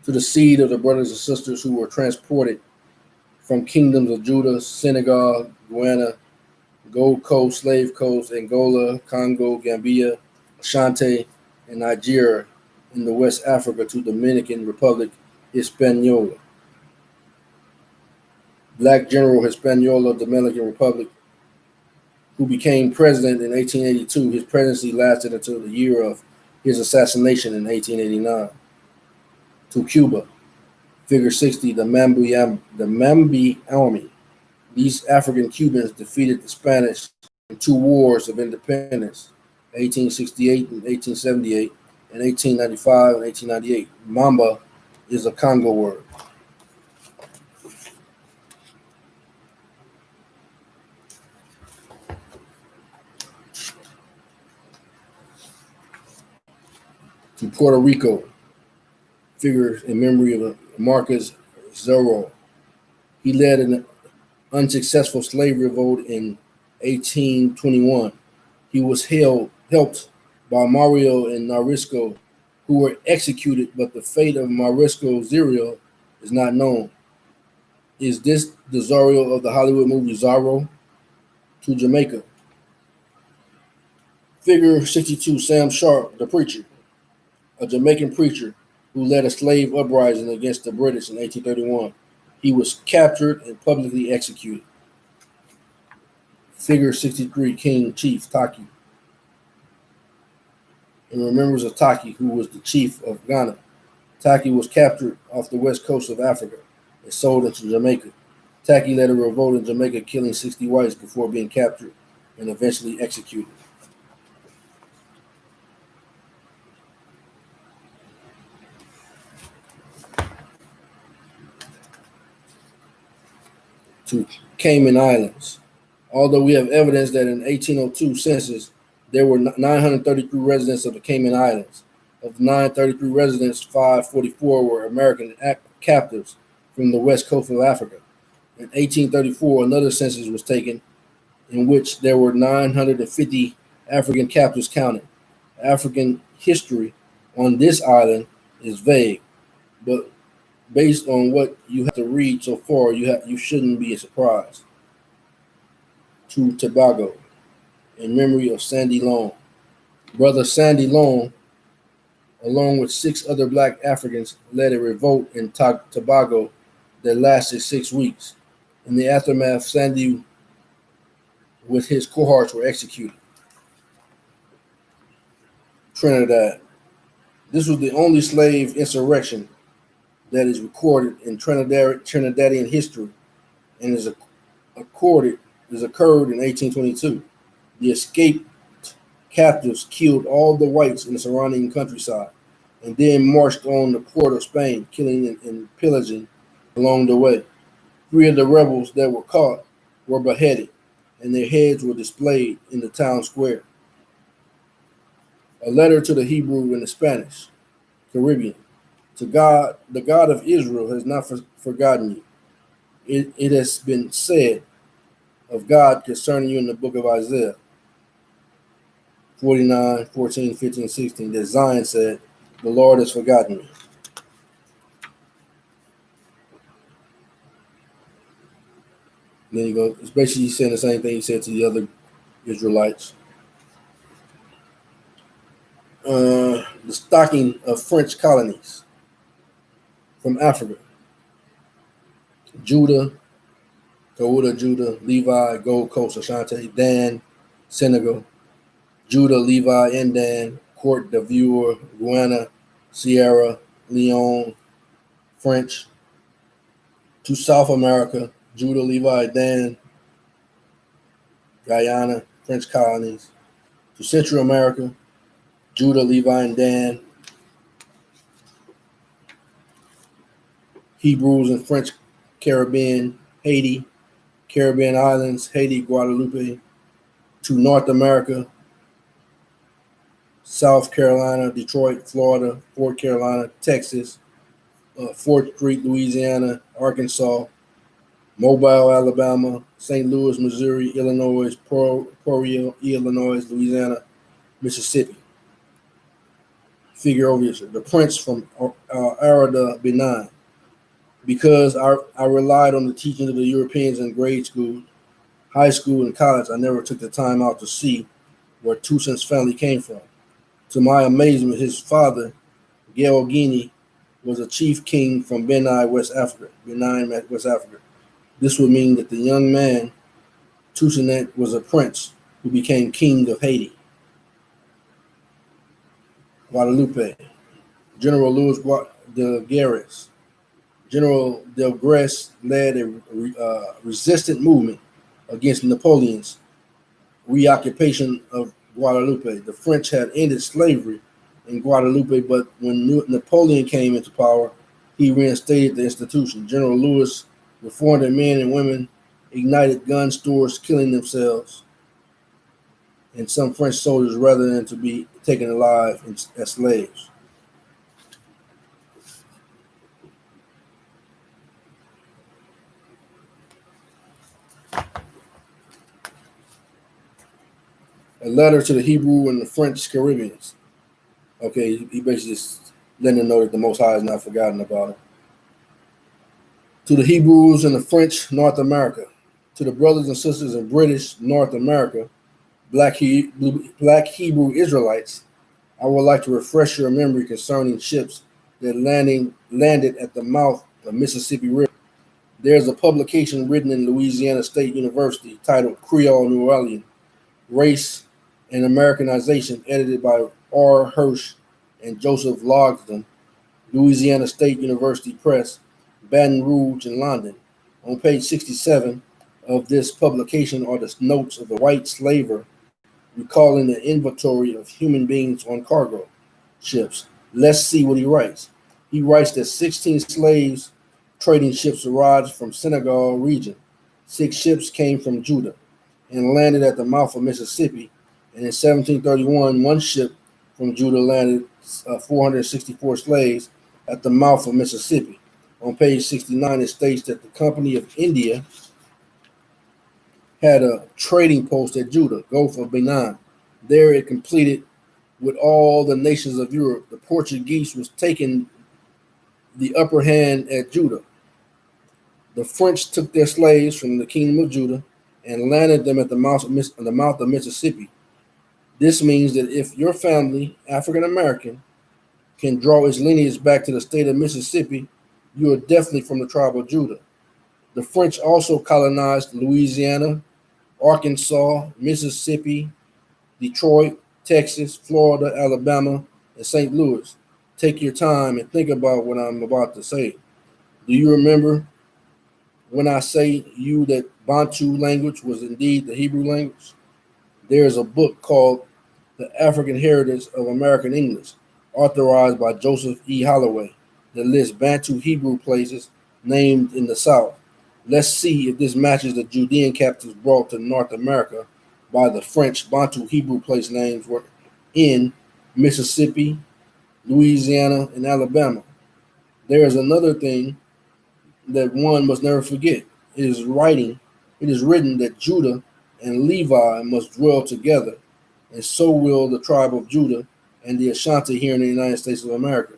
to the seed of the brothers and sisters who were transported from kingdoms of Judah, Senegal, Guyana, Gold Coast, Slave Coast, Angola, Congo, Gambia, Ashanti, and Nigeria in the West Africa, to Dominican Republic, Hispaniola. Black General Hispaniola, Dominican Republic, who became president in 1882. His presidency lasted until the year of his assassination in 1889. To Cuba, Figure 60, the Mambi Army. These African Cubans defeated the Spanish in two wars of independence, 1868 and 1878, and 1895 and 1898. Mamba is a Congo word. To Puerto Rico, figure in memory of Marcus Zorro. He led an unsuccessful slave revolt in 1821. He was helped by Mario and Narisco, who were executed, but the fate of Marisco Zero is not known. Is this the Zorro of the Hollywood movie Zorro? To Jamaica. Figure 62, Sam Sharp, the preacher, a Jamaican preacher who led a slave uprising against the British in 1831. He was captured and publicly executed. Figure 63, King Chief Taki, in remembrance of Taki, who was the chief of Ghana. Taki was captured off the west coast of Africa and sold into Jamaica. Taki led a revolt in Jamaica, killing 60 whites before being captured and eventually executed. To Cayman Islands. Although we have evidence that in 1802 census, there were 933 residents of the Cayman Islands. Of the 933 residents, 544 were American captives from the west coast of Africa. In 1834, another census was taken in which there were 950 African captives counted. African history on this island is vague, but based on what you have to read so far, you shouldn't be surprised. To Tobago, in memory of Sandy Long. Brother Sandy Long, along with 6 other black Africans, led a revolt in Tobago that lasted 6 weeks. In the aftermath, Sandy with his cohorts were executed. Trinidad. This was the only slave insurrection that is recorded in Trinidadian history and occurred in 1822. The escaped captives killed all the whites in the surrounding countryside and then marched on the port of Spain, killing and pillaging along the way. 3 of the rebels that were caught were beheaded, and their heads were displayed in the town square. A letter to the Hebrew and the Spanish, Caribbean. To God, the God of Israel has not forgotten you. It has been said of God concerning you in the book of Isaiah 49, 14, 15, 16, that Zion said, the Lord has forgotten me. And then you go, it's basically saying the same thing he said to the other Israelites. The stocking of French colonies from Africa. Judah, Kauda, Judah, Levi, Gold Coast, Ashanti, Dan, Senegal, Judah, Levi, and Dan, Cote d'Ivoire, Guyana, Sierra Leone, French. To South America, Judah, Levi, Dan, Guyana, French colonies. To Central America, Judah, Levi, and Dan, Hebrews and French Caribbean, Haiti, Caribbean Islands, Haiti, Guadeloupe. To North America, South Carolina, Detroit, Florida, Fort Carolina, Texas, Fort Street, Louisiana, Arkansas, Mobile, Alabama, St. Louis, Missouri, Illinois, Peoria, Illinois, Louisiana, Mississippi. Figure over here, the prince from Arada, Benin. Because I relied on the teachings of the Europeans in grade school, high school, and college, I never took the time out to see where Toussaint's family came from. To my amazement, his father, Georgini, was a chief king from Benin, West Africa. This would mean that the young man, Toussaint, was a prince who became king of Haiti. Guadeloupe. General Louis de Guerres. General Delgres led a resistant movement against Napoleon's reoccupation of Guadeloupe. The French had ended slavery in Guadeloupe, but when Napoleon came into power, he reinstated the institution. General Louis, with 400 men and women, ignited gun stores, killing themselves and some French soldiers rather than to be taken alive as slaves. A letter to the Hebrew and the French Caribbeans. Okay, he basically just letting them know that the Most High has not forgotten about it. To the Hebrews and the French North America. To the brothers and sisters in British North America, Black Hebrew Israelites, I would like to refresh your memory concerning ships that landed at the mouth of Mississippi River. There's a publication written in Louisiana State University titled Creole New Orleans, Race and Americanization, edited by R. Hirsch and Joseph Logsdon, Louisiana State University Press, Baton Rouge in London. On page 67 of this publication are the notes of the white slaver recalling the inventory of human beings on cargo ships. Let's see what he writes. He writes that 16 slaves trading ships arrived from Senegal region. 6 ships came from Judah and landed at the mouth of Mississippi. And in 1731, one ship from Judah landed 464 slaves at the mouth of Mississippi. On page 69, it states that the Company of India had a trading post at Judah, Gulf of Benin. There it completed with all the nations of Europe. The Portuguese was taking the upper hand at Judah. The French took their slaves from the kingdom of Judah and landed them at the mouth of Mississippi. This means that if your family, African American, can draw its lineage back to the state of Mississippi, you are definitely from the tribe of Judah. The French also colonized Louisiana, Arkansas, Mississippi, Detroit, Texas, Florida, Alabama, and St. Louis. Take your time and think about what I'm about to say. Do you remember when I say you that Bantu language was indeed the Hebrew language? There is a book called The African Heritage of American English, authorized by Joseph E. Holloway, that lists Bantu Hebrew places named in the South. Let's see if this matches the Judean captives brought to North America by the French Bantu Hebrew place names were in Mississippi, Louisiana, and Alabama. There is another thing that one must never forget. It is written that Judah and Levi must dwell together, and so will the tribe of Judah and the Ashanti here in the United States of America.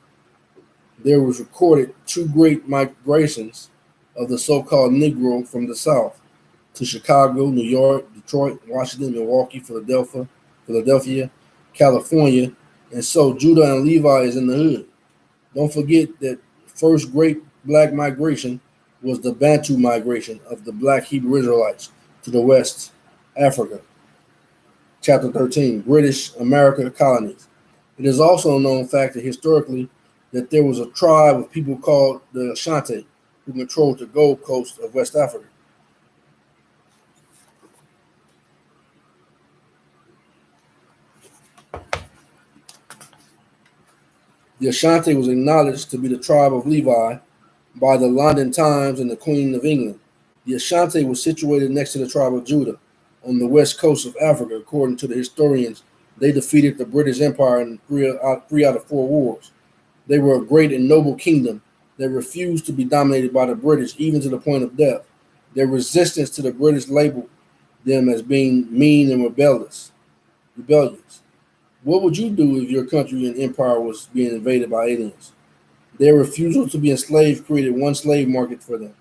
There was recorded two great migrations of the so-called Negro from the South to Chicago, New York, Detroit, Washington, Milwaukee, Philadelphia, California, and so Judah and Levi is in the hood. Don't forget that first great black migration was the Bantu migration of the black Hebrew Israelites to the West Africa. Chapter 13, British America colonies. It is also a known fact that historically that there was a tribe of people called the Ashanti who controlled the Gold Coast of West Africa. The Ashanti was acknowledged to be the tribe of Levi by the London Times and the Queen of England. The Ashanti was situated next to the tribe of Judah on the west coast of Africa. According to the historians, they defeated the British Empire in three out of four wars. They were a great and noble kingdom that refused to be dominated by the British, even to the point of death. Their resistance to the British labeled them as being mean and rebellious. What would you do if your country and empire was being invaded by aliens? Their refusal to be enslaved created one slave market for them,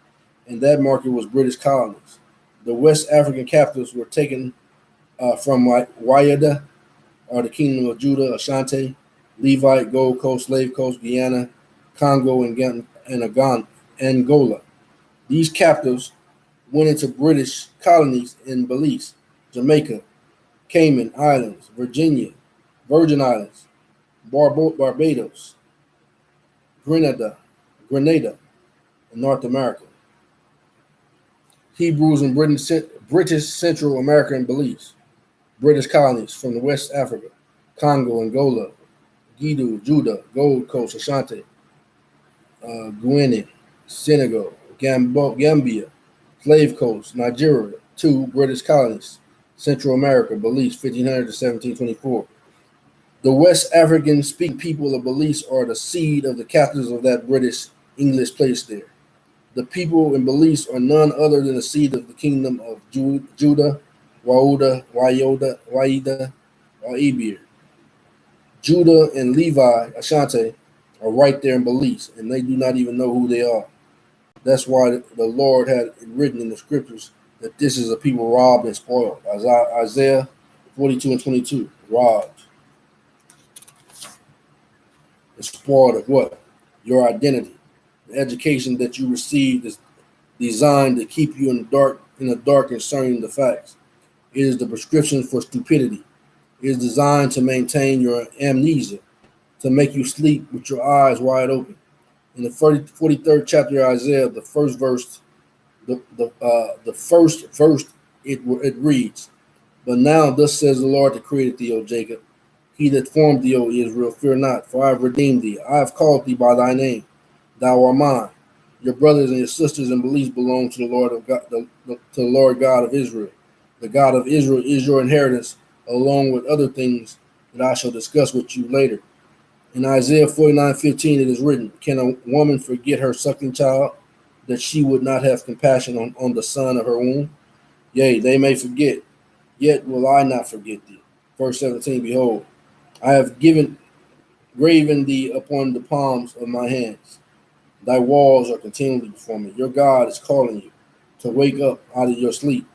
and that market was British colonies. The West African captives were taken from Wayada, or the Kingdom of Judah, Ashanti, Levite, Gold Coast, Slave Coast, Guyana, Congo, and Angola. These captives went into British colonies in Belize, Jamaica, Cayman Islands, Virgin Islands, Barbados, Grenada, and North America. Hebrews in British Central America and Belize. British colonies from the West Africa, Congo, Angola, Guido, Judah, Gold Coast, Ashanti, Guinea, Senegal, Gambia, Slave Coast, Nigeria, two British colonies, Central America, Belize, 1500 to 1724. The West African speaking people of Belize are the seed of the captives of that British English placed there. The people in Belize are none other than the seed of the kingdom of Judah, Waida, or Ebir. Judah and Levi, Ashanti, are right there in Belize, and they do not even know who they are. That's why the Lord had it written in the scriptures that this is a people robbed and spoiled. Isaiah 42 and 22, robbed and spoiled of what? Your identity. The education that you received is designed to keep you in the dark concerning the facts. It is the prescription for stupidity. It is designed to maintain your amnesia, to make you sleep with your eyes wide open. In the 43rd chapter of Isaiah, the first verse, it reads, "But now thus says the Lord that created thee, O Jacob, he that formed thee, O Israel, fear not, for I have redeemed thee. I have called thee by thy name. Thou art mine. Your brothers and your sisters and beliefs belong to the Lord of God, to the Lord God of Israel. The God of Israel is your inheritance, along with other things that I shall discuss with you later." In Isaiah 49:15, it is written, "Can a woman forget her suckling child, that she would not have compassion on the son of her womb? Yea, they may forget, yet will I not forget thee." Verse 17, "Behold, I have graven thee upon the palms of my hands. Thy walls are continually before me." Your God is calling you to wake up out of your sleep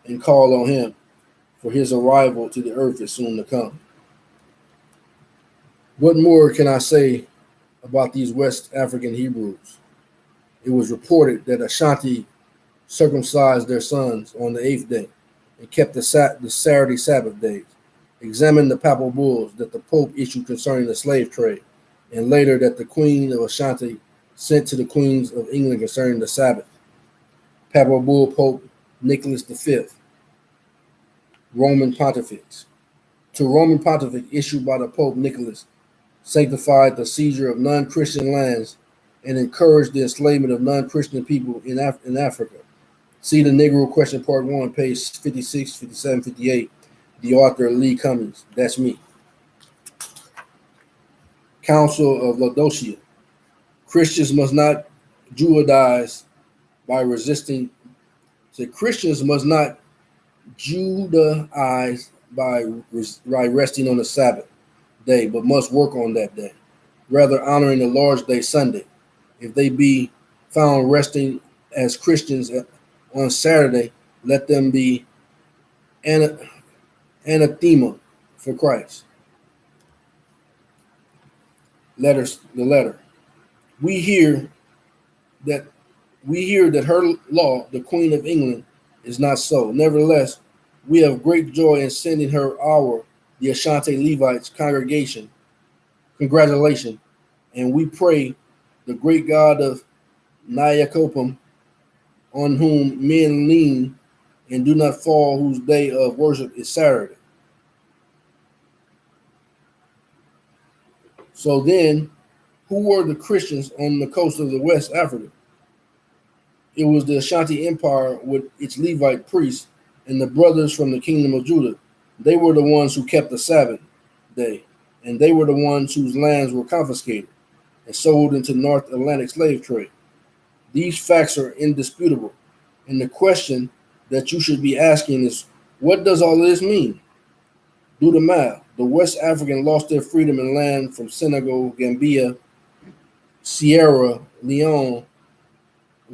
and call on him, for his arrival to the earth is soon to come. What more can I say about these West African Hebrews? It was reported that Ashanti circumcised their sons on the 8th day and kept the Saturday Sabbath days, examined the papal bulls that the Pope issued concerning the slave trade, and later that the Queen of Ashanti sent to the Queens of England concerning the Sabbath. Papal bull Pope Nicholas V, Roman Pontifex. To Roman Pontifex issued by the Pope Nicholas, sanctified the seizure of non-Christian lands and encouraged the enslavement of non-Christian people in Africa. See the Negro question part 1, page 56, 57, 58. The author Lee Cummings. That's me. Council of Laodicea. Christians must not Judaize by resisting. So Christians must not Judaize by resting on the Sabbath day, but must work on that day, rather honoring the Lord's Day Sunday. If they be found resting as Christians on Saturday, let them be anathema for Christ. The letter. We hear that her law, the Queen of England, is not so. Nevertheless, we have great joy in sending her the Ashanti Levites congratulation, and we pray the great God of Nyakopum, on whom men lean and do not fall, whose day of worship is Saturday. So then, who were the Christians on the coast of the West Africa? It was the Ashanti Empire with its Levite priests and the brothers from the kingdom of Judah. They were the ones who kept the Sabbath day, and they were the ones whose lands were confiscated and sold into North Atlantic slave trade. These facts are indisputable, and the question that you should be asking is, what does all this mean? Do the math. The West Africans lost their freedom and land from Senegal, Gambia, Sierra Leone,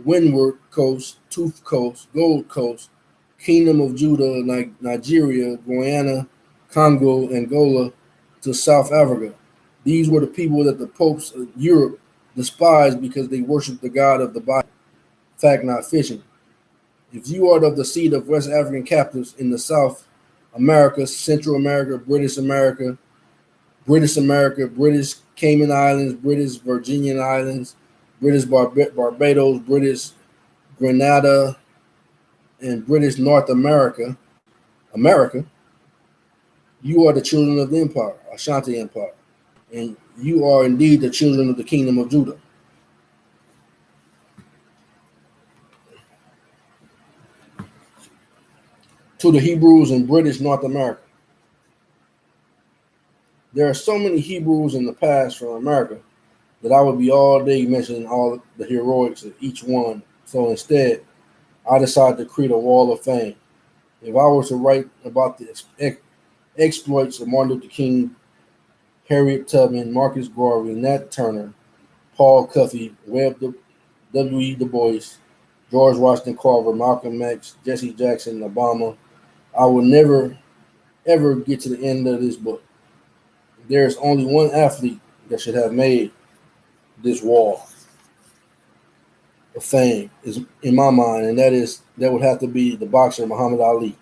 Windward Coast, Tooth Coast, Gold Coast, Kingdom of Judah, Nigeria, Guyana, Congo, Angola, to South Africa. These were the people that the popes of Europe despised because they worshiped the God of the Bible. Fact not fiction. If you are of the seed of West African captives in the South America, Central America, British Cayman Islands, British Virginian Islands, British Barbados, British Grenada, and British North America, you are the children of the empire, Ashanti Empire, and you are indeed the children of the kingdom of Judah. To the Hebrews in British North America. There are so many Hebrews in the past from America that I would be all day mentioning all the heroics of each one. So instead, I decided to create a wall of fame. If I were to write about the exploits of Martin Luther King, Harriet Tubman, Marcus Garvey, Nat Turner, Paul Cuffey, W.E. Du Bois, George Washington Carver, Malcolm X, Jesse Jackson, Obama, I will never, ever get to the end of this book. There's only one athlete that should have made this wall of fame, is in my mind, and that would have to be the boxer Muhammad Ali.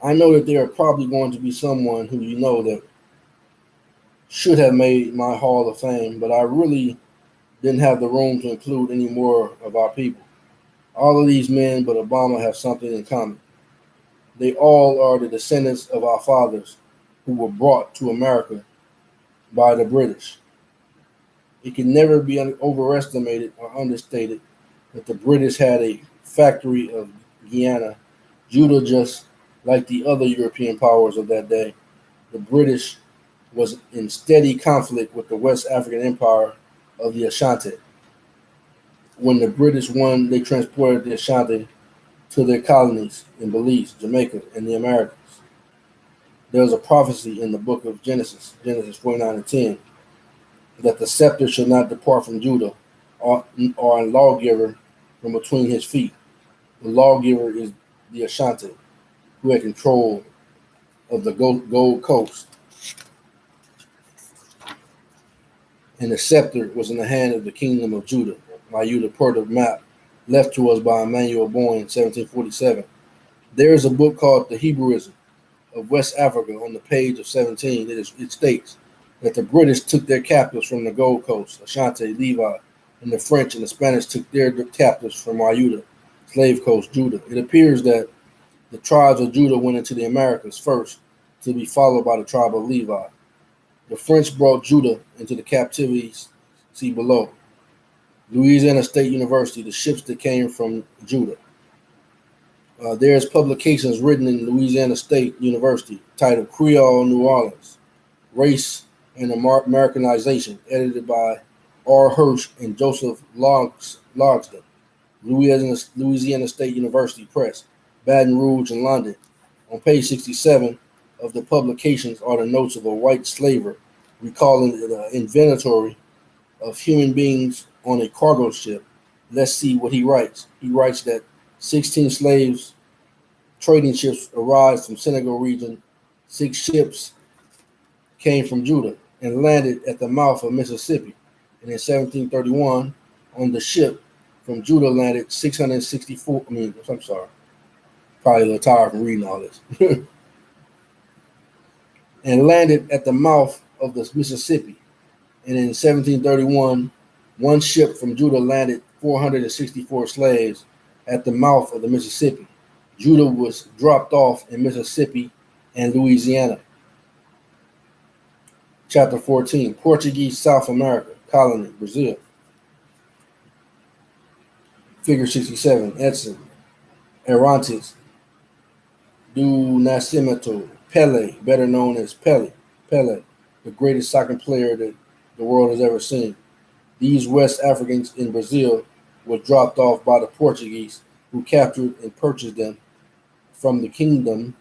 I know that there are probably going to be someone who you know that should have made my Hall of Fame, but I really didn't have the room to include any more of our people. All of these men but Obama have something in common. They all are the descendants of our fathers who were brought to America by the British. It can never be overestimated or understated that the British had a factory of Guyana, Judah, just like the other European powers of that day. The British was in steady conflict with the West African Empire of the Ashanti. When the British won, they transported the Ashanti to their colonies in Belize, Jamaica, and the Americas. There is a prophecy in the book of Genesis 49:10, that the scepter shall not depart from Judah, or a lawgiver from between his feet. The lawgiver is the Ashanti, who had control of the Gold Coast. And the scepter was in the hand of the kingdom of Judah, Mayuda per the map left to us by Emmanuel Boyne in 1747. There is a book called The Hebrewism of West Africa on the page of 17. It states that the British took their captives from the Gold Coast, Ashanti, Levi, and the French and the Spanish took their captives from Mayuda, slave coast, Judah. It appears that The tribes of Judah went into the Americas first, to be followed by the tribe of Levi. The French brought Judah into the captivities. See below. Louisiana State University, the ships that came from Judah. There's publications written in Louisiana State University titled Creole New Orleans, Race and Americanization, edited by R. Hirsch and Joseph Logsdon, Louisiana State University Press, Baton Rouge and London. On page 67 of the publications are the notes of a white slaver recalling the inventory of human beings on a cargo ship. Let's see what he writes. He writes that 16 slaves, trading ships arrived from Senegal region. 6 ships came from Judah and landed at the mouth of Mississippi. And in 1731, on the ship from Judah landed 664. I'm sorry, probably a little tired from reading all this. And landed at the mouth of the Mississippi. And in 1731, one ship from Judah landed 464 slaves at the mouth of the Mississippi. Judah was dropped off in Mississippi and Louisiana. Chapter 14, Portuguese South America, colony, Brazil. Figure 67, Edson, Arantes, do Nascimento, Pele, better known as Pele, the greatest soccer player that the world has ever seen. These West Africans in Brazil were dropped off by the Portuguese, who captured and purchased them from the kingdom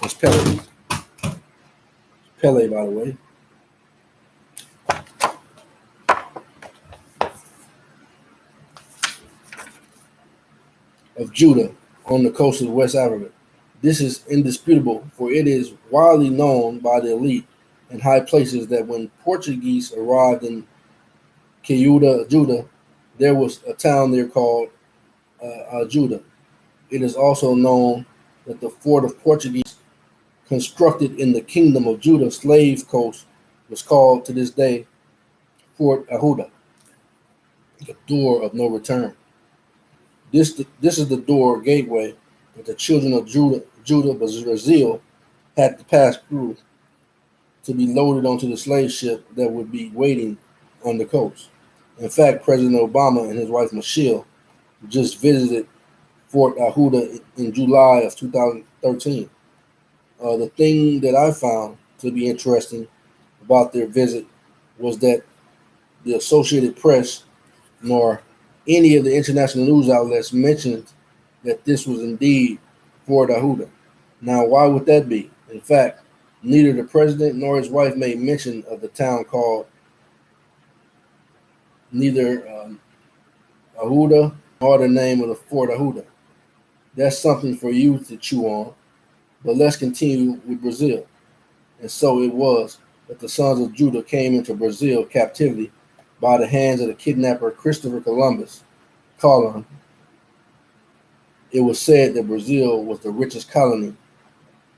as Pele. Pele, by the way. Of Judah on the coast of West Africa. This is indisputable, for it is widely known by the elite in high places that when Portuguese arrived in Ceuta, Judah, there was a town there called Judah. It is also known that the fort of Portuguese constructed in the kingdom of Judah slave coast was called to this day Fort Ahuda, the door of no return. This is the door gateway that the children of Judah, Brazil, had to pass through to be loaded onto the slave ship that would be waiting on the coast. In fact, President Obama and his wife Michelle just visited Fort Ahuda in July of 2013. The thing that I found to be interesting about their visit was that the Associated Press nor any of the international news outlets mentioned that this was indeed Fort Ahuda. Now, why would that be? In fact, neither the president nor his wife made mention of the town called Ahuda or the name of the Fort Ahuda. That's something for you to chew on. But let's continue with Brazil. And so it was that the sons of Judah came into Brazil captivity by the hands of the kidnapper Christopher Columbus. It was said that Brazil was the richest colony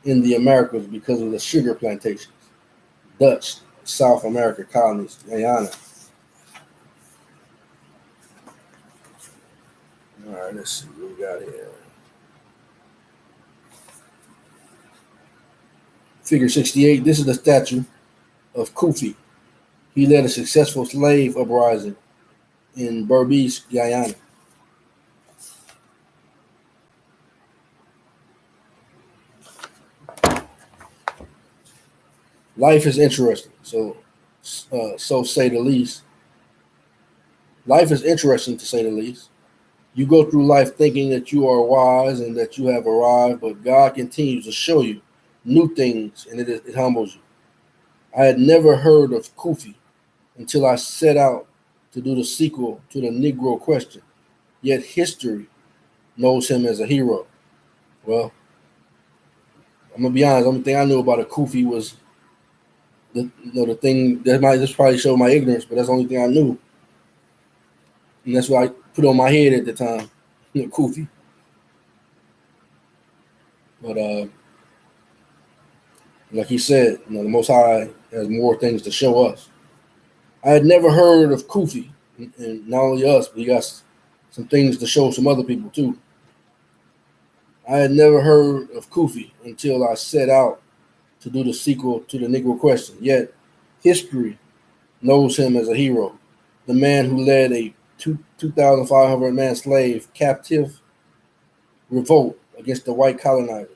in the Americas because of the sugar plantations. Dutch South America colonies, Guyana. All right, let's see what we got here. Figure 68, this is the statue of Kufi. He led a successful slave uprising in Berbice, Guyana. Life is interesting, so say the least. Life is interesting, to say the least. You go through life thinking that you are wise and that you have arrived, but God continues to show you new things, and it humbles you. I had never heard of Kufi until I set out to do the sequel to the Negro question, yet history knows him as a hero. Well, I'm going to be honest, the only thing I knew about a Kufi was the thing that might just probably show my ignorance, but that's the only thing I knew. And that's what I put on my head at the time, Kufi. But like he said, the Most High has more things to show us. I had never heard of Kufi, and not only us, but he got some things to show some other people too. I had never heard of Kufi until I set out to do the sequel to the Negro Question. Yet, history knows him as a hero, the man who led a 2,500 man slave captive revolt against the white colonizers.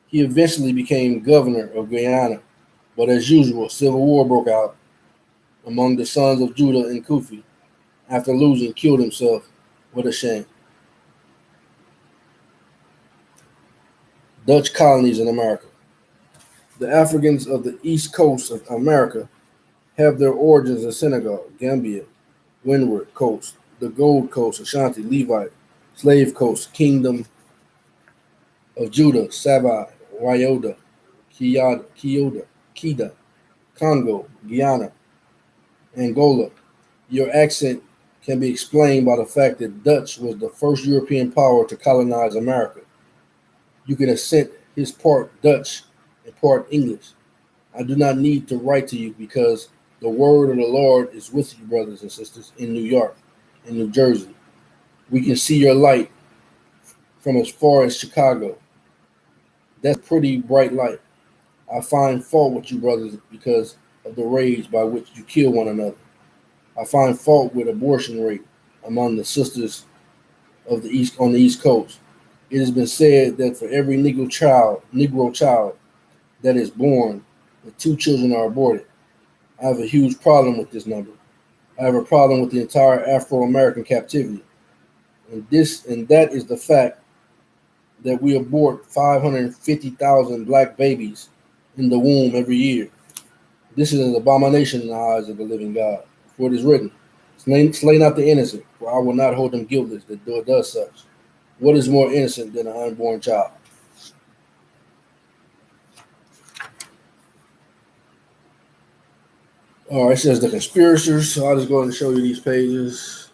He eventually became governor of Guyana, but as usual, civil war broke out among the sons of Judah, and Kufi, after losing, killed himself with a shame. Dutch colonies in America. The Africans of the east coast of America have their origins in Senegal, Gambia, Windward Coast, the Gold Coast, Ashanti, Levite, Slave Coast, Kingdom of Judah, Sabai, Wyoda, Kida, Congo, Guyana, Angola. Your accent can be explained by the fact that Dutch was the first European power to colonize America. You can accent his part Dutch and part English. I do not need to write to you because the word of the Lord is with you, brothers and sisters, in New York, in New Jersey. We can see your light from as far as Chicago. That's a pretty bright light. I find fault with you, brothers, because of the rage by which you kill one another. I find fault with abortion rate among the sisters of the East on the East Coast. It has been said that for every Negro child that is born, the two children are aborted. I have a huge problem with this number. I have a problem with the entire Afro-American captivity, and that is the fact that we abort 550,000 black babies in the womb every year. This is an abomination in the eyes of the living God. For it is written, slay not the innocent, for I will not hold them guiltless that does such. What is more innocent than an unborn child? All right, it says the conspirators. So I'll just go ahead and show you these pages.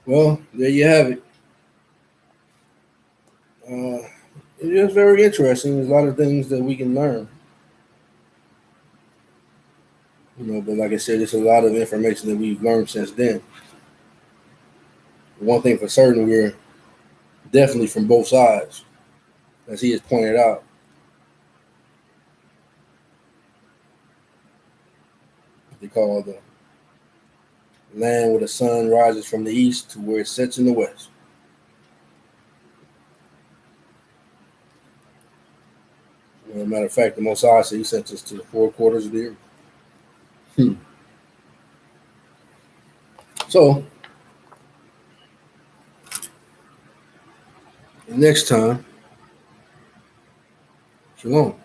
Well, there you have it. Uh, it is very interesting. There's a lot of things that we can learn. But like I said, there's a lot of information that we've learned since then. One thing for certain, we're definitely from both sides, as he has pointed out. They call the land where the sun rises from the east to where it sets in the west. As a matter of fact, the Most High said he sent us to the four quarters of the earth. So, next time, shalom.